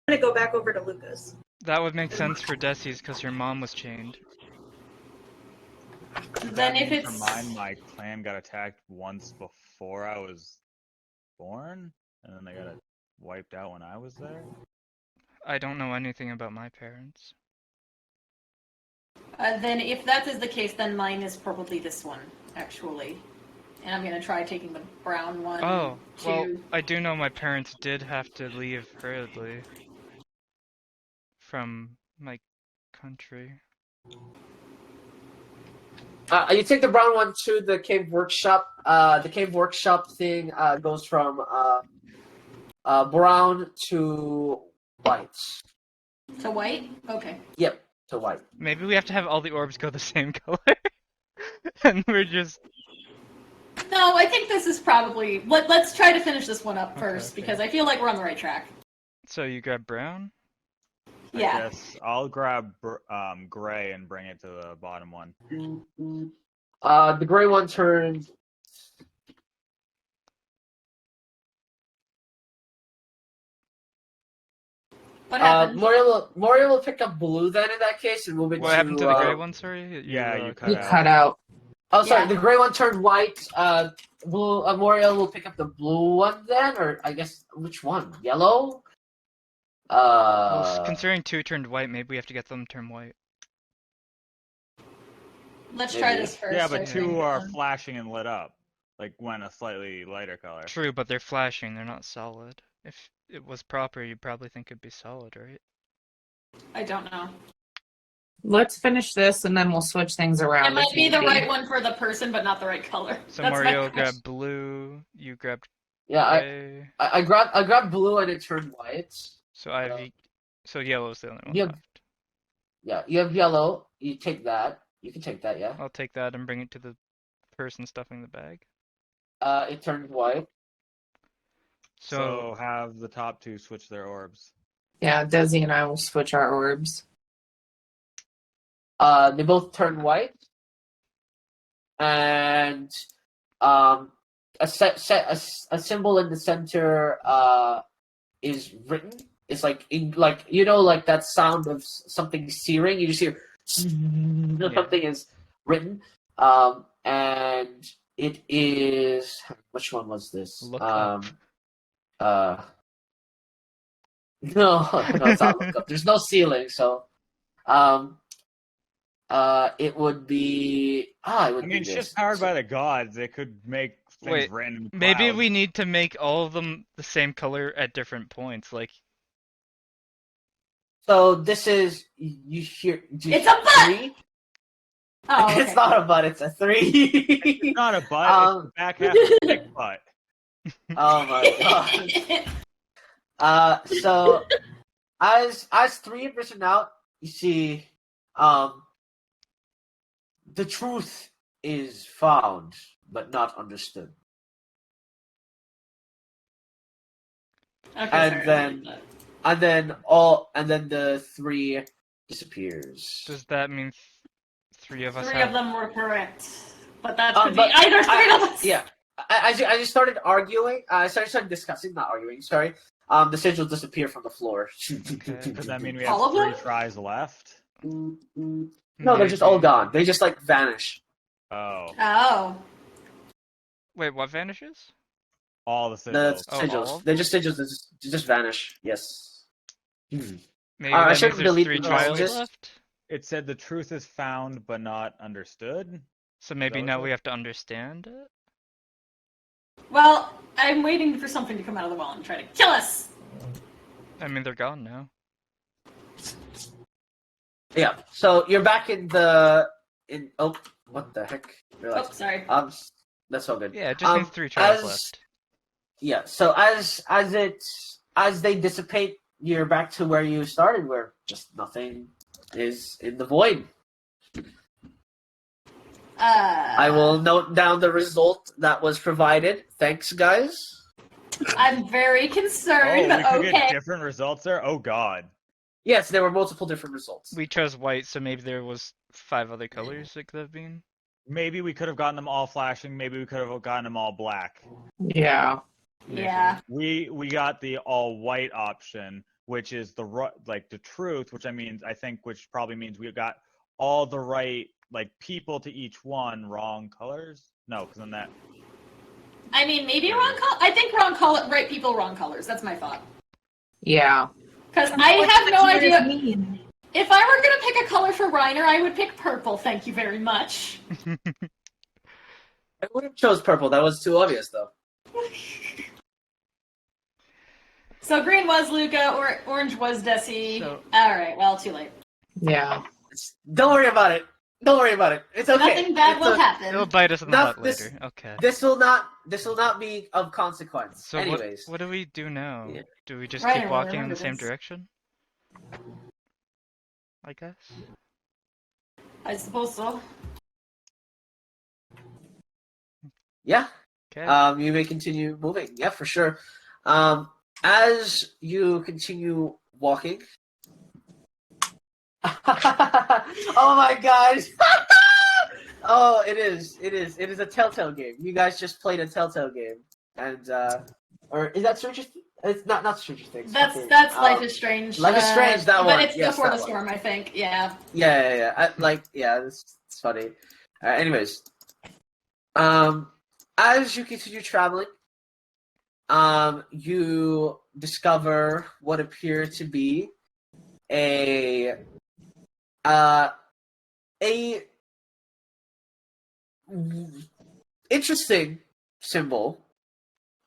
I'm gonna go back over to Lucas. That would make sense for Desi's, because her mom was chained. Then if it's... For mine, my clan got attacked once before I was born, and then they got wiped out when I was there. I don't know anything about my parents. Then if that is the case, then mine is probably this one, actually. And I'm going to try taking the brown one. Oh, well, I do know my parents did have to leave hurriedly from my country. You take the brown one to the cave workshop. The cave workshop thing goes from brown to white. To white? Okay. Yep, to white. Maybe we have to have all the orbs go the same color. And we're just... No, I think this is probably... Let's try to finish this one up first, because I feel like we're on the right track. So you grab brown? Yeah. I guess I'll grab gray and bring it to the bottom one. The gray one turns... What happened? Moria will pick up blue then in that case and move it to... What happened to the gray one, sorry? You cut out. Oh, sorry, the gray one turned white. Moria will pick up the blue one then, or I guess, which one? Yellow? Well, considering 2 turned white, maybe we have to get them turn white. Let's try this first. Yeah, but 2 are flashing and lit up. Like, when a slightly lighter color. True, but they're flashing, they're not solid. If it was proper, you'd probably think it'd be solid, right? I don't know. Let's finish this, and then we'll switch things around. It might be the right one for the person, but not the right color. So Mario grabbed blue, you grabbed gray. I grabbed blue and it turned white. So Ivy So yellow is the only one You have, left. yeah, you have yellow. You take that. You can take that, yeah. I'll take that and bring it to the person stuffing the bag. It turned white. So have the top two switch their orbs. Yeah, Desi and I will switch our orbs. They both turn white. And a symbol in the center is written. It's like like that sound of something searing. You just hear something is written. And it is, which one was this? Look up. No, it's not look up. There's no ceiling, so it would be it would be this. Ship's powered by the gods. They could make things written. Maybe we need to make all of them the same color at different points, like. So this is it's a butt. 3? Oh, okay. It's not a butt. It's a 3. It's not a butt. It's the back half of a big butt. Oh my god. So as 3 have written out, you see, the truth is found but not understood. Okay, and then the 3 disappears. Does that mean 3 of us? 3 of them were correct, but that could be either 3 of us. Yeah, I just started arguing. I started discussing, not arguing. Sorry. The sigils disappear from the floor. Okay. Does that mean we have 3 tries left? No, they're just all gone. They just vanish. Oh. Wait, what vanishes? All the sigils. The sigils. They're just sigils. They just vanish. Yes. Maybe I shouldn't delete 3 trials left. It said the truth is found but not understood. So maybe now we have to understand it? Well, I'm waiting for something to come out of the wall and try to kill us! I mean, they're gone now. Yeah, so you're back oh, what the heck? Oh, sorry. That's all good. Yeah, it just means 3 trials left. Yeah, so as they dissipate, you're back to where you started, where just nothing is in the void. I will note down the result that was provided. Thanks, guys. I'm very concerned. We could get different results there? Oh, God. Yes, there were multiple different results. We chose white, so maybe there was 5 other colors it could have been. Maybe we could have gotten them all flashing. Maybe we could have gotten them all black. Yeah. Yeah. We got the all white option, which is the truth, which which probably means we got all the right people to each one, wrong colors. No, because then that. I mean, maybe wrong color. I think wrong color, right people, wrong colors. That's my thought. Yeah. Because I have no idea. If I were gonna pick a color for Reiner, I would pick purple. Thank you very much. I would have chose purple. That was too obvious, though. So green was Luca, or orange was Desi. All right. Well, too late. Yeah. Don't worry about it. Don't worry about it. It's okay. Nothing bad will happen. It'll bite us in the butt later. Okay. This will not be of consequence. So anyways, what do we do now? Yeah. Do we just Reiner, keep walking in the same direction? I guess. I suppose so. Yeah. Okay. You may continue moving. Yeah, for sure. As you continue walking. Oh my gosh! Oh, it is a Telltale game. You guys just played a Telltale game, and or is that Stranger Things? It's not Stranger Things. That's Life is Strange. Life is Strange. That one. But it's Before the Storm, I think. Yeah. Yeah. It's funny. Anyways, as you continue traveling, you discover what appear to be a interesting symbol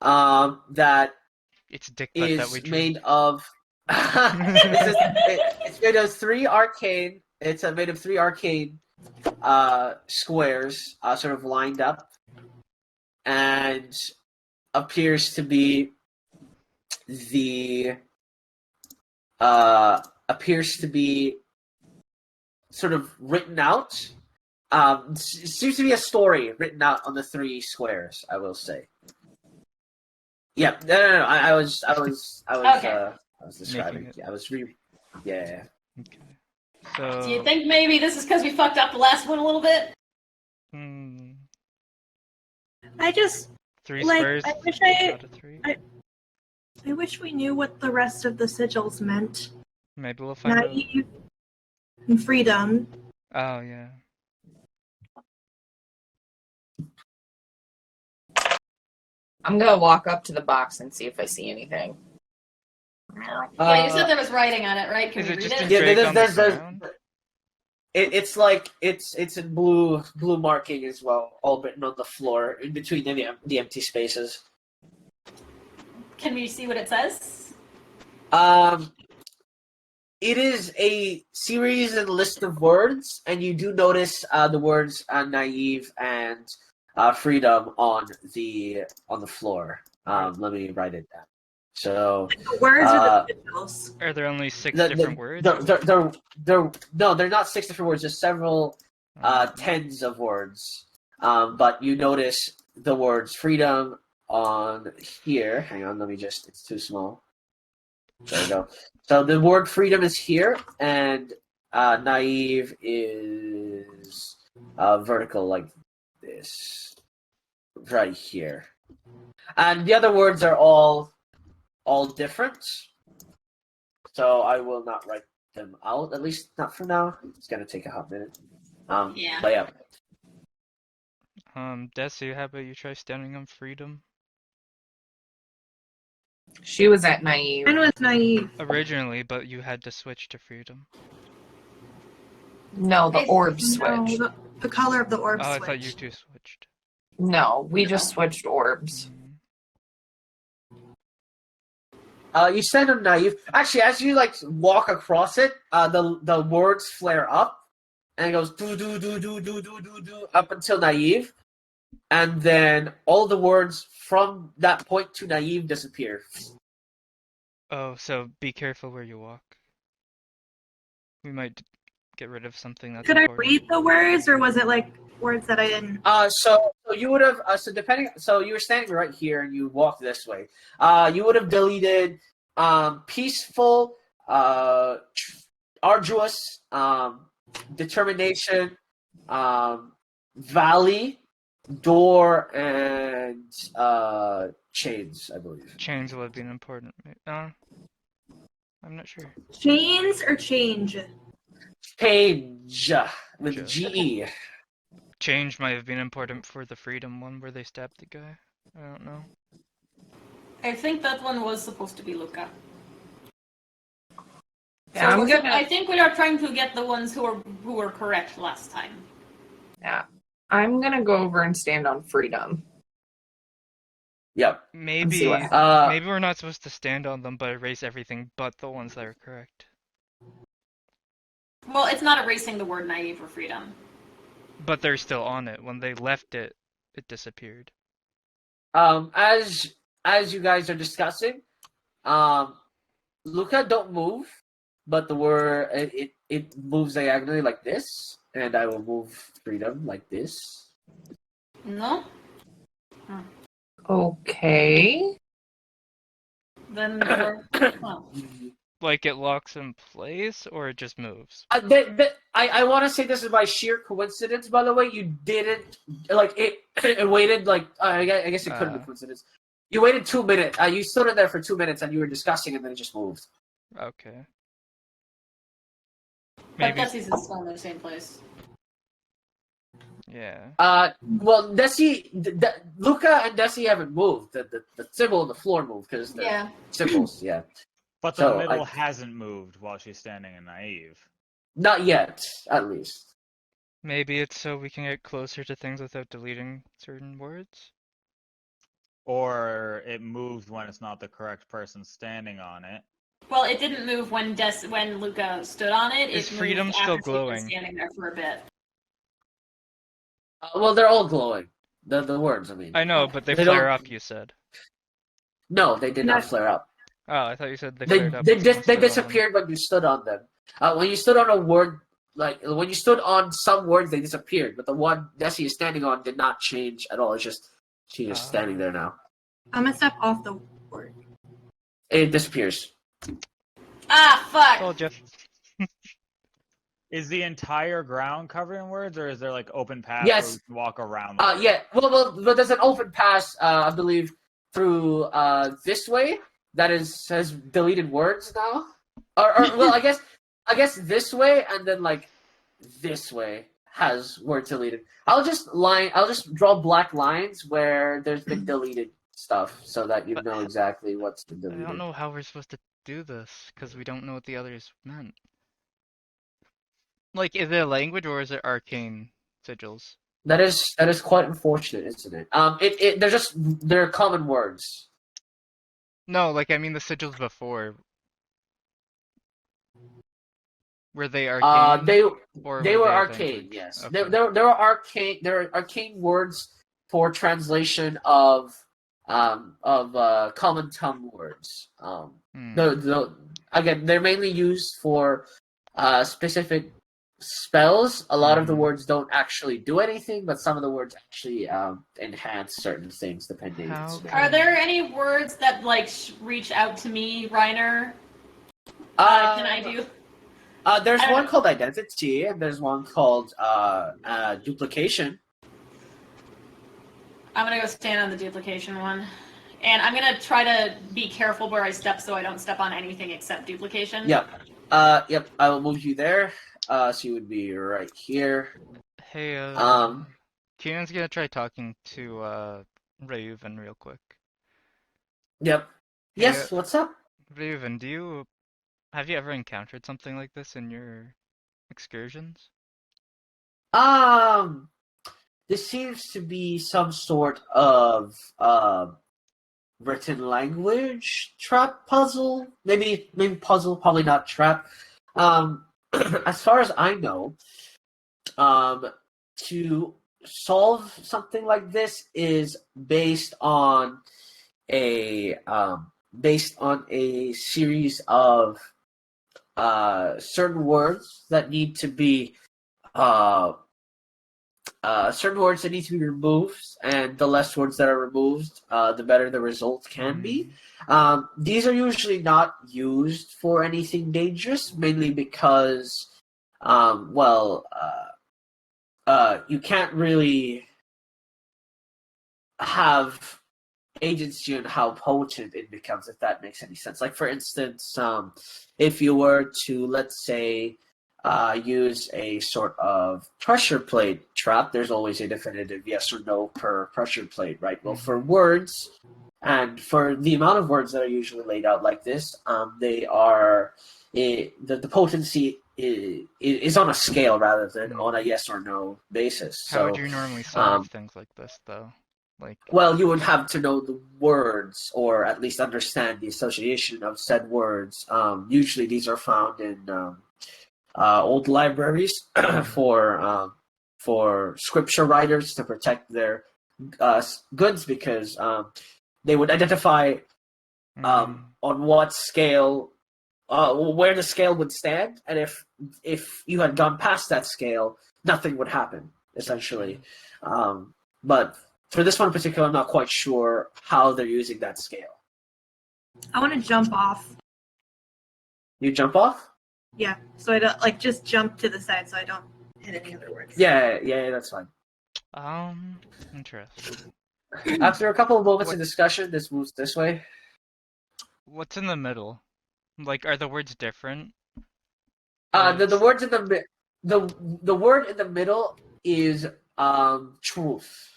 that it's dick is that we made of it's made of 3 arcane. It's made of 3 arcane squares, sort of lined up, and appears to be the appears to be sort of written out. Seems to be a story written out on the 3 squares, I will say. Yeah, no. I was describing. Yeah, yeah. Okay. So. Do you think maybe this is because we fucked up the last one a little bit? I just 3 squares. I wish we knew what the rest of the sigils meant. Maybe we'll find out. Naive and freedom. Oh yeah. I'm gonna walk up to the box and see if I see anything. Yeah, you said there was writing on it, right? Can we read it? Yeah, there's it's like it's in blue marking as well, all written on the floor in between the empty spaces. Can we see what it says? It is a series and list of words, and you do notice the words naive and freedom on the floor. Let me write it down. So the words are the sigils. Are there only 6 different words? No, they're not 6 different words. There's several tens of words. But you notice the words freedom on here. Hang on, it's too small. There we go. So the word freedom is here, and naive is vertical like this, right here. And the other words are all different. So I will not write them out, at least not for now. It's gonna take a hot minute. Yeah. But yeah. Desi, how about you try standing on freedom? She was at naive. Mine was naive. Originally, but you had to switch to freedom. No, the orb switched. No, the color of the orb switched. I thought you two switched. No, we just switched orbs. You stand on naive. Actually, as you walk across it, the words flare up, and it goes do up until naive, and then all the words from that point to naive disappear. Oh, so be careful where you walk. We might get rid of something that's Could important. I read the words, or was it words that I didn't? So you would have so you were standing right here and you walked this way. You would have deleted peaceful, arduous, determination, valley, door, and chains, I believe. Chains would have been important. I'm not sure. Chains or change? Change with GE. Change might have been important for the freedom one where they stabbed the guy. I don't know. I think that one was supposed to be Luca. Yeah, so I think we are trying to get the ones who were correct last time. Yeah. I'm gonna go over and stand on freedom. Yep. Maybe we're not supposed to stand on them, but erase everything but the ones that are correct. Well, it's not erasing the word naive or freedom. But they're still on it. When they left it, it disappeared. As you guys are discussing, Luca, don't move, but the word it moves diagonally like this, and I will move freedom like this. No. Okay. Then well. Like it locks in place, or it just moves? I want to say this is by sheer coincidence, by the way. You didn't, it waited, I guess it couldn't be coincidence. You waited 2 minutes. You stood in there for 2 minutes, and you were discussing, and then it just moved. Okay. Maybe. But Desi's still in the same place. Yeah. Well, Luca and Desi haven't moved. The symbol on the floor moved, because they're symbols, yeah. But the middle hasn't moved while she's standing in naive. Not yet, at least. Maybe it's so we can get closer to things without deleting certain words? Or it moves when it's not the correct person standing on it. Well, it didn't move when Luca stood on it. Is freedom still glowing? Standing there for a bit. Well, they're all glowing. The words, I mean. I know, but they flare up, you said. No, they did not flare up. Oh, I thought you said they They flared up. they disappeared when you stood on them. When you stood on a word, like when you stood on some words, they disappeared. But the one Nessie is standing on did not change at all. It's just she is standing there now. I'm gonna step off the word. It disappears. Ah, fuck. Told you. Is the entire ground covered in words, or is there like open paths Yes. where we can walk around? Yeah. Well, there's an open pass, I believe, through this way that has deleted words now. Or well, I guess this way, and then like this way has words deleted. I'll just draw black lines where there's been deleted stuff, so that you know exactly what's been deleted. I don't know how we're supposed to do this because we don't know what the others meant. Like, is it a language or is it arcane sigils? That is quite unfortunate, isn't it? They're common words. No, like I mean the sigils before. Were they arcane? They or were arcane. language? Yes, Okay. there were arcane. There are arcane words for translation of common tongue words. Again, they're mainly used for specific spells. A lot of the words don't actually do anything, but some of the words actually enhance certain things depending. Are there any words that like reach out to me, Reiner? Can I do? There's one called identity, and there's one called duplication. I'm gonna go stand on the duplication one. And I'm gonna try to be careful where I step so I don't step on anything except duplication. Yep. Yep, I will move you there. So you would be right here. Hey, Keenan's gonna try talking to Reuven real quick. Yep. Hey, yes, what's up? Reuven, have you ever encountered something like this in your excursions? This seems to be some sort of written language trap puzzle. Maybe puzzle, probably not trap. As far as I know, to solve something like this is based on a series of certain words that need to be removed, and the less words that are removed, the better the result can be. These are usually not used for anything dangerous, mainly because, you can't really have agency on how potent it becomes, if that makes any sense. Like, for instance, if you were to, let's say, use a sort of pressure plate trap, there's always a definitive yes or no per pressure plate, right? Well, for words, and for the amount of words that are usually laid out like this, the potency is on a scale rather than on a yes or no basis. How would you normally solve things like this, though? Well, you would have to know the words, or at least understand the association of said words. Usually these are found in old libraries for scripture writers to protect their goods, because they would identify on what scale, where the scale would stand, and if you had gone past that scale, nothing would happen, essentially. But for this one in particular, I'm not quite sure how they're using that scale. I want to jump off. You jump off? Yeah, so I don't just jump to the side so I don't hit any other words. Yeah, that's fine. Interesting. After a couple of moments of discussion, this moves this way. What's in the middle? Like, are the words different? The words in the word in the middle is truth.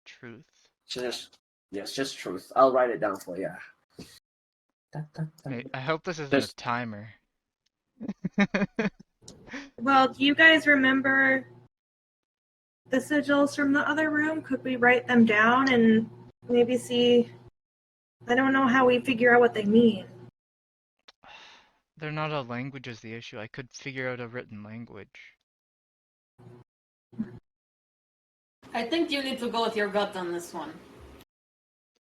Truth. Just truth. I'll write it down for you. Wait, I hope this isn't a timer. Well, do you guys remember the sigils from the other room? Could we write them down and maybe see? I don't know how we figure out what they mean. They're not a language is the issue. I could figure out a written language. I think you need to go with your gut on this one.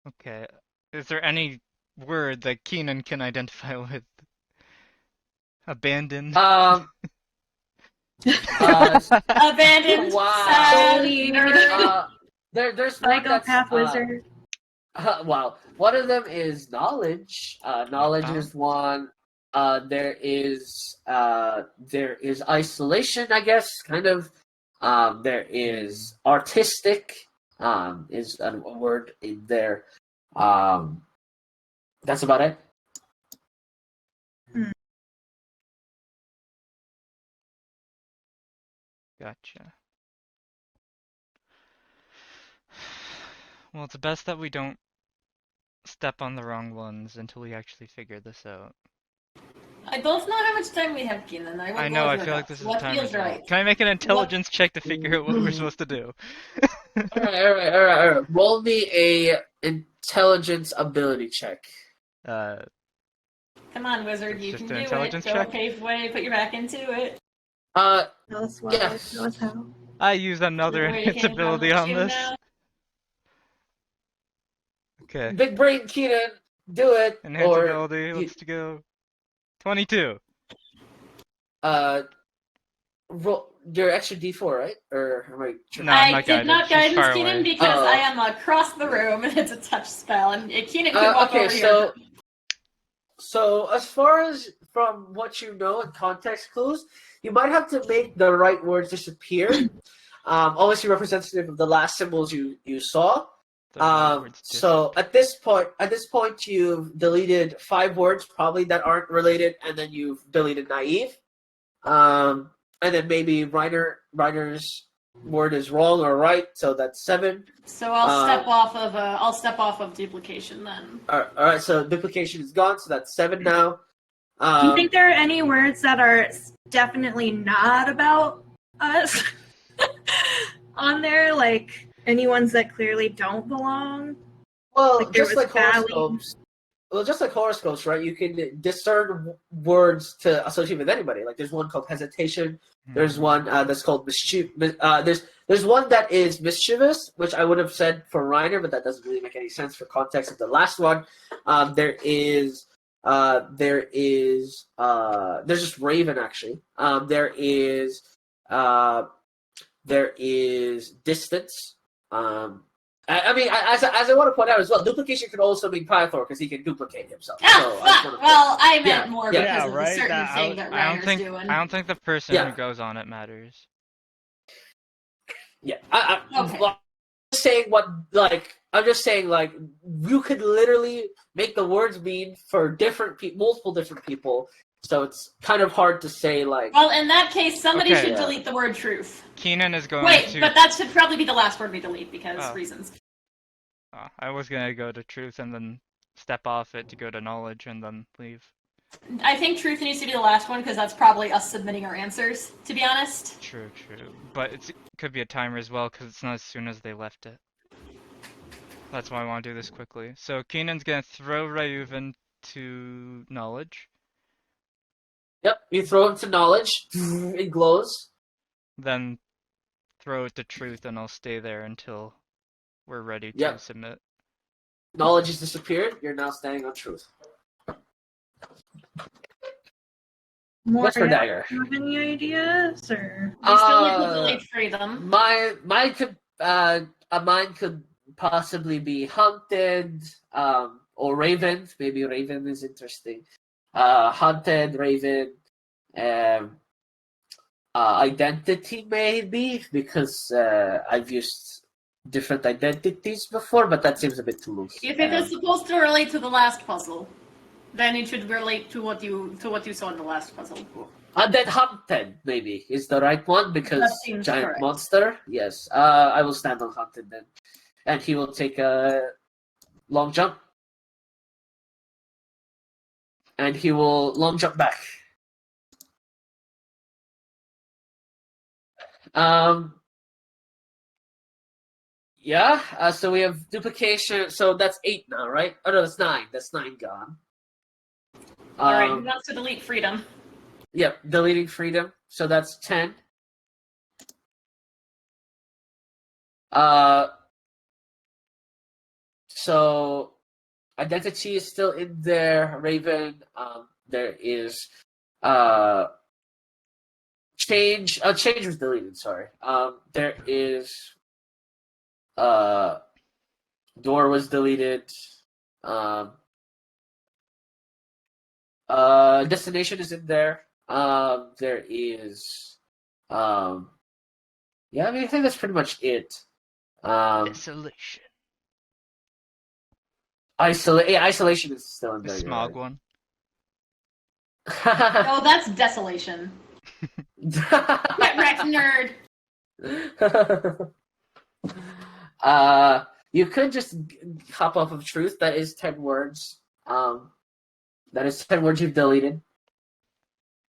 Okay. Is there any word that Keenan can identify with? Abandoned. Abandoned. Wow. Sad. There's one that's wizard. wow. One of them is knowledge. Knowledge is one. There is isolation, I guess, kind of. There is artistic. Is a word in there. That's about it. Gotcha. Well, it's best that we don't step on the wrong ones until we actually figure this out. I don't know how much time we have, Keenan. I know, I feel like this is what time feels as well. right? Can I make an intelligence check to figure out what we're supposed to do? Alright. Roll me a intelligence ability check. Come on, wizard, you can do it. Intelligence Go check? pave way, put your back into it. Yes. Tell us how. I use another enhanced ability on this. Now. Okay. Big brain Keenan, do it. Enhanced ability, let's go. 22. Roll your extra D4, right? Or am I? No, I'm I not did not guided. guidance Keenan because I am across the room and it's a touch spell, and Keenan could walk over here. So as far as from what you know and context clues, you might have to make the right words disappear. Obviously representative of the last symbols you saw. So at this point, you've deleted 5 words probably that aren't related, and then you've deleted naive. And then maybe Reiner's word is wrong or right, so that's 7. So I'll step off of duplication then. All right. So duplication is gone, so that's 7 now. Do you think there are any words that are definitely not about us on there? Like any ones that clearly don't belong? Well, just like horoscopes. Well, just like horoscopes, right? You can discern words to associate with anybody. Like there's one called hesitation. There's one that's called mischief. There's one that is mischievous, which I would have said for Reiner, but that doesn't really make any sense for context of the last one. There's just Raven actually. There is distance. I mean, as I want to point out as well, duplication can also mean Pythor because he can duplicate himself. I meant more because of a certain thing that Reiner's doing. I don't think the person who goes on it matters. Yeah, I'm just saying you could literally make the words mean for multiple different people. So it's kind of hard to say, like... Well, in that case, somebody should delete the word truth. Keenan is going to... Wait, but that should probably be the last word we delete, because reasons. I was going to go to truth and then step off it to go to knowledge and then leave. I think truth needs to be the last one, because that's probably us submitting our answers, to be honest. True. But it could be a timer as well, because it's not as soon as they left it. That's why I want to do this quickly. So Keenan's going to throw Ryuven to knowledge. Yep, you throw it to knowledge, it glows. Then throw it to truth, and I'll stay there until we're ready to submit. Knowledge has disappeared, you're now standing on truth. What's for dagger? Do you have any ideas, or? We still need to delete freedom. Mine could possibly be hunted, or raven. Maybe raven is interesting. Hunted, Raven, identity maybe, because I've used different identities before, but that seems a bit too loose. If it is supposed to relate to the last puzzle, then it should relate to what you saw in the last puzzle. Then hunted maybe is the right one, because giant correct. Monster. Yes, I will stand on hunted then, and he will take a long jump. And he will long jump back. So we have duplication. So that's 8 now, right? Oh no, that's 9. That's 9 gone. Alright, who wants to delete freedom? Yep, deleting freedom. So that's 10. So Identity is still in there. Raven. There is change. Change was deleted. Sorry. There is door was deleted. Destination is in there. There is yeah, I mean, I think that's pretty much it. Isolation. Isolation is still in The there. smog one. Oh, that's desolation. Get wrecked, nerd. You could just hop off of truth. That is 10 words. That is 10 words you've deleted.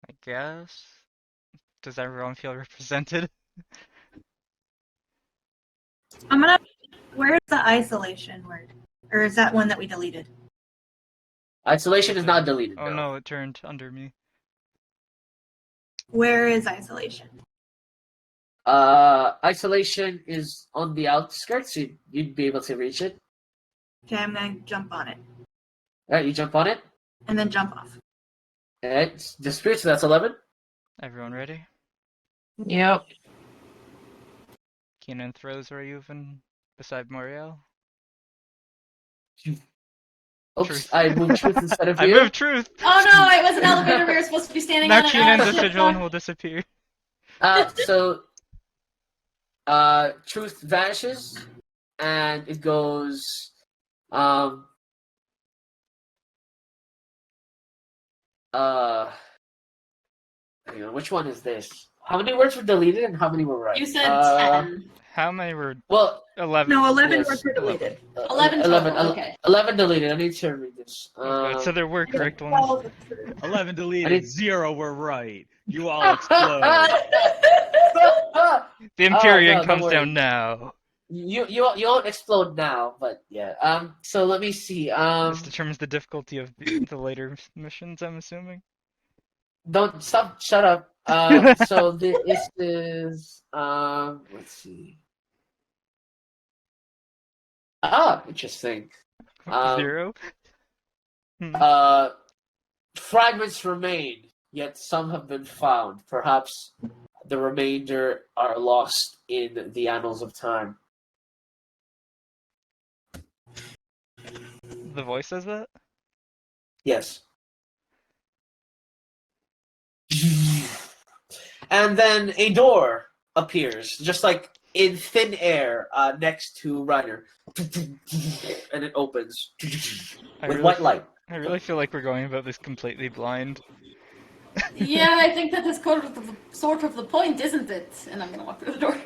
I guess. Does everyone feel represented? Where's the isolation word? Or is that one that we deleted? Isolation is not deleted. Oh no, it turned under me. Where is isolation? Isolation is on the outskirts. You'd be able to reach it. Okay, I'm gonna jump on it. Alright, you jump on it. And then jump off. Alright, dispute, so that's 11. Everyone ready? Yep. Keenan throws Rayuven beside Moriel. Oops, Truth. I moved truth instead of I you. moved truth! Oh no, it was an elevator we were supposed to be standing Now on. Keenan's Shit, Javelin fuck. will disappear. So, truth vanishes, and it goes, hang on, which one is this? How many words were deleted and how many were right? You said 10. How many were... Well, 11. No, 11 yes, words were deleted. 11 total, okay. 11 deleted. I need to read this. So there were correct ones. 11 deleted, I need- 0 were right. You all explode. The Empyrean no, comes don't down now. You won't explode now, but yeah. So let me see. This determines the difficulty of the later missions, I'm assuming. Don't stop. Shut up. So this is let's see. Interesting. 0? Fragments remain, yet some have been found. Perhaps the remainder are lost in the annals of time. The voice says that? Yes. And then a door appears, just like in thin air, next to Reiner. And it opens with white light. I really feel like we're going about this completely blind. Yeah, I think that is sort of the point, isn't it? And I'm gonna walk through the door.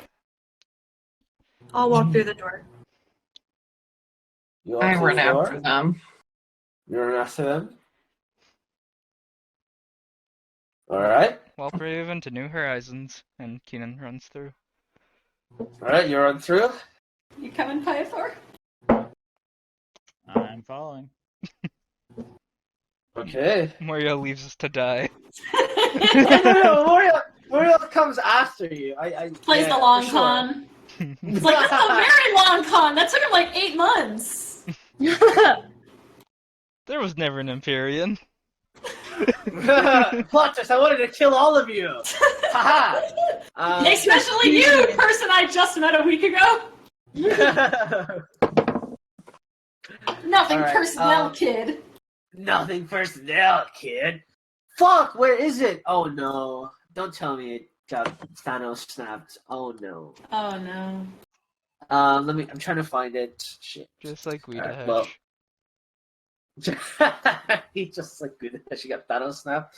I'll walk through the door. You I open run the door. after them. You run after them. Alright. Welp Raven to New Horizons, and Keenan runs through. Alright, you run through. You coming, Pythor? I'm following. Okay. Moriel leaves us to die. No, Moriel comes after you. Plays the long con. It's like, that's a very long con. That took him like 8 months. There was never an Empyrean. Plot twist, I wanted to kill all of you. Haha. Especially you, person I just met a week ago. Nothing All right, personnel, kid. Nothing personnel, kid. Fuck, where is it? Oh no. Don't tell me it got Thanos snapped. Oh no. Oh no. I'm trying to find it. Shit. Just like we Alright, did. well. He just like good that she got Thanos snapped.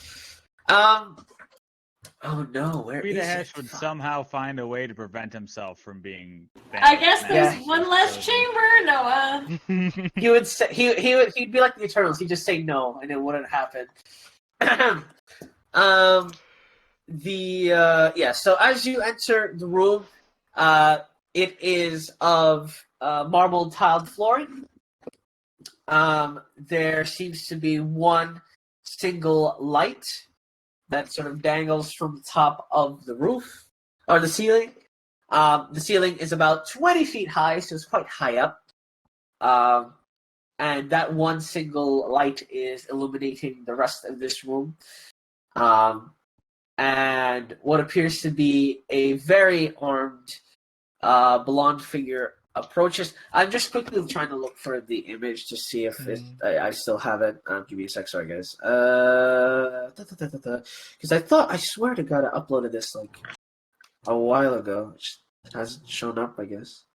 Oh no, where Rita is Hash it? would somehow find a way to prevent himself from being I guess there's Yeah. one less chamber, Noah. He would say he'd be like the Eternals. He'd just say no, and it wouldn't happen. So as you enter the room, it is of marble tiled flooring. There seems to be one single light that sort of dangles from the top of the roof or the ceiling. The ceiling is about 20 feet high, so it's quite high up. and that one single light is illuminating the rest of this room. And what appears to be a very armed, blonde figure approaches. I'm just quickly trying to look for the image to see if I still have it. Give me a sec, sorry guys. Because I swear to God, I uploaded this like a while ago. It just hasn't shown up, I guess.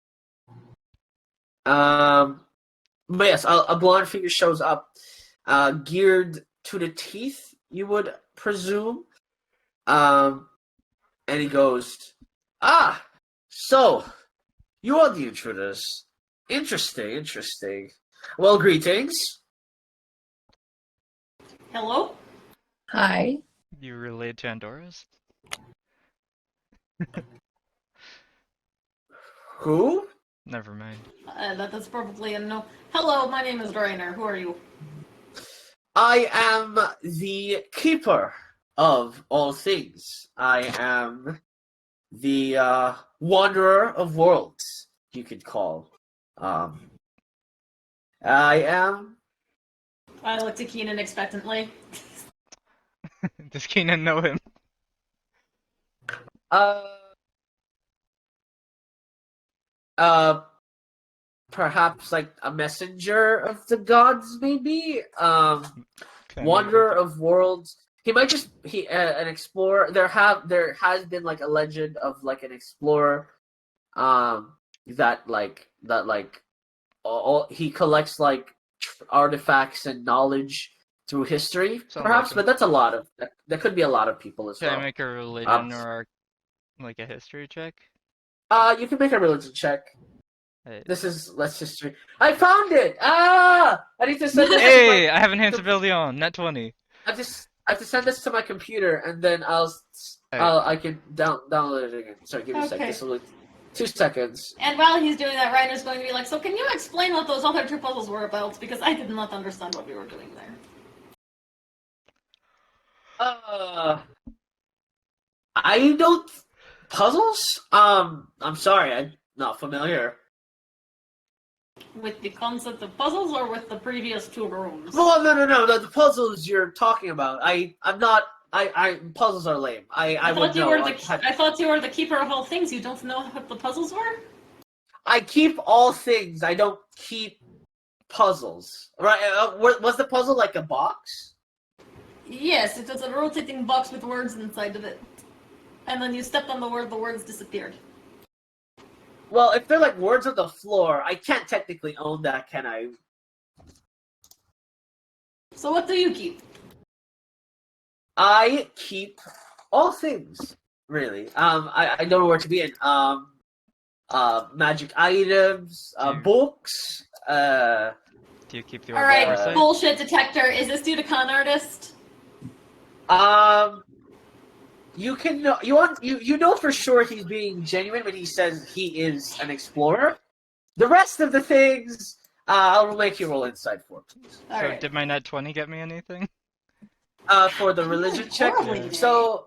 But yes, a blonde figure shows up, geared to the teeth, you would presume. And he goes, so, you are the intruders. Interesting. Well, greetings. Hello? Hi. You related to Andora's? Who? Never mind. That's probably a no. Hello, my name is Reiner. Who are you? I am the keeper of all things. I am the wanderer of worlds, you could call. I am. I look to Keenan expectantly. Does Keenan know him? Perhaps like a messenger of the gods, maybe. Wanderer of worlds. He might just an explorer. There has been like a legend of like an explorer, that he collects like artifacts and knowledge through history, perhaps. But that's a lot of there could be a lot of people as well. Can I make a religion or like a history check? You can make a religion check. Hey. This is less history. I found it! I need to send this. Hey, I have enhanced ability on net 20. I have to send this to my computer, and then I can download it again. Sorry, give me a second. This will be 2 seconds. And while he's doing that, Reiner's going to be like, so can you explain what those other 2 puzzles were about? Because I did not understand what we were doing there. I don't... Puzzles? I'm sorry, I'm not familiar. With the concept of puzzles, or with the previous 2 rooms? Oh, no. The puzzles you're talking about. I'm not... puzzles are lame. I thought you were the keeper of all things. You don't know what the puzzles were? I keep all things. I don't keep puzzles. Right? Was the puzzle like a box? Yes, it was a rotating box with words inside of it. And then you stepped on the word, the words disappeared. Well, if they're like words on the floor, I can't technically own that, can I? So what do you keep? I keep all things, really. I don't know where to begin. Magic items, books. Do you keep the? All right, bullshit detector. Is this due to con artist? You can know you know for sure he's being genuine when he says he is an explorer. The rest of the things, I'll make you roll insight for, please. So did my net 20 get me anything? For the religion check. So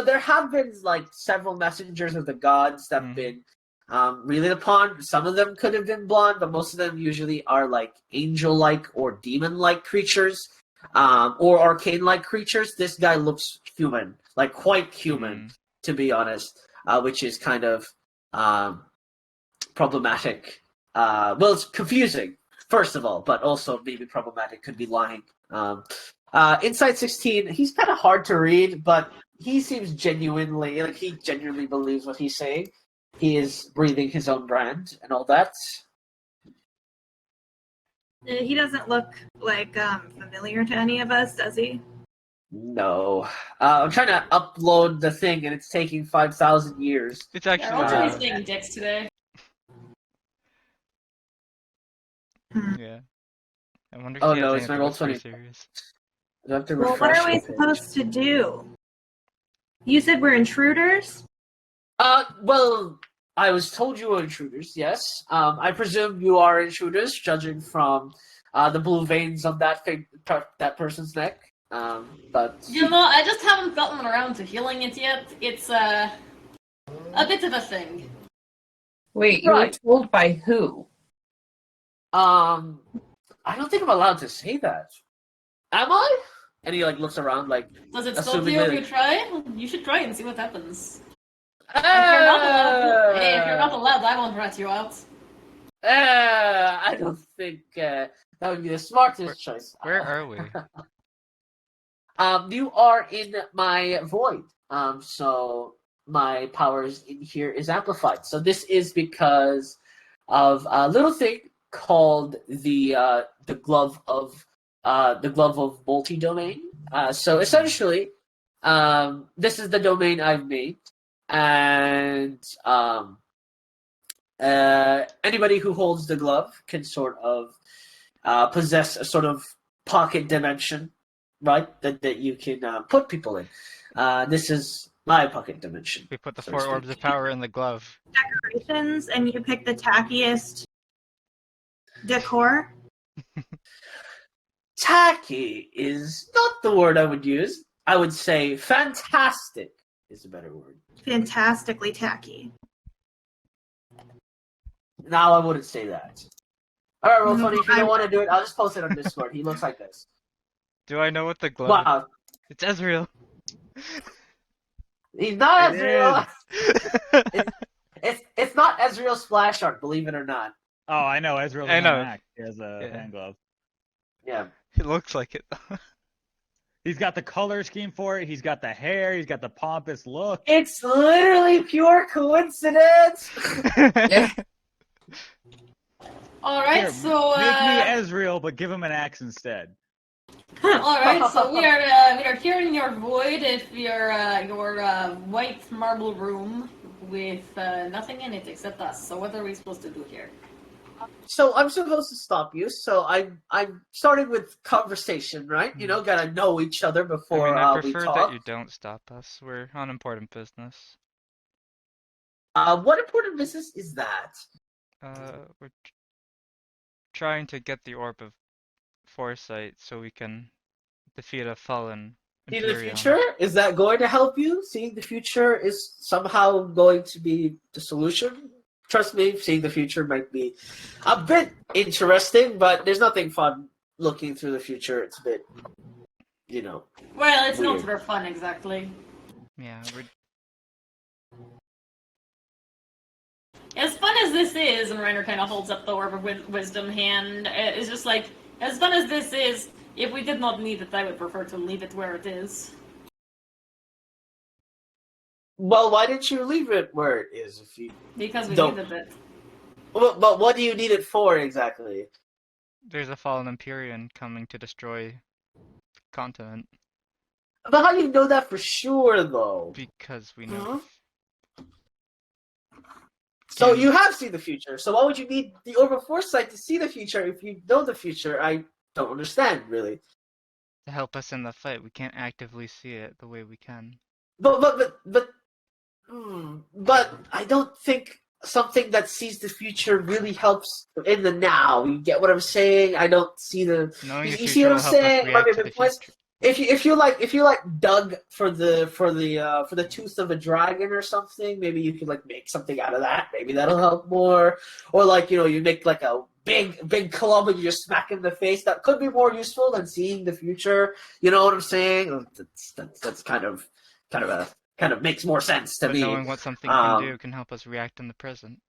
there have been like several messengers of the gods that have been relied upon. Some of them could have been blonde, but most of them usually are like angel-like or demon-like creatures, or arcane-like creatures. This guy looks human, like quite human, to be honest, which is kind of problematic. Well, it's confusing, first of all, but also maybe problematic. Could be lying. Inside 16, he's kind of hard to read, but he seems genuinely, like he genuinely believes what he's saying. He is breathing his own brand and all that. He doesn't look like familiar to any of us, does he? No. I'm trying to upload the thing, and it's taking 5,000 years. It's actually... Ultra's being dicks today. Yeah. I wonder if oh no, it's my roll 20. Well, what are we supposed to do? You said we're intruders? Well, I was told you were intruders, yes. I presume you are intruders, judging from the blue veins on that person's neck. But... You know, I just haven't gotten around to healing it yet. It's, a bit of a thing. Wait, you were told by who? I don't think I'm allowed to say that. Am I? And he like looks around like. Does it stop you if you try? You should try and see what happens. If you're not allowed, hey, if you're not allowed, I won't rat you out. I don't think that would be the smartest choice. Where are we? You are in my void. So my powers in here is amplified. So this is because of a little thing called the glove of multi-domain. So essentially, this is the domain I've made, and anybody who holds the glove can sort of possess a sort of pocket dimension, right? That you can put people in. This is my pocket dimension. We put the 4 orbs of power in the glove. Decorations, and you pick the tackiest decor. Tacky is not the word I would use. I would say fantastic is a better word. Fantastically tacky. Now I wouldn't say that. Alright, well, Tony, if you don't want to do it, I'll just post it on Discord. He looks like this. Do I know what the glove Wow. is? It's Ezreal. He's not Ezreal. It's not Ezreal splash art, believe it or not. Oh, I know. Ezreal. I know. He has a hand glove. Yeah. It looks like it. He's got the color scheme for it. He's got the hair. He's got the pompous look. It's literally pure coincidence. Yeah. All right, Here, so make me Ezreal, but give him an axe instead. all right, so we are here in your void, if your white marble room with nothing in it except us. So what are we supposed to do here? So I'm supposed to stop you. So I'm starting with conversation, right? You know, gotta know each other before I we prefer talk. that you don't stop us. We're on important business. What important business is that? We're trying to get the orb of foresight so we can defeat a fallen See the Imperium. future? Is that going to help you? Seeing the future is somehow going to be the solution? Trust me, seeing the future might be a bit interesting, but there's nothing fun looking through the future. It's a bit, you know. Well, it's weird. not for fun exactly. Yeah, As fun as this is, and Reiner kind of holds up the Orb of Wisdom hand, it's just like, as fun as this is, if we did not need it, I would prefer to leave it where it is. Well, why didn't you leave it where it is if you Because we don't... needed it. Well, but what do you need it for exactly? there's a fallen Empyrean coming to destroy the continent. But how do you know that for sure, though? Because we know. So you have seen the future. So why would you need the Orb of Foresight to see the future if you know the future? I don't understand, really. To help us in the fight, we can't actively see it the way we can. But I don't think something that sees the future really helps in the now. You get what I'm saying? I don't see the. Knowing the You future see what I'm will help us saying? react to the future. If you dug for the tooth of a dragon or something, maybe you could like make something out of that. Maybe that'll help more. Or like you make like a big club and you just smack in the face. That could be more useful than seeing the future. You know what I'm saying? That's kind of makes more sense to But me. knowing what something can do can help us react in the present.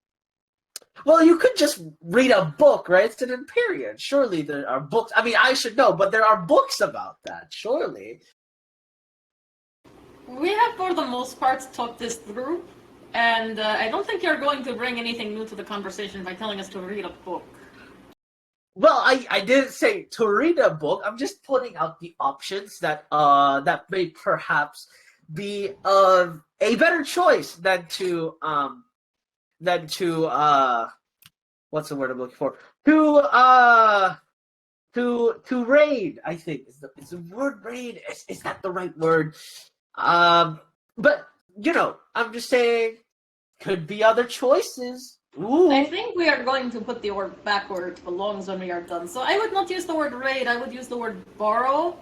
Well, you could just read a book, right? It's an Empyrean. Surely there are books. I mean, I should know, but there are books about that, surely. We have, for the most part, talked this through, and I don't think you're going to bring anything new to the conversation by telling us to read a book. Well, I didn't say to read a book. I'm just putting out the options that may perhaps be a better choice than to what's the word I'm looking for? To raid, I think is the word raid. Is that the right word? But I'm just saying could be other choices. Ooh. I think we are going to put the orb back where it belongs when we are done. So I would not use the word raid, I would use the word borrow.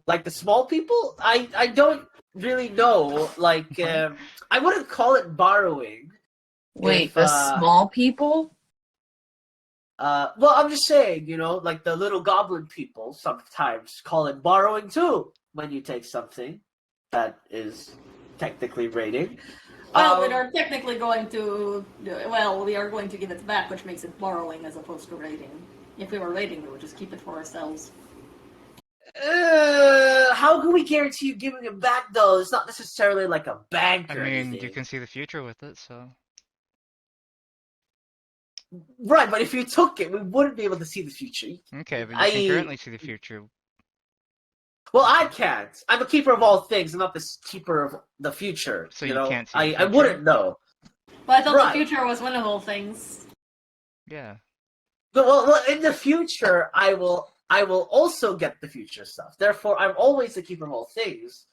Like the small people? I don't really know. Like, I wouldn't call it borrowing. Wait, the small people? Well, I'm just saying, like the little goblin people sometimes call it borrowing too when you take something that is technically raiding. Well, we are technically going to. Well, we are going to give it back, which makes it borrowing as opposed to raiding. If we were raiding, we would just keep it for ourselves. How can we guarantee you giving it back, though? It's not necessarily like a bank or anything. You can see the future with it, so... Right, but if you took it, we wouldn't be able to see the future. Okay, but you can currently see the future. Well, I can't. I'm a keeper of all things. I'm not the keeper of the future. So you can't see the future? I wouldn't know. Well, I thought the future was one of all things. Yeah. Well, in the future, I will also get the future stuff. Therefore, I'm always the keeper of all things.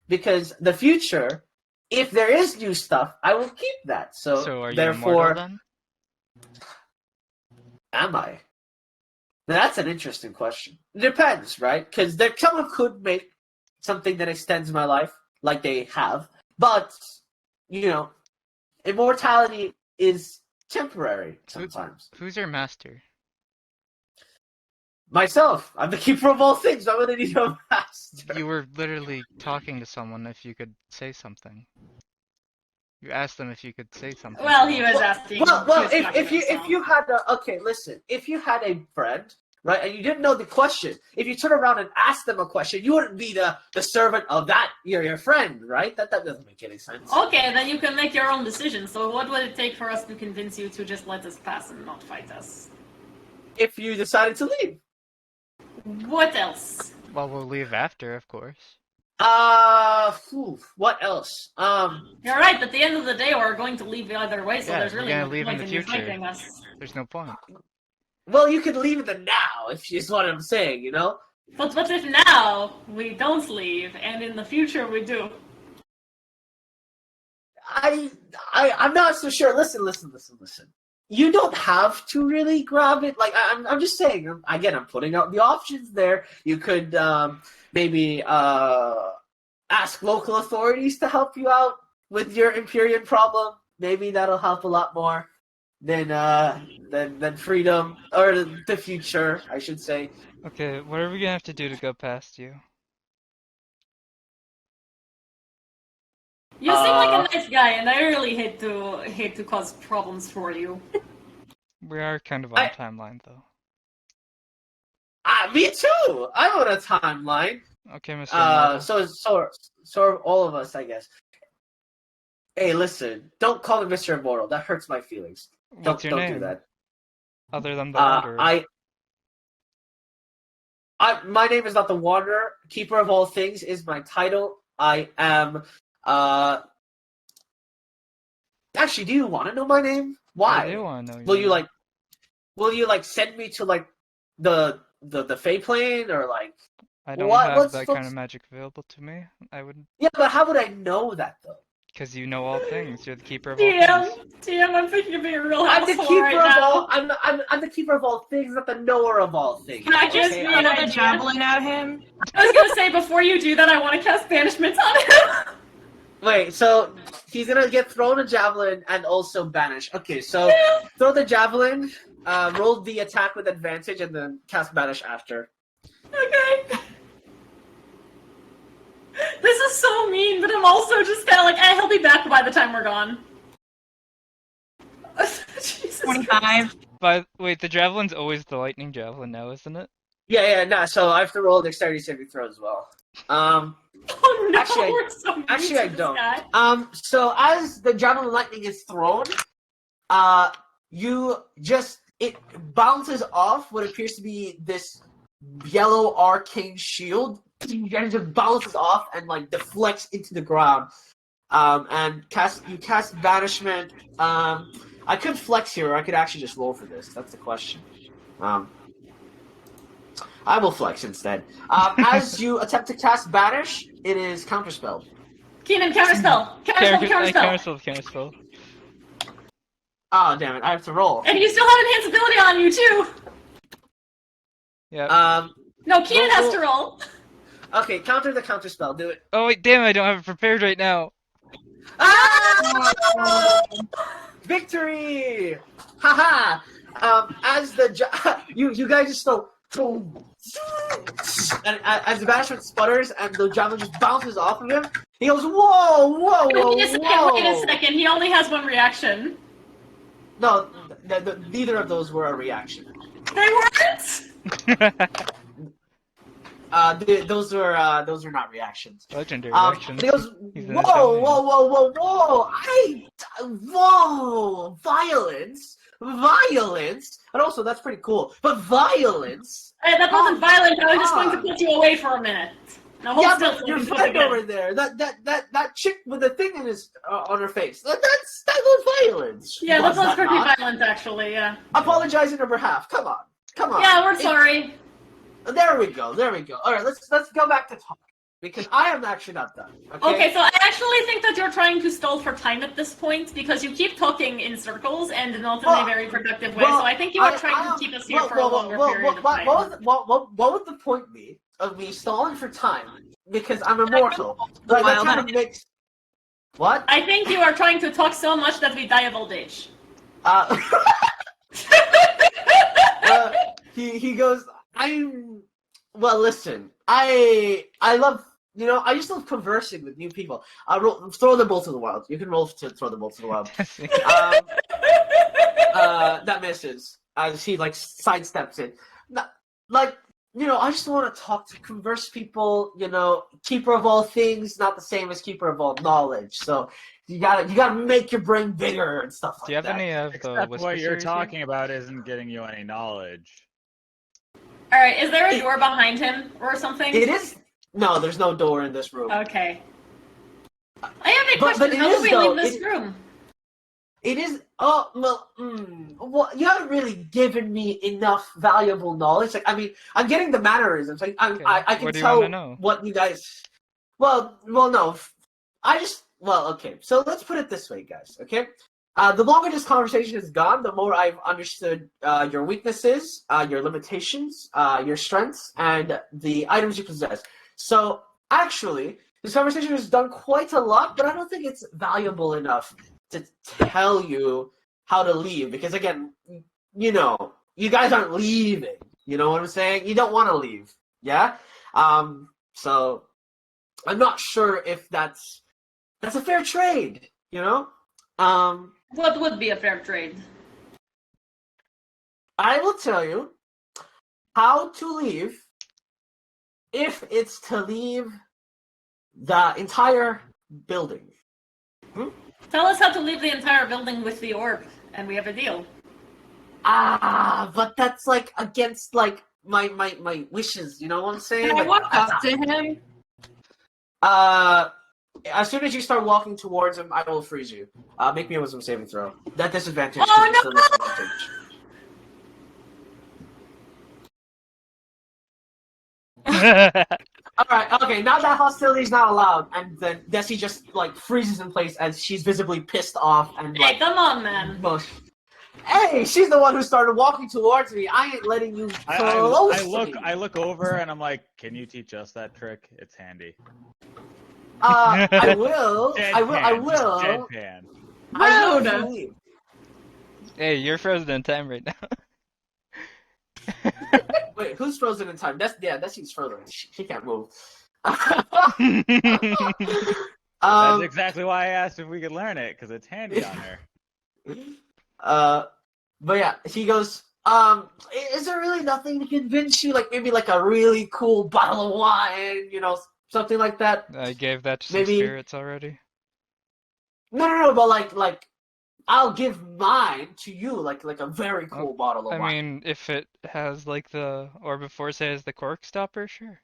Because the future, if there is new stuff, I will keep that. So are you therefore, immortal then? Am I? That's an interesting question. It depends, right? Because someone could make something that extends my life, like they have. But, immortality is temporary sometimes. Who's your master? Myself. I'm the keeper of all things. Why would I need a master? You were literally talking to someone if you could say something. You asked them if you could say something. Well, he was asking. Well, if you had if you had a friend, right, and you didn't know the question, if you turn around and ask them a question, you wouldn't be the servant of that your friend, right? That doesn't make any sense. Okay, then you can make your own decision. So what would it take for us to convince you to just let us pass and not fight us? If you decided to leave. What else? Well, we'll leave after, of course. What else? You're right. At the end of the day, we're going to leave either way, so yeah, there's really no leave point in the in future. fighting us. There's no point. Well, you could leave in the now, if is what I'm saying, But what if now we don't leave, and in the future we do? I'm not so sure. Listen. You don't have to really grab it. Like, I'm just saying, again, I'm putting out the options there. You could, maybe, ask local authorities to help you out with your Empyrean problem. Maybe that'll help a lot more than freedom, or the future, I should say. Okay, what are we gonna have to do to go past you? You seem like a nice guy, and I really hate to cause problems for you. We are kind of on timeline, though. Me too. I'm on a timeline. Okay, Mr. So all of us, I guess. Hey, listen! Don't call me Mr. Immortal. That hurts my feelings. What's your name? Don't do that. Other than the Wanderer. My name is not the Wanderer. Keeper of all things is my title. I am. Actually, do you want to know my name? Why? I do want to know. Will you send me to the Fey Plane, or like? I don't have that kind of magic available to me. I would. Yeah, but how would I know that though? Because you know all things. You're the keeper of all things. DM, I'm thinking of being a real I'm the keeper right of now. all. I'm the keeper of all things, not the knower of all things. Can I just throw another javelin at him? I was gonna say, before you do that, I want to cast banishment on him. Wait, so he's gonna get thrown a javelin and also banish. Okay, so throw the javelin, roll the attack with advantage, and then cast banish after. Okay. This is so mean, but I'm also just kind of like, he'll be back by the time we're gone. Jesus 25. Wait, the javelin's always the lightning javelin now, isn't it? Yeah, no. So I have to roll a dexterity saving throw as well. Oh no! Actually, I don't. So as the javelin lightning is thrown, it bounces off what appears to be this yellow arcane shield, and it just bounces off and deflects into the ground. And you cast banishment. I could flex here, or I could actually just roll for this. That's the question. I will flex instead. As you attempt to cast banish, it is counterspelled. Keenan, counterspell. Counterspell. Oh, damn it! I have to roll. And you still have enhanceability on you too. Yeah. No, Keenan has to roll. Okay, counter the counterspell. Do it. Oh wait, damn! I don't have it prepared right now. Ah! Victory! Haha! as the you guys just go, and as the banishment sputters and the javelin just bounces off of him, he goes, "Whoa, whoa, whoa, wait a second. He only has one reaction. No, neither of those were a reaction. They weren't. Those were not reactions. Legendary reactions. He goes, whoa, violence, and also that's pretty cool. But violence. Hey, that wasn't violent. I was just going to put you away for a minute. Now hold still. But your friend over there, that chick with the thing in his on her face. That was violence. Yeah, that was pretty violent, actually. Yeah. Apologize on her behalf. Come on. Yeah, we're sorry. There we go. All right, let's go back to talk because I am actually not done. Okay, so I actually think that you're trying to stall for time at this point because you keep talking in circles and not in a very productive way. So I think you are trying to keep us here for a longer period of time. What would the point be of me stalling for time? Because I'm immortal. Like that kind of makes. What? I think you are trying to talk so much that we die of old age. He goes. Well, listen. I love. I just love conversing with new people. Throw them both to the wild. You can roll to throw them both to the wild. That misses as he sidesteps it. I just want to converse people. Keeper of all things, not the same as keeper of all knowledge. So you gotta make your brain bigger and stuff like that. Do you have any of the what you're talking about isn't getting you any knowledge. All right, is there a door behind him or something? It is. No, there's no door in this room. Okay. I have a question. How do we leave this room? It is. Oh, well, you haven't really given me enough valuable knowledge. I'm getting the mannerisms. I can tell what you guys. Well, no. Okay. So let's put it this way, guys. Okay. The longer this conversation has gone, the more I've understood your weaknesses, your limitations, your strengths, and the items you possess. So, actually, this conversation has done quite a lot, but I don't think it's valuable enough to tell you how to leave. Because, again, you guys aren't leaving. You know what I'm saying? You don't want to leave. Yeah? So, I'm not sure if that's a fair trade, What would be a fair trade? I will tell you how to leave if it's to leave the entire building. Tell us how to leave the entire building with the orb, and we have a deal. But that's against my wishes, you know what I'm saying? Can I walk up to him? As soon as you start walking towards him, I will freeze you. Make me a wisdom saving throw. That disadvantage. Oh no! Alright, okay, now that hostility is not allowed, and then Desi just freezes in place as she's visibly pissed off and Hey, come on, man. Hey, she's the one who started walking towards me. I ain't letting you close I look over and I'm like, can you teach us that trick? It's handy. I will. I will. Deadpan. I will. Hey, you're frozen in time right now. Wait, who's frozen in time? Desi's frozen. She can't move. That's exactly why I asked if we could learn it, because it's handy on her. But yeah, he goes, is there really nothing to convince you? Maybe a really cool bottle of wine, something like that? I gave that to some spirits already. No, but I'll give mine to you, like a very cool bottle of wine. I mean, if it has the orb of force has the cork stopper, sure.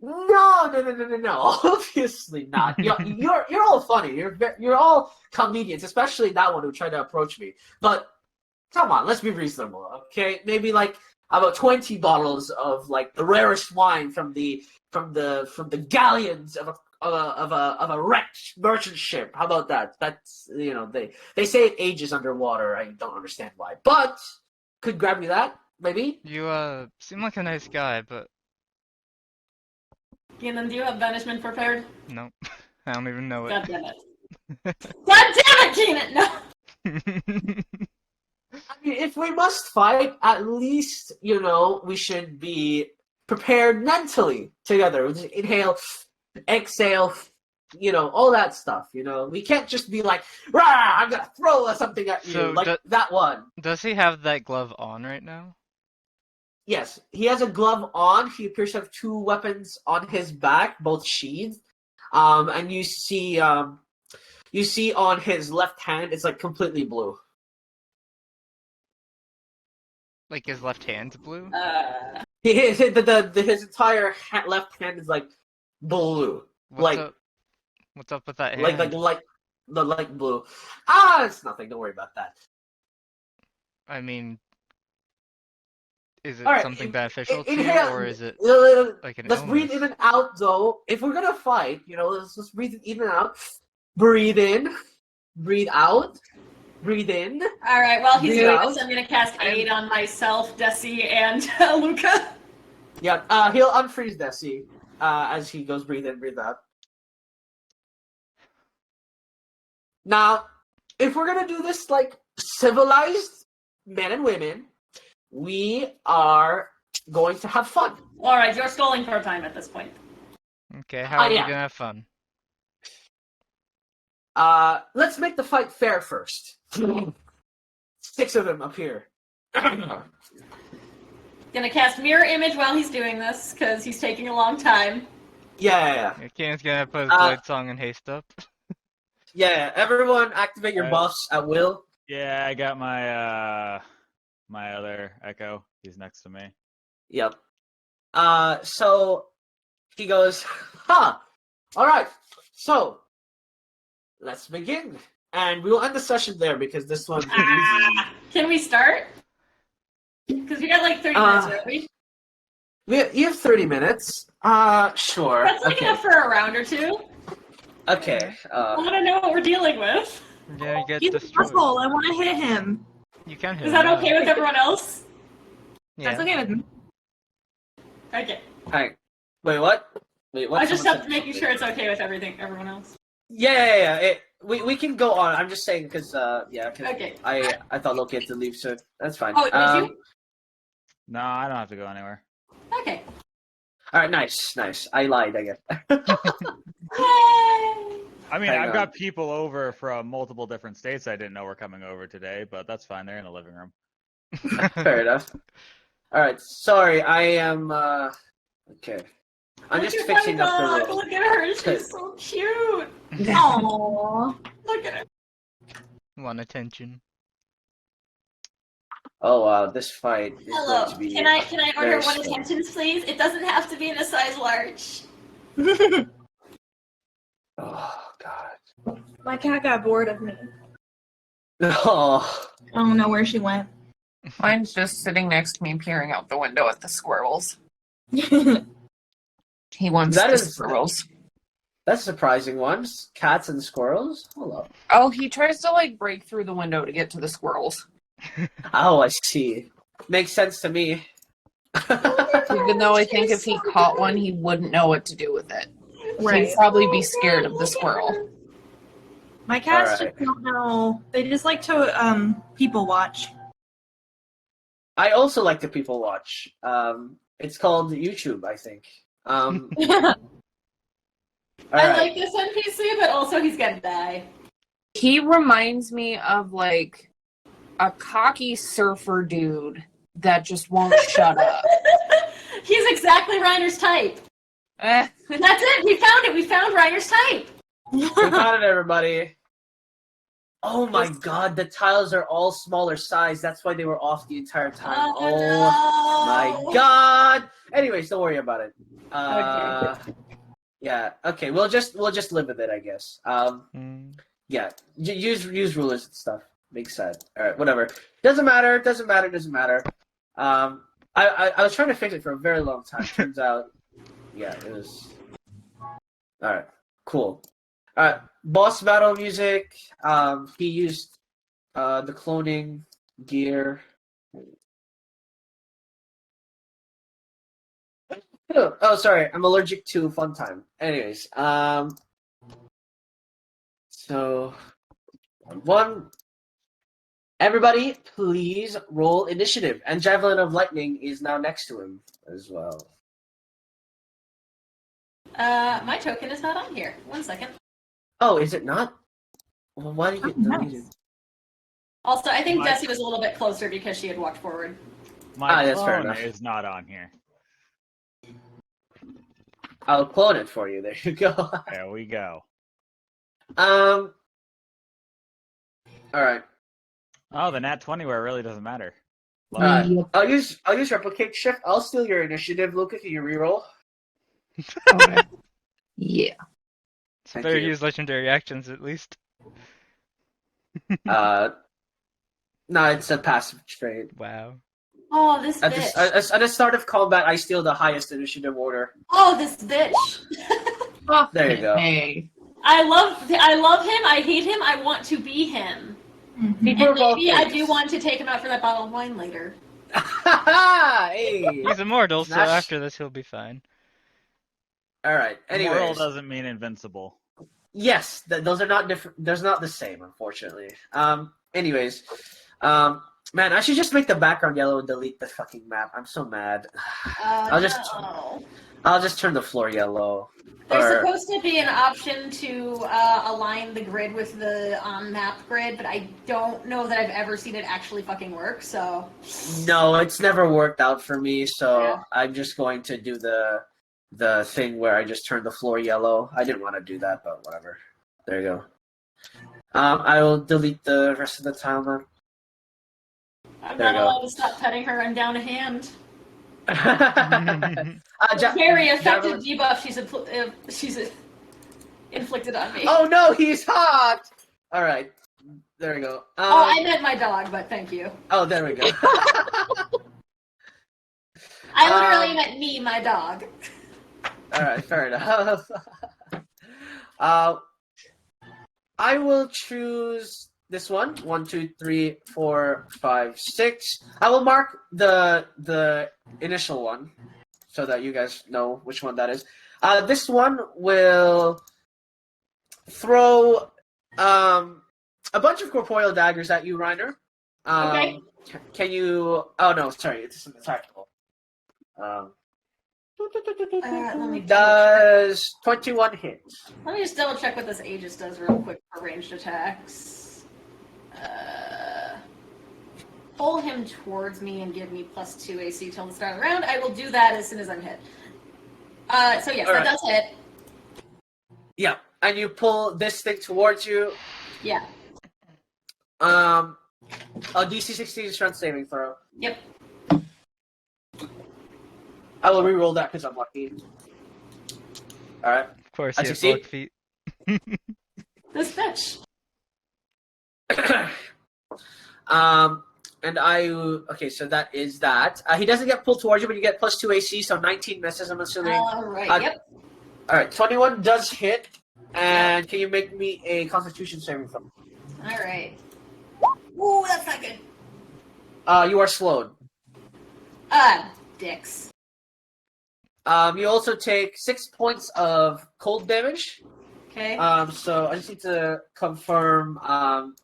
No, obviously not. You're all funny. You're all comedians, especially that one who tried to approach me. But come on, let's be reasonable, okay? Maybe about 20 bottles of the rarest wine from the galleons of a wrecked merchant ship. How about that? That's they say it ages underwater. I don't understand why, but could grab me that maybe. You seem like a nice guy, but Keenan, do you have banishment prepared? No, I don't even know it. God damn it! God damn it, Keenan! No. I if we must fight, at least, we should be prepared mentally together. Just inhale, exhale, all that stuff, We can't just be like, rah, I'm gonna throw something at you, like that one. Does he have that glove on right now? Yes, he has a glove on. He appears to have 2 weapons on his back, both sheathed. And you see on his left hand, it's like completely blue. Like his left hand's blue? His entire left hand is like blue. What's up with that hand? Like blue. It's nothing. Don't worry about that. I mean, is it right, something beneficial to you, or is it like an Let's illness? breathe in and out, though. If we're gonna fight, let's breathe in and out. Breathe in, breathe out, breathe in. All right. While he's doing this, I'm gonna cast aid on myself, Desi, and Luca. Yeah. He'll unfreeze Desi as he goes breathe in, breathe out. Now, if we're gonna do this like civilized men and women, we are going to have fun. All right, you're stalling for time at this point. Okay, how are we gonna have fun? Let's make the fight fair first. 6 of them appear. Gonna cast mirror image while he's doing this because he's taking a long time. Yeah. Kane's gonna put his blade song in haste up. Yeah, everyone activate your buffs at will. Yeah, I got my my other Echo. He's next to me. Yep. So he goes, alright, so let's begin. And we will end the session there because this one Can we start? Because we got like 30 minutes, right? You have 30 minutes. Sure. That's like enough for a round or 2. Okay. I want to know what we're dealing with. Yeah, He's an asshole. I want to hit him. You can hit him. Is that okay with everyone else? Yeah. That's okay with me. Okay. Alright. Wait, what? I just have to make sure it's okay with everyone else. Yeah. We can go on. I'm just saying because okay. I thought Loki had to leave, so that's fine. Oh, did you? No, I don't have to go anywhere. Okay. All right, nice. I lied, I guess. I mean, I've got people over from multiple different states I didn't know were coming over today, but that's fine. They're in the living room. Fair enough. All right, sorry. I am. Okay. I'm just fixing up the room. Look at her. She's so cute. Aww. Look at her. Want attention. Oh wow, this fight is going to be. Can I order 1 attentions, please? It doesn't have to be in a size large. Oh god. My cat got bored of me. Oh. I don't know where she went. Mine's just sitting next to me, peering out the window at the squirrels. He wants squirrels. That's surprising ones. Cats and squirrels? Hello. Oh, he tries to break through the window to get to the squirrels. Oh, I see. Makes sense to me. Even though I think if he caught one, he wouldn't know what to do with it. Right. He'd probably be scared of the squirrel. My cats just don't know. They just like to people watch. I also like to people watch. It's called YouTube, I think. I like this NPC, but also he's gonna die. He reminds me of a cocky surfer dude that just won't shut up. He's exactly Reiner's type. That's it. We found it. We found Reiner's type. We found it, everybody. Oh my god, the tiles are all smaller size. That's why they were off the entire time. Oh my god. Anyways, don't worry about it. Okay. Yeah. Okay. We'll just live with it, I guess. Yeah. Use rulers and stuff. Makes sense. All right. Whatever. Doesn't matter. I was trying to fix it for a very long time. Turns out, yeah, it was. All right. Cool. All right. Boss battle music. He used the cloning gear. Oh, sorry. I'm allergic to fun time. Anyways, so one Everybody, please roll initiative. And Javelin of Lightning is now next to him as well. My token is not on here. 1 second. Oh, is it not? Well, why did you get deleted? Nice. Also, I think Desi was a little bit closer because she had walked forward. My that's fair phone enough. is not on here. I'll clone it for you. There you go. There we go. All right. Oh, the nat 20 where it really doesn't matter. I'll use replicate shift. I'll steal your initiative, Luca. Can you reroll? Okay. Yeah. So better use legendary actions at least. No, it's a passive trait. Wow. Oh, this bitch. At the start of combat, I steal the highest initiative order. Oh, this bitch. There you go. Hey. I love him. I hate him. I want to be him. Mm-hmm. And maybe I do want to take him out for that bottle of wine later. Hey. He's immortal, so after this he'll be fine. All right. Anyways, Immortal doesn't mean invincible. Yes, those are not different. There's not the same, unfortunately. Anyways, man, I should just make the background yellow and delete the fucking map. I'm so mad. I'll just turn the floor yellow. There's supposed to be an option to align the grid with the on-map grid, but I don't know that I've ever seen it actually fucking work, so... No, it's never worked out for me, so yeah. I'm just going to do the thing where I just turn the floor yellow. I didn't want to do that, but whatever. There you go. I will delete the rest of the tile now. I'm not allowed to stop petting her. I'm down a hand. Very effective debuff she's inflicted on me. Oh no, he's hot! Alright, there we go. I meant my dog, but thank you. Oh, there we go. I literally meant me, my dog. Alright, fair enough. I will choose this one. 1, 2, 3, 4, 5, 6. I will mark the initial one so that you guys know which one that is. This one will throw a bunch of corporeal daggers at you, Reiner. Okay. Can you? Oh no, sorry, it's an attack roll. Does 21 hit? Let me just double check what this Aegis does real quick for ranged attacks. Pull him towards me and give me +2 AC till the start of the round. I will do that as soon as I'm hit. So yes, that does hit. Yeah, and you pull this thing towards you. Yeah. A DC 16 strength saving throw. Yep. I will re-roll that because I'm lucky. Alright. Of course, I you have succeed. bulk feet. This bitch. And okay, so that is that. He doesn't get pulled towards you, but you get +2 AC, so 19 misses, I'm assuming. Alright, yep. Alright, 21 does hit, and can you make me a Constitution saving throw? Alright. Ooh, that's not good. You are slowed. Dicks. You also take 6 points of cold damage. Okay. So I just need to confirm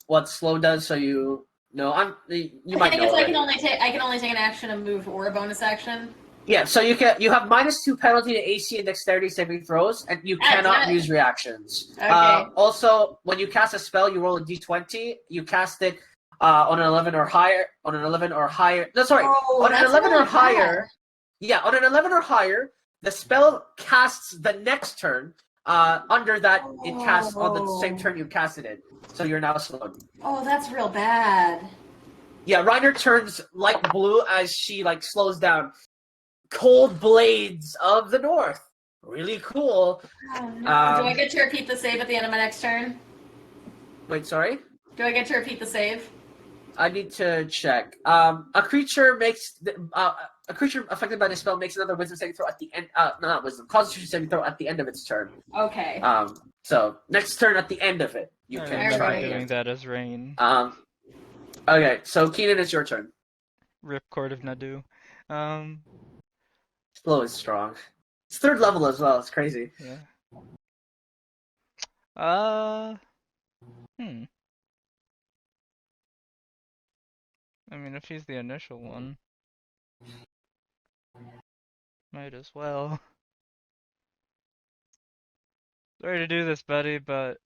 what slow does, so you know. You might know. I can only take an action, a move, or a bonus action. Yeah, so you have -2 penalty to AC and Dexterity saving throws, and you cannot use reactions. Okay. Also, when you cast a spell, you roll a D20. You cast it on an 11 or higher. On an 11 or higher. No, sorry. On an 11 or higher. Yeah, on an 11 or higher, the spell casts the next turn. Under that, it casts on the same turn you casted it. So you're now slowed. Oh, that's real bad. Yeah, Reiner turns light blue as she slows down. Cold blades of the north. Really cool. Oh, no. Do I get to repeat the save at the end of my next turn? Wait, sorry? Do I get to repeat the save? I need to check. A creature affected by the spell makes another Wisdom saving throw at the end. Not Wisdom, Constitution saving throw at the end of its turn. Okay. So next turn at the end of it, you can try doing that as Rain. Okay, so Keenan, it's your turn. Rip Court of Nadu. Slow is strong. It's 3rd level as well. It's crazy. Yeah. I mean, if he's the initial one, might as well. Sorry to do this, buddy, but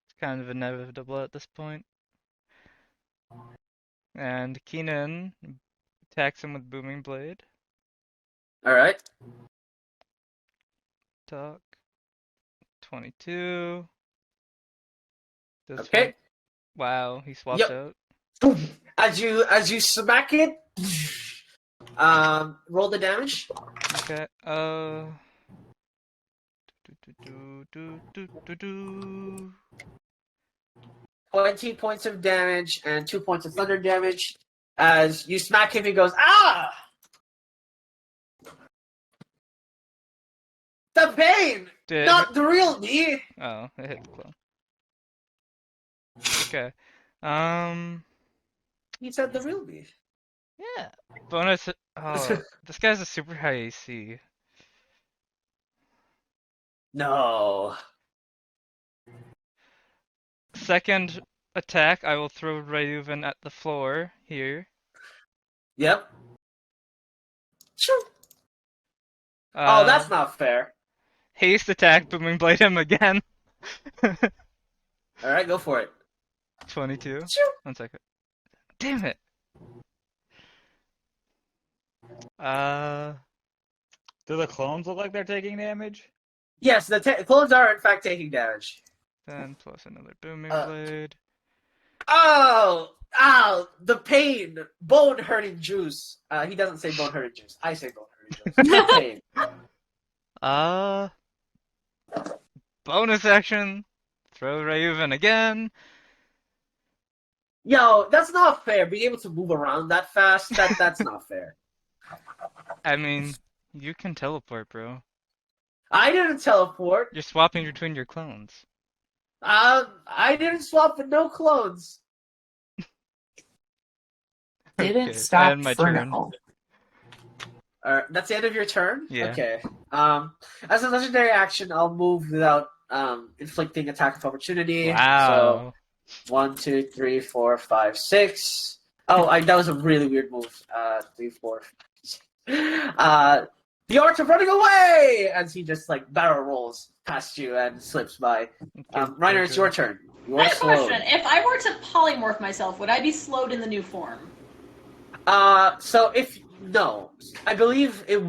it's kind of inevitable at this point. And Keenan attacks him with Booming Blade. Alright. Talk. 22. Okay. Wow, he swapped out. As you smack it, roll the damage. Okay. 20 points of damage and 2 points of thunder damage. As you smack him, he goes, ah! The pain! Not the real me! Oh, it hit the clone. Okay. He said the real me. Yeah. Bonus. Oh, this guy's a super high AC. No. Second attack, I will throw Ryuven at the floor here. Yep. Sure. Oh, that's not fair. Haste attack, Booming Blade him again. Alright, go for it. 22. Sure. 1 second. Damn it. Do the clones look like they're taking damage? Yes, the clones are in fact taking damage. 10 plus another Booming Blade. Oh! Ow! The pain! Bone hurting juice. He doesn't say bone hurting juice. I say bone hurting juice. Pain. Bonus action. Throw Ryuven again. Yo, that's not fair. Being able to move around that fast, that's not fair. I mean, you can teleport, bro. I didn't teleport. You're swapping between your clones. I didn't swap with no clones. Didn't stop my for turn. now. Alright, that's the end of your turn? Yeah. Okay. As a legendary action, I'll move without inflicting attack of opportunity. Wow. So 1, 2, 3, 4, 5, 6. Oh, that was a really weird move. 3, 4, 5, 6. The art of running away! As he just like barrel rolls past you and slips by. Reiner, it's your turn. I have a question. If I were to polymorph myself, would I be slowed in the new form? No, I believe it,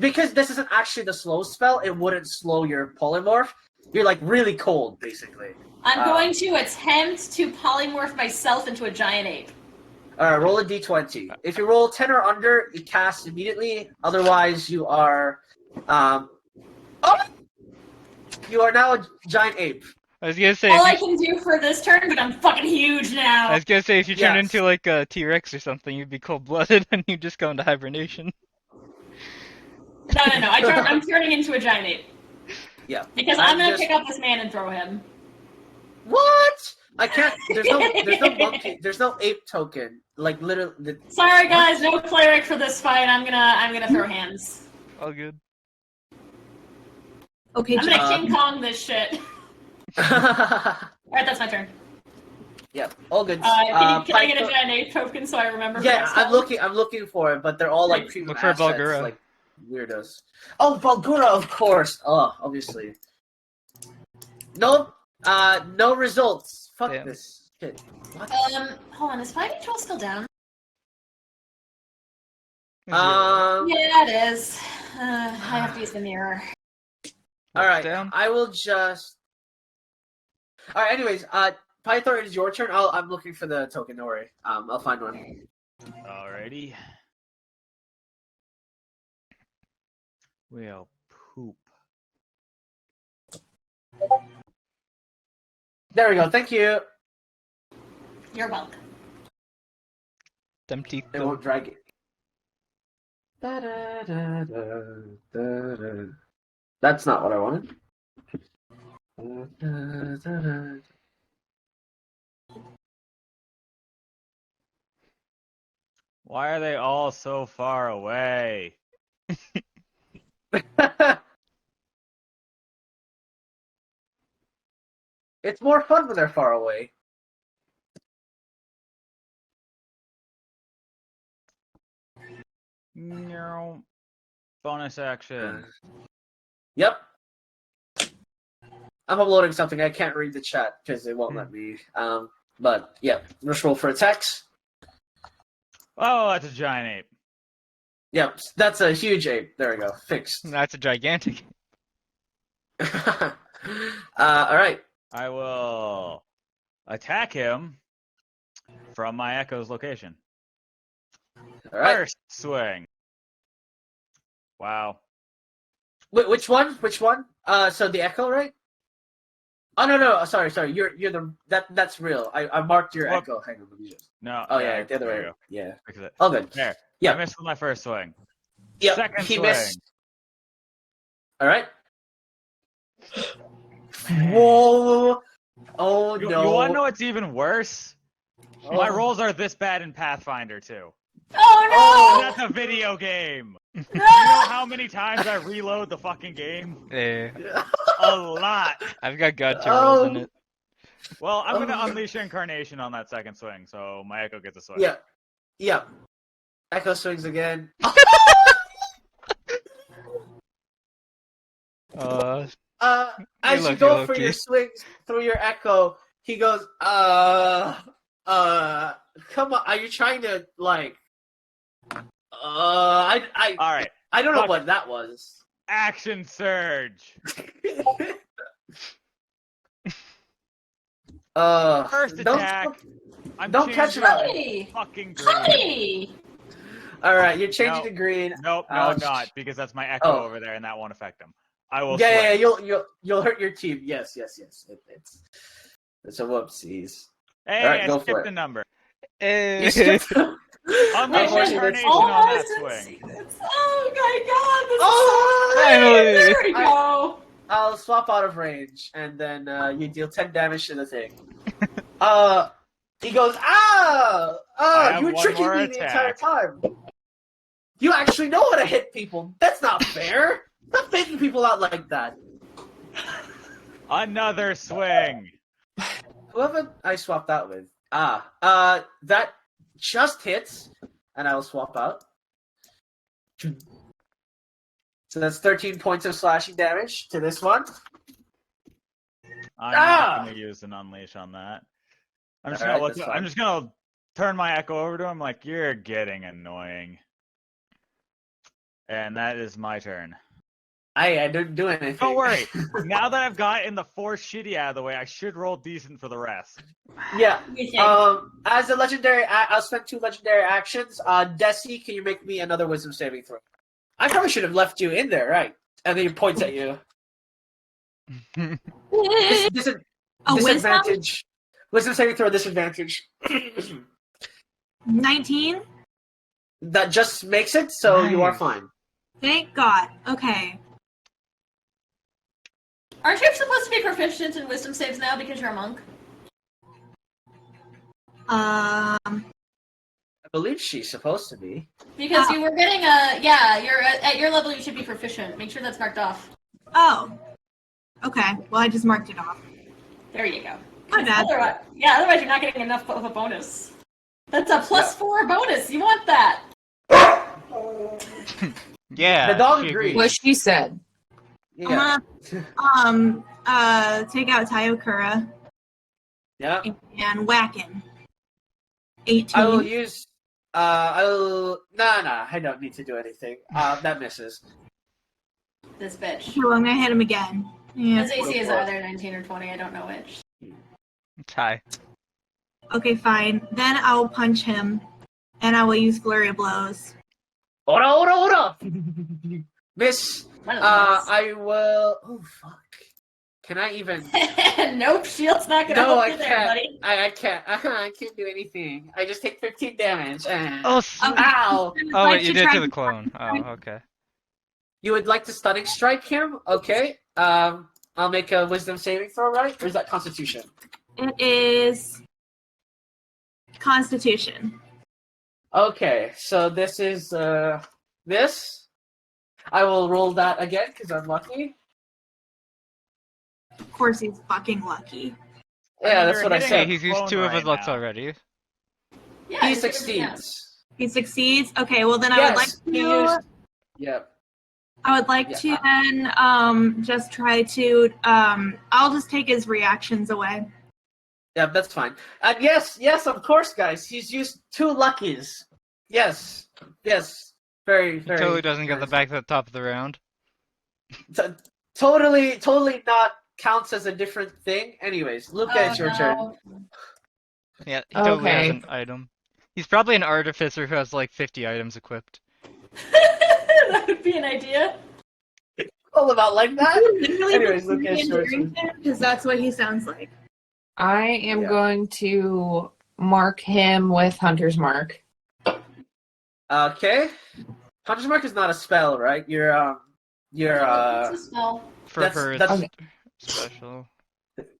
because this isn't actually the slow spell, it wouldn't slow your polymorph. You're like really cold, basically. I'm going to attempt to polymorph myself into a giant ape. Alright, roll a d20. If you roll 10 or under, it casts immediately. Otherwise, you are, you are now a giant ape. I was gonna say. All I can do for this turn, but I'm fucking huge now. I was gonna say, if you turn into like a T-Rex or something, you'd be cold-blooded and you just go into hibernation. No. I'm turning into a giant ape. Yeah. Because I'm gonna pick up this man and throw him. What? I can't. There's no monkey. There's no ape token. Like literally. Sorry guys, no cleric for this fight. I'm gonna throw hands. All good. Okay. I'm gonna King Kong this shit. Alright, that's my turn. Yep, all good. Can I get a giant ape token so I remember? Yeah, I'm looking for it, but they're all like premium Look for assets, Bulgura. like weirdos. Oh, Bulgura, of course. Oh, obviously. Nope. No results. Fuck this shit. What? Hold on. Is 5d12 still down? Yeah, it is. I have to use the mirror. All right, I will just. All right. Anyways, Pythor, it is your turn. I'm looking for the token. Don't worry. I'll find one. Alrighty. Well, poop. There we go. Thank you. You're welcome. Them teeth. They won't drag it. That's not what I wanted. Why are they all so far away? It's more fun when they're far away. No. Bonus action. Yep. I'm uploading something. I can't read the chat because it won't let me. But yeah, let's roll for attacks. Oh, that's a giant ape. Yep, that's a huge ape. There we go. Fixed. That's a gigantic. All right. I will attack him from my Echo's location. All right. First swing. Wow. Wait, which one? Which one? So the Echo, right? Oh no, sorry. You're the that's real. I marked your Echo. Hang on, let me just. No. Oh yeah, the other way. Yeah. Fix it. All good. There. Yeah. I missed with my first swing. Yeah. Second He swing. missed. All right. Whoa! Oh no! You want to know what's even worse? Oh. My rolls are this bad in Pathfinder too. Oh no! And that's a video game. You know how many times I reload the fucking game? Yeah. A lot. I've got gotcha rolls in it. Well, I'm gonna unleash Incarnation on that second swing, so my Echo gets a swing. Yeah. Yeah. Echo swings again. As you go for your swings through your Echo, he goes, come on, are you trying to, like, all right. I don't know what that was. Action surge. First attack. Don't catch him out. Fucking green. All right, you're changing to green. Nope, no, I'm not, because that's my Echo over there, and that won't affect him. I will. Yeah, you'll hurt your team. Yes. It's a whoopsies. Hey, right, I skipped the number. You skipped. Unleash Incarnation on that swing. Oh my god! Finally! There we go. I'll swap out of range, and then you deal 10 damage to the thing. He goes, you were tricking me the entire time. You actually know how to hit people. That's not fair. Stop faking people out like that. Another swing. Whoever I swapped out with. That just hits, and I will swap out. So that's 13 points of slashing damage to this one. I'm not going to use an unleash on that. I'm just gonna turn my Echo over to him like, you're getting annoying. And that is my turn. I didn't do anything. Don't worry. Now that I've gotten the 4 shitty out of the way, I should roll decent for the rest. Yeah. As a legendary, I'll spend 2 legendary actions. Desi, can you make me another wisdom saving throw? I probably should have left you in there, right? And then he points at you. Disadvantage. Wisdom saving throw, disadvantage. 19? That just makes it, so you are fine. Thank God. Okay. Aren't you supposed to be proficient in wisdom saves now because you're a monk? I believe she's supposed to be. Because you were getting you're at your level, you should be proficient. Make sure that's marked off. Oh. Okay. Well, I just marked it off. There you go. My bad. Otherwise you're not getting enough of a bonus. That's a +4 bonus. You want that. Yeah. The dog agrees. What she said. Yeah. I'm gonna take out Tayokura. Yeah. And Whackin. 18. I will use. Nah. I don't need to do anything. That misses. This bitch. Well, I'm gonna hit him again. Yeah. His AC is either 19 or 20. I don't know which. Tie. Okay, fine. Then I will punch him, and I will use Flurry of Blows. Ora! Miss. I will. Oh fuck! Can I even? Nope, shield's not gonna help you there, buddy. I can't. I can't do anything. I just take 15 damage. Oh, ow! Oh, wait, you did to the clone. Oh, okay. You would like to stunning strike him? Okay. I'll make a wisdom saving throw, right? Or is that Constitution? It is Constitution. Okay, so this is this. I will roll that again because I'm lucky. Of course, he's fucking lucky. Yeah, that's what I said. He's used 2 of his lucks already. Yeah, he succeeds. He succeeds. Okay, well then I would like to. Yep. I would like to then just try to. I'll just take his reactions away. Yeah, that's fine. And yes, of course, guys. He's used 2 luckies. Yes. Very. He totally doesn't get the back to the top of the round. Totally not counts as a different thing. Anyways, Luca, it's your turn. Yeah, he totally has an item. He's probably an artificer who has like 50 items equipped. That would be an idea. All about like that. Anyways, Luca, it's your turn. Because that's what he sounds like. I am going to mark him with Hunter's Mark. Okay. Hunter's Mark is not a spell, right? It's a spell. For her, it's special.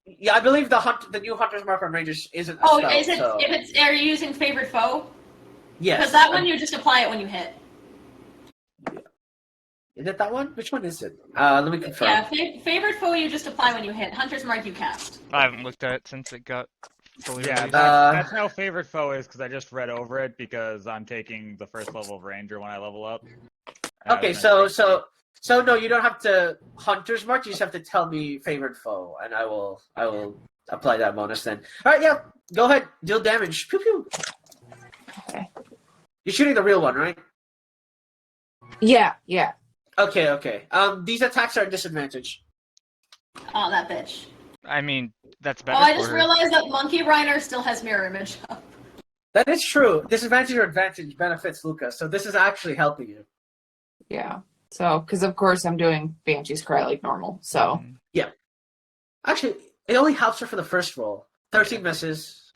Yeah, I believe the new Hunter's Mark on Rangers isn't a spell. Oh, is it? So... Are you using Favorite Foe? Yes. Because that one you just apply it when you hit. Is it that one? Which one is it? Let me confirm. Yeah, Favorite Foe you just apply when you hit. Hunter's Mark you cast. I haven't looked at it since it got fully released. That's how Favorite Foe is, because I just read over it because I'm taking the first level of Ranger when I level up. Okay, so no, you don't have to Hunter's Mark. You just have to tell me Favorite Foe, and I will apply that bonus then. All right, yeah, go ahead, deal damage. Pew pew. Okay. You're shooting the real one, right? Yeah. Okay. These attacks are a disadvantage. Oh, that bitch. I mean, that's better. Oh, I just realized that Monkey Reiner still has mirror image up. That is true. Disadvantage or advantage benefits Lucas, so this is actually helping you. Yeah. So, because of course I'm doing Banshee's Cry like normal, so. Yeah. Actually, it only helps her for the first roll. 13 misses.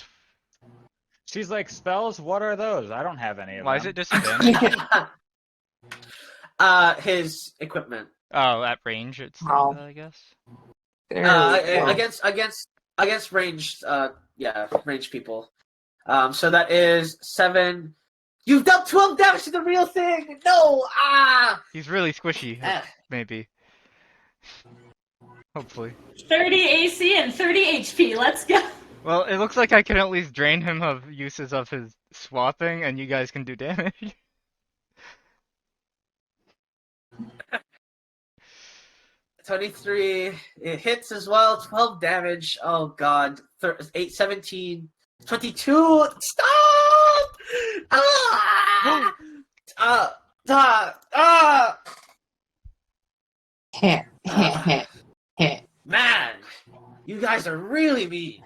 She's like, spells? What are those? I don't have any of them. Why is it disadvantage? His equipment. Oh, at range, it's I guess. Against ranged, ranged people. So that is 7. You've done 12 damage to the real thing! No! He's really squishy, maybe. Hopefully. 30 AC and 30 HP, let's go! Well, it looks like I can at least drain him of uses of his swapping, and you guys can do damage. 23, it hits as well, 12 damage. Oh god. 8, 17, 22, stop! Man, you guys are really mean.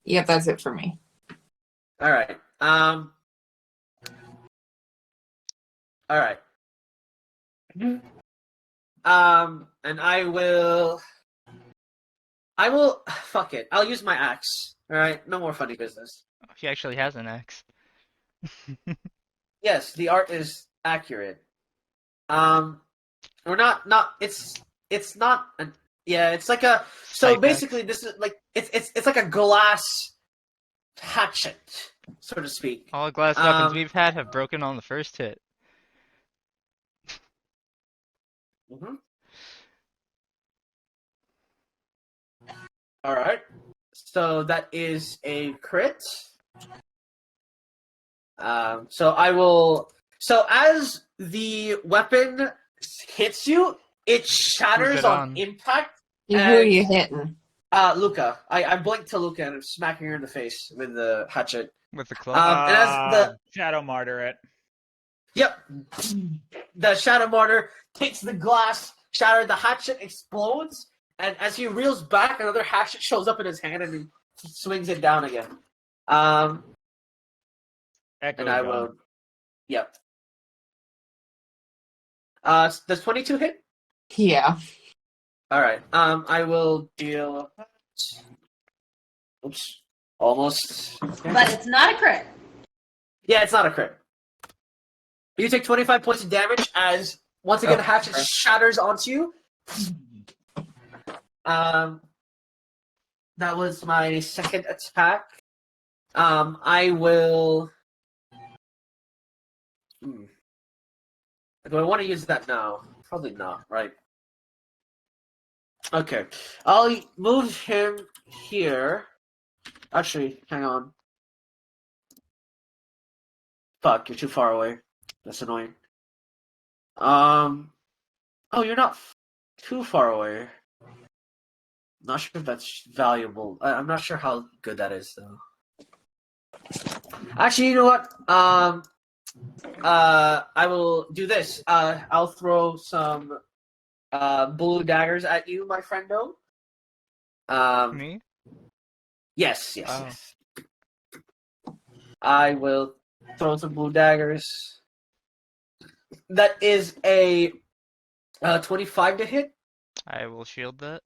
Yep, that's it for me. Alright. Alright. And I will fuck it. I'll use my axe. Alright, no more funny business. He actually has an axe. Yes, the art is accurate. Or not it's not an it's like a so basically this is like it's like a glass hatchet, so to speak. All the glass weapons we've had have broken on the first hit. Mm-hmm. All right. So that is a crit. So as the weapon hits you, it shatters on impact. Who are you hitting? Luca. I blinked to Luca and I'm smacking her in the face with the hatchet. With the club. And as the Shadow Martyr it. Yep. The Shadow Martyr takes the glass, shattered, the hatchet explodes, and as he reels back, another hatchet shows up in his hand and he swings it down again. And I will. Yep. Does 22 hit? Yeah. Alright. I will deal. Oops. Almost. But it's not a crit. Yeah, it's not a crit. You take 25 points of damage as, once again, the hatchet shatters onto you. That was my second attack. I will... Do I want to use that now? Probably not, right? Okay. I'll move him here. Actually, hang on. Fuck, you're too far away. That's annoying. Oh, you're not too far away. Not sure if that's valuable. I'm not sure how good that is, though. Actually, you know what? I will do this. I'll throw some blue daggers at you, my friendo. Me? Yes. Oh. Yes. I will throw some blue daggers. That is a 25 to hit. I will shield that.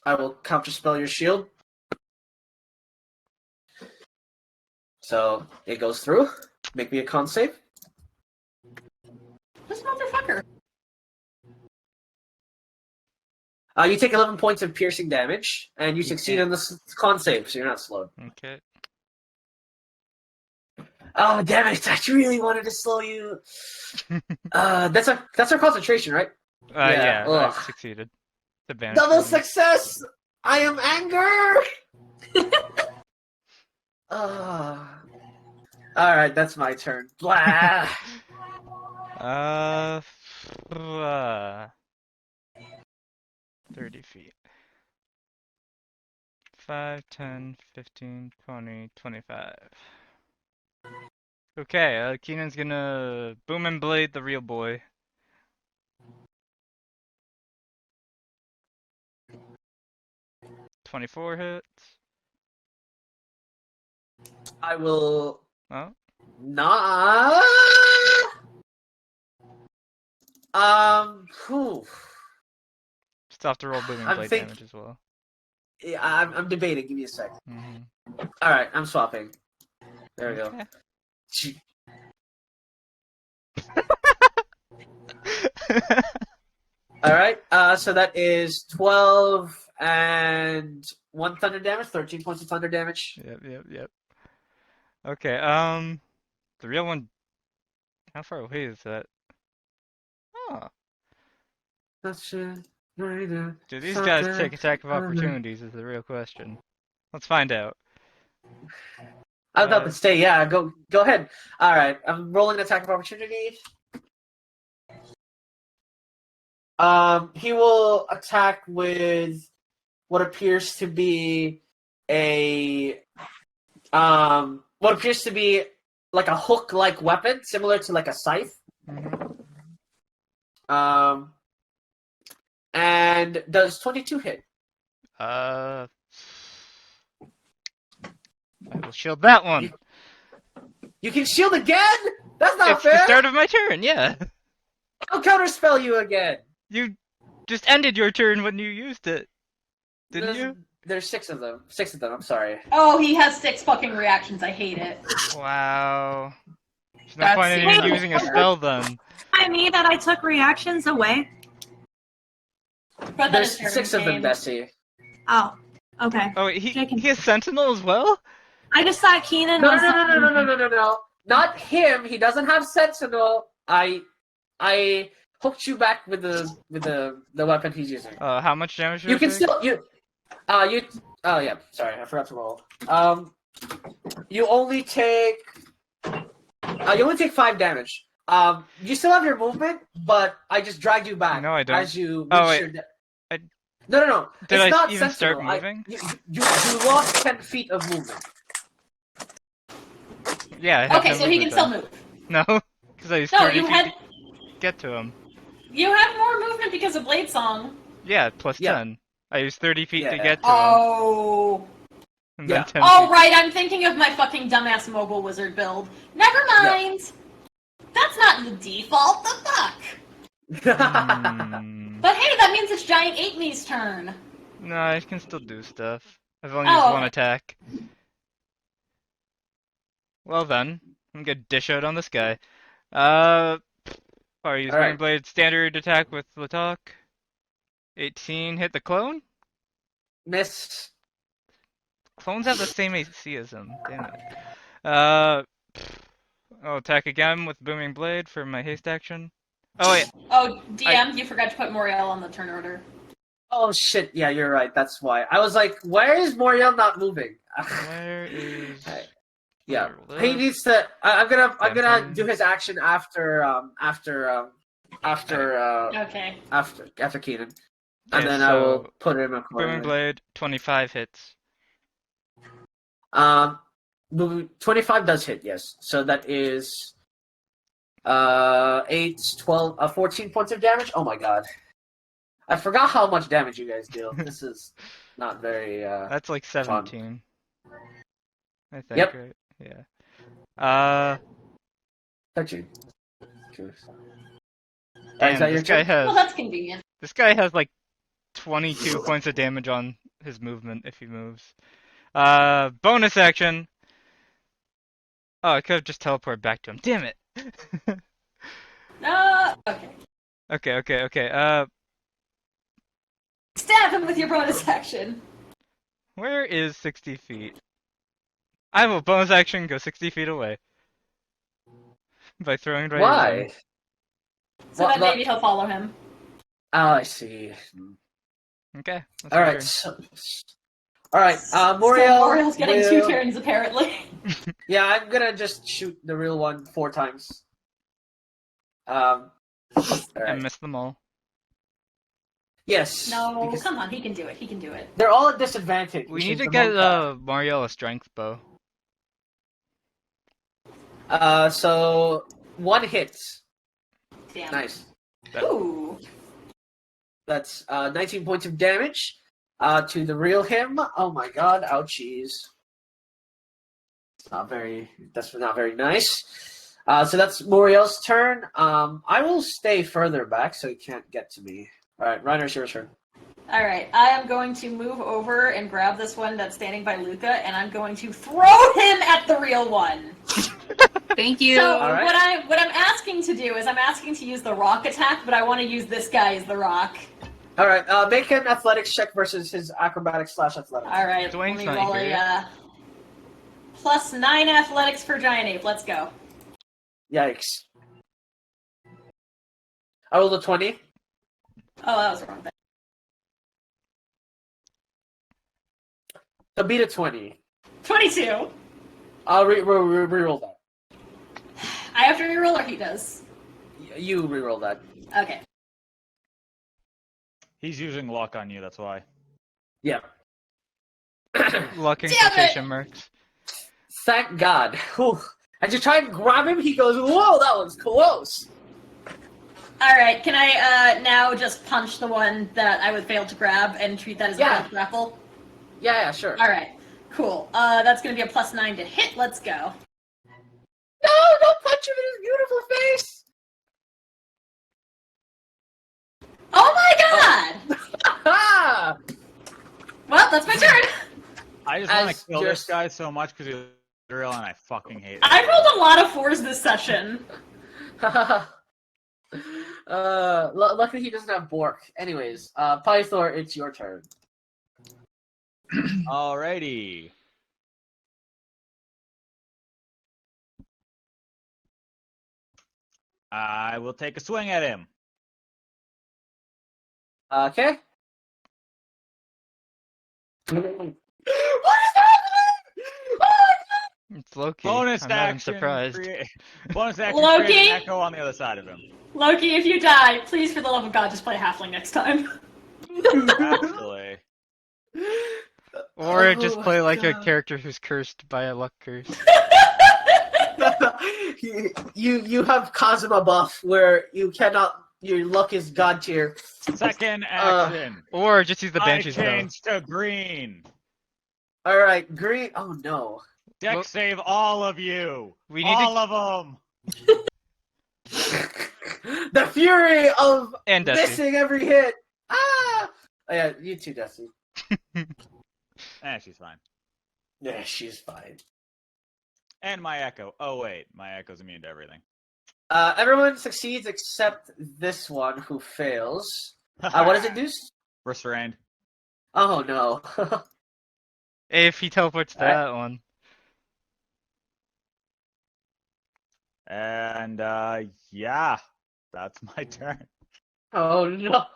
I will counterspell your shield. So it goes through. Make me a con save. This motherfucker. You take 11 points of piercing damage, and you succeed on the con save, so you're not slowed. Okay. Oh, damn it! I really wanted to slow you. That's our concentration, right? Yeah, I succeeded. Advantage Double success! I am anger! Alright, that's my turn. Blah! 30 feet. 5, 10, 15, 20, 25. Okay, Keenan's gonna boom and blade the real boy. $24 hits. I will... Oh? Nah... Still have to roll booming blade damage as well. Yeah, I'm debating. Give me a sec. Mm-hmm. Alright, I'm swapping. There we go. Alright, so that is 12 and 1 thunder damage, 13 points of thunder damage. Yep. Okay, the real one, how far away is that? Oh. Do these guys take attack of opportunities is the real question. Let's find out. I was about to say, yeah, go ahead. Alright, I'm rolling an attack of opportunity. He will attack with what appears to be like a hook-like weapon, similar to like a scythe. Mm-hmm. And does 22 hit? I will shield that one. You can shield again? That's not fair! It's the start of my turn, yeah. I'll counterspell you again! You just ended your turn when you used it. Didn't you? There's 6 of them. 6 of them, I'm sorry. Oh, he has 6 fucking reactions. I hate it. Wow. There's no point in even using a spell then. I mean that I took reactions away. But there's 6 of them, Bessie. Oh, okay. Oh, wait, he has Sentinel as well? I just thought Keenan was... No. Not him. He doesn't have Sentinel. I hooked you back with the weapon he's using. How much damage you can still oh yeah, sorry, I forgot to roll. You only take 5 damage. You still have your movement, but I just dragged you back. No, I don't. As you No. Did it's I not even Sentinel. start moving? You lost 10 feet of movement. Yeah. Okay, so he can still move. No, because I used 30 feet had... to get to him. You have more movement because of Blade Song. Yeah, plus 10. I used 30 feet to get to him. And then 10 Oh, feet. right, I'm thinking of my fucking dumbass Mogul Wizard build. Never mind! Yeah. That's not the default, the fuck! But hey, that means it's Giant 8-Me's turn. No, I can still do stuff. I've only used 1 attack. Well then, I'm gonna dish out on this guy. Fire use Iron Blade standard attack with Latok. 18 hit the clone? Miss. Clones have the same AC as him. Damn it. I'll attack again with Booming Blade for my haste action. Oh wait. Oh, DM, you forgot to put Moriel on the turn order. Oh shit, yeah, you're right, that's why. I was like, where is Moriel not moving? Where is... Yeah, he needs to. I'm gonna do his action after Keenan, and then I will put him accordingly. Booming Blade, 25 hits. 25 does hit, yes. So that is 8, 12, 14 points of damage. Oh my god. I forgot how much damage you guys deal. This is not very That's like 17. Fun. I think, yep. Right? Yeah. 13. Damn, this guy has... Well, that's convenient. This guy has like 22 points of damage on his movement if he moves. Bonus action. Oh, I could have just teleported back to him. Damn it. Okay. Okay. Stab him with your bonus action. Where is 60 feet? I will bonus action go 60 feet away. By throwing right. Why? So that maybe he'll follow him. Oh, I see. Okay. Alright, Alright, Moriel... Moriel's getting 2 turns, apparently. Yeah, I'm gonna just shoot the real one 4 times. I missed them all. Yes. No, come on, he can do it. They're all at disadvantage. We need to get Moriel a strength bow. So 1 hit. Damn. Nice. Ooh. That's 19 points of damage to the real him. Oh my god, ouchies. That's not very nice. So that's Moriel's turn. I will stay further back so he can't get to me. Alright, Reiner, it's your turn. Alright, I am going to move over and grab this one that's standing by Luca, and I'm going to throw him at the real one. Thank you. So what I'm asking to do is I'm asking to use the rock attack, but I want to use this guy as the rock. Alright, make an athletics check versus his acrobatics/athletics. Alright, let me roll a +9 athletics for Giant Ape. Let's go. Yikes. I rolled a 20. Oh, that was the wrong thing. So beat a 20. 22. I'll re-roll that. I have to re-roll, or he does? You re-roll that. Okay. He's using luck on you, that's why. Yeah. Luck in quotation marks. Thank God. Whew. As you try and grab him, he goes, whoa, that was close. Alright, can I now just punch the one that I would fail to grab and treat that as a grapple? Yeah, sure. Alright, cool. That's gonna be a +9 to hit. Let's go. No, don't punch him in his beautiful face! Oh my god! Well, that's my turn. I just want to kill this guy so much because he's real and I fucking hate it. I rolled a lot of 4s this session. Luckily he doesn't have Bork. Anyways, Pythor, it's your turn. Alrighty. I will take a swing at him. Okay. What is happening? Oh, it's Loki. Bonus I'm action. Not surprised. Bonus action. Loki. Create an echo on the other side of him. Loki, if you die, please, for the love of God, just play Halfling next time. Actually. Or just play like a character who's cursed by a luck curse. you have Kazuma buff where you cannot. Your luck is god tier. Second action. Or just use the Banshee's I changed to green. All right, green. Oh no. Dex save all of you. We need all of them. The fury of and missing every hit. Ah! Oh, yeah, you too, Dusty. She's fine. Yeah, she's fine. And my echo. Oh wait, my echo's immune to everything. Everyone succeeds except this one who fails. What does it do? Restrained. Oh no. If he teleports that one. And yeah, that's my turn. Oh no.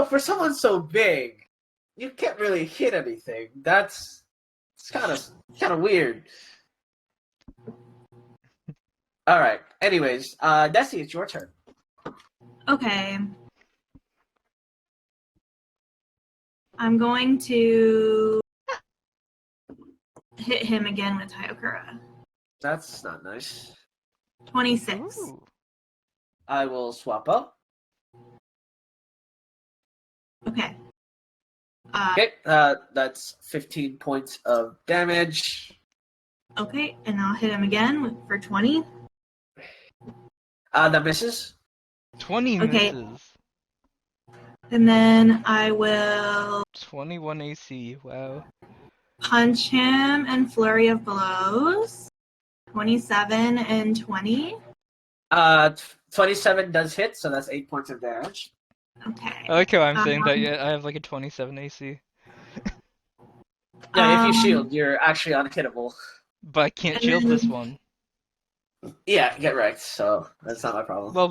For someone so big, you can't really hit anything. That's It's kind of weird. All right. Anyways, Desi, it's your turn. Okay. I'm going to hit him again with Hayakura. That's not nice. 26. Ooh. I will swap up. Okay. Okay, that's 15 points of damage. Okay, and I'll hit him again for 20. That misses. 20 Okay. misses. And then I will 21 AC, wow. punch him and flurry of blows. 27 and 20. 27 does hit, so that's 8 points of damage. Okay. I like how I'm saying that, yeah, I have like a 27 AC. Yeah, if you shield, you're actually unhittable. But I can't shield this one. Yeah, get wrecked, so that's not my problem. Well,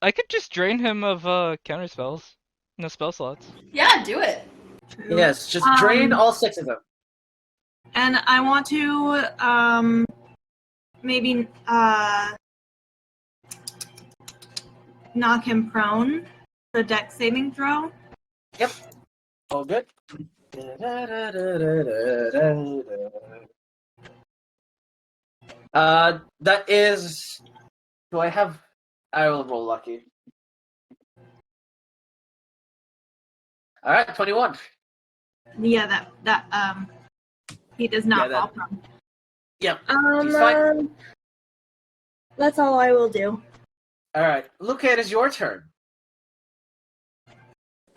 I could just drain him of counter spells. No spell slots. Yeah, do it. True. Yes, just drain all 6 of them. And I want to maybe knock him prone. The dex saving throw. Yep. All good. That is. Do I have? I will roll lucky. All right, 21. Yeah, that he does not fall prone. Yep. He's fine. That's all I will do. All right, Luca, it is your turn.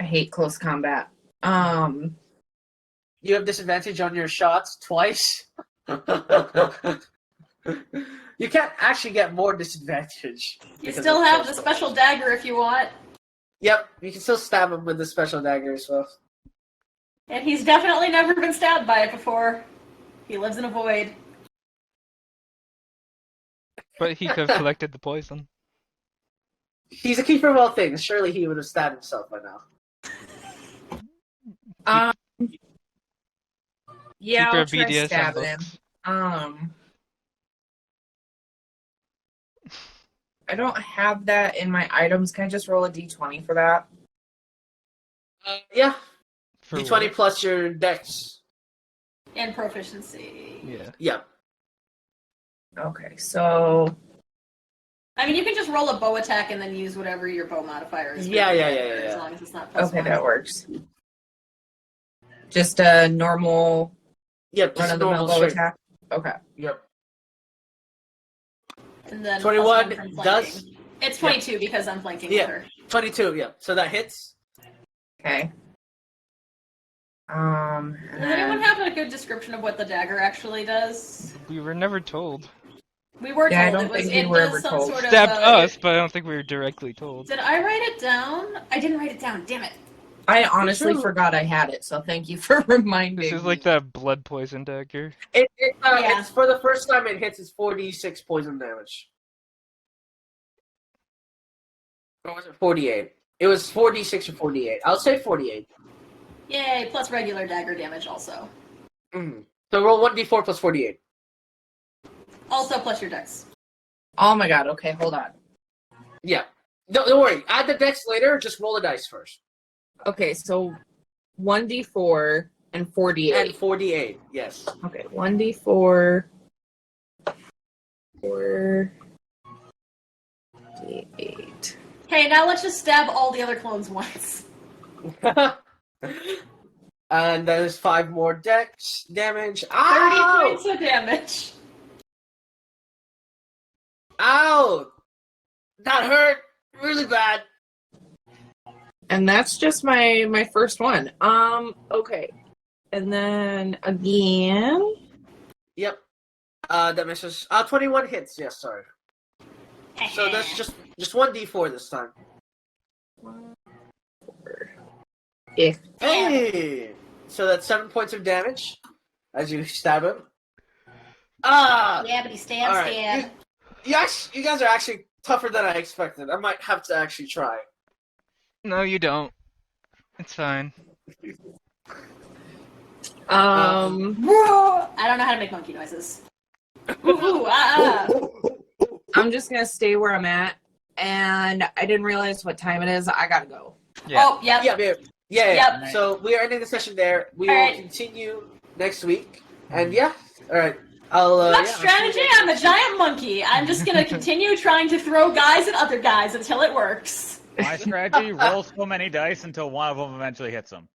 I hate close combat. You have disadvantage on your shots twice. You can't actually get more disadvantage. You still have the special dagger if you want. Yep, you can still stab him with the special dagger as well. And he's definitely never been stabbed by it before. He lives in a void. But he could have collected the poison. He's a keeper of all things. Surely he would have stabbed himself by now. Yeah, Keeper I'll of try BDSM stabbing him. books. I don't have that in my items. Can I just roll a d20 for that? Yeah. For D20 what? plus your dex. And proficiency. Yeah. Yep. Okay, so I mean, you can just roll a bow attack and then use whatever your bow modifier is. Yeah. As long as it's not plus okay, 1. that works. Just a normal Yep. run of the mill bow attack. Okay. Yep. And then 21 plus 1 from does. flanking. It's 22 because I'm flanking with her. 22. Yeah. So that hits. Okay. Does anyone have a good description of what the dagger actually does? We were never told. We were told. I don't think we were ever told. Sort of, Stabbed us, but I don't think we were directly told. Did I write it down? I didn't write it down. Damn it. I honestly forgot I had it, so thank you for reminding me. This is like the blood poison dagger. It's for the first time it hits, it's 46 poison damage. Or was it 48? It was 46 or 48. I'll say 48. Yay, plus regular dagger damage also. Mm. So roll 1d4 plus 48. Also plus your dex. Oh my god, okay, hold on. Yeah. Don't worry. Add the dex later, just roll the dice first. Okay, so 1d4 and 48. And 48, yes. Okay, 1d4. 4. D8. Okay, now let's just stab all the other clones once. And there's 5 more dex damage. 30 Ow! points of damage. Ow! That hurt really bad. And that's just my first one. Okay. And then again. Yep. That misses. 21 hits, yes, sorry. So that's just 1d4 this time. 4. Hey! So that's 7 points of damage as you stab him. Ah! Yeah, but he stab, All right. stab. You guys are actually tougher than I expected. I might have to actually try. No, you don't. It's fine. I don't know how to make monkey noises. I'm just gonna stay where I'm at, and I didn't realize what time it is. I gotta go. Yeah. Oh, yep. Yeah. So we are ending the session there. We will continue next week. And all right. Strategy. I'm a giant monkey. I'm just gonna continue trying to throw guys at other guys until it works. My strategy: roll so many dice until one of them eventually hits them.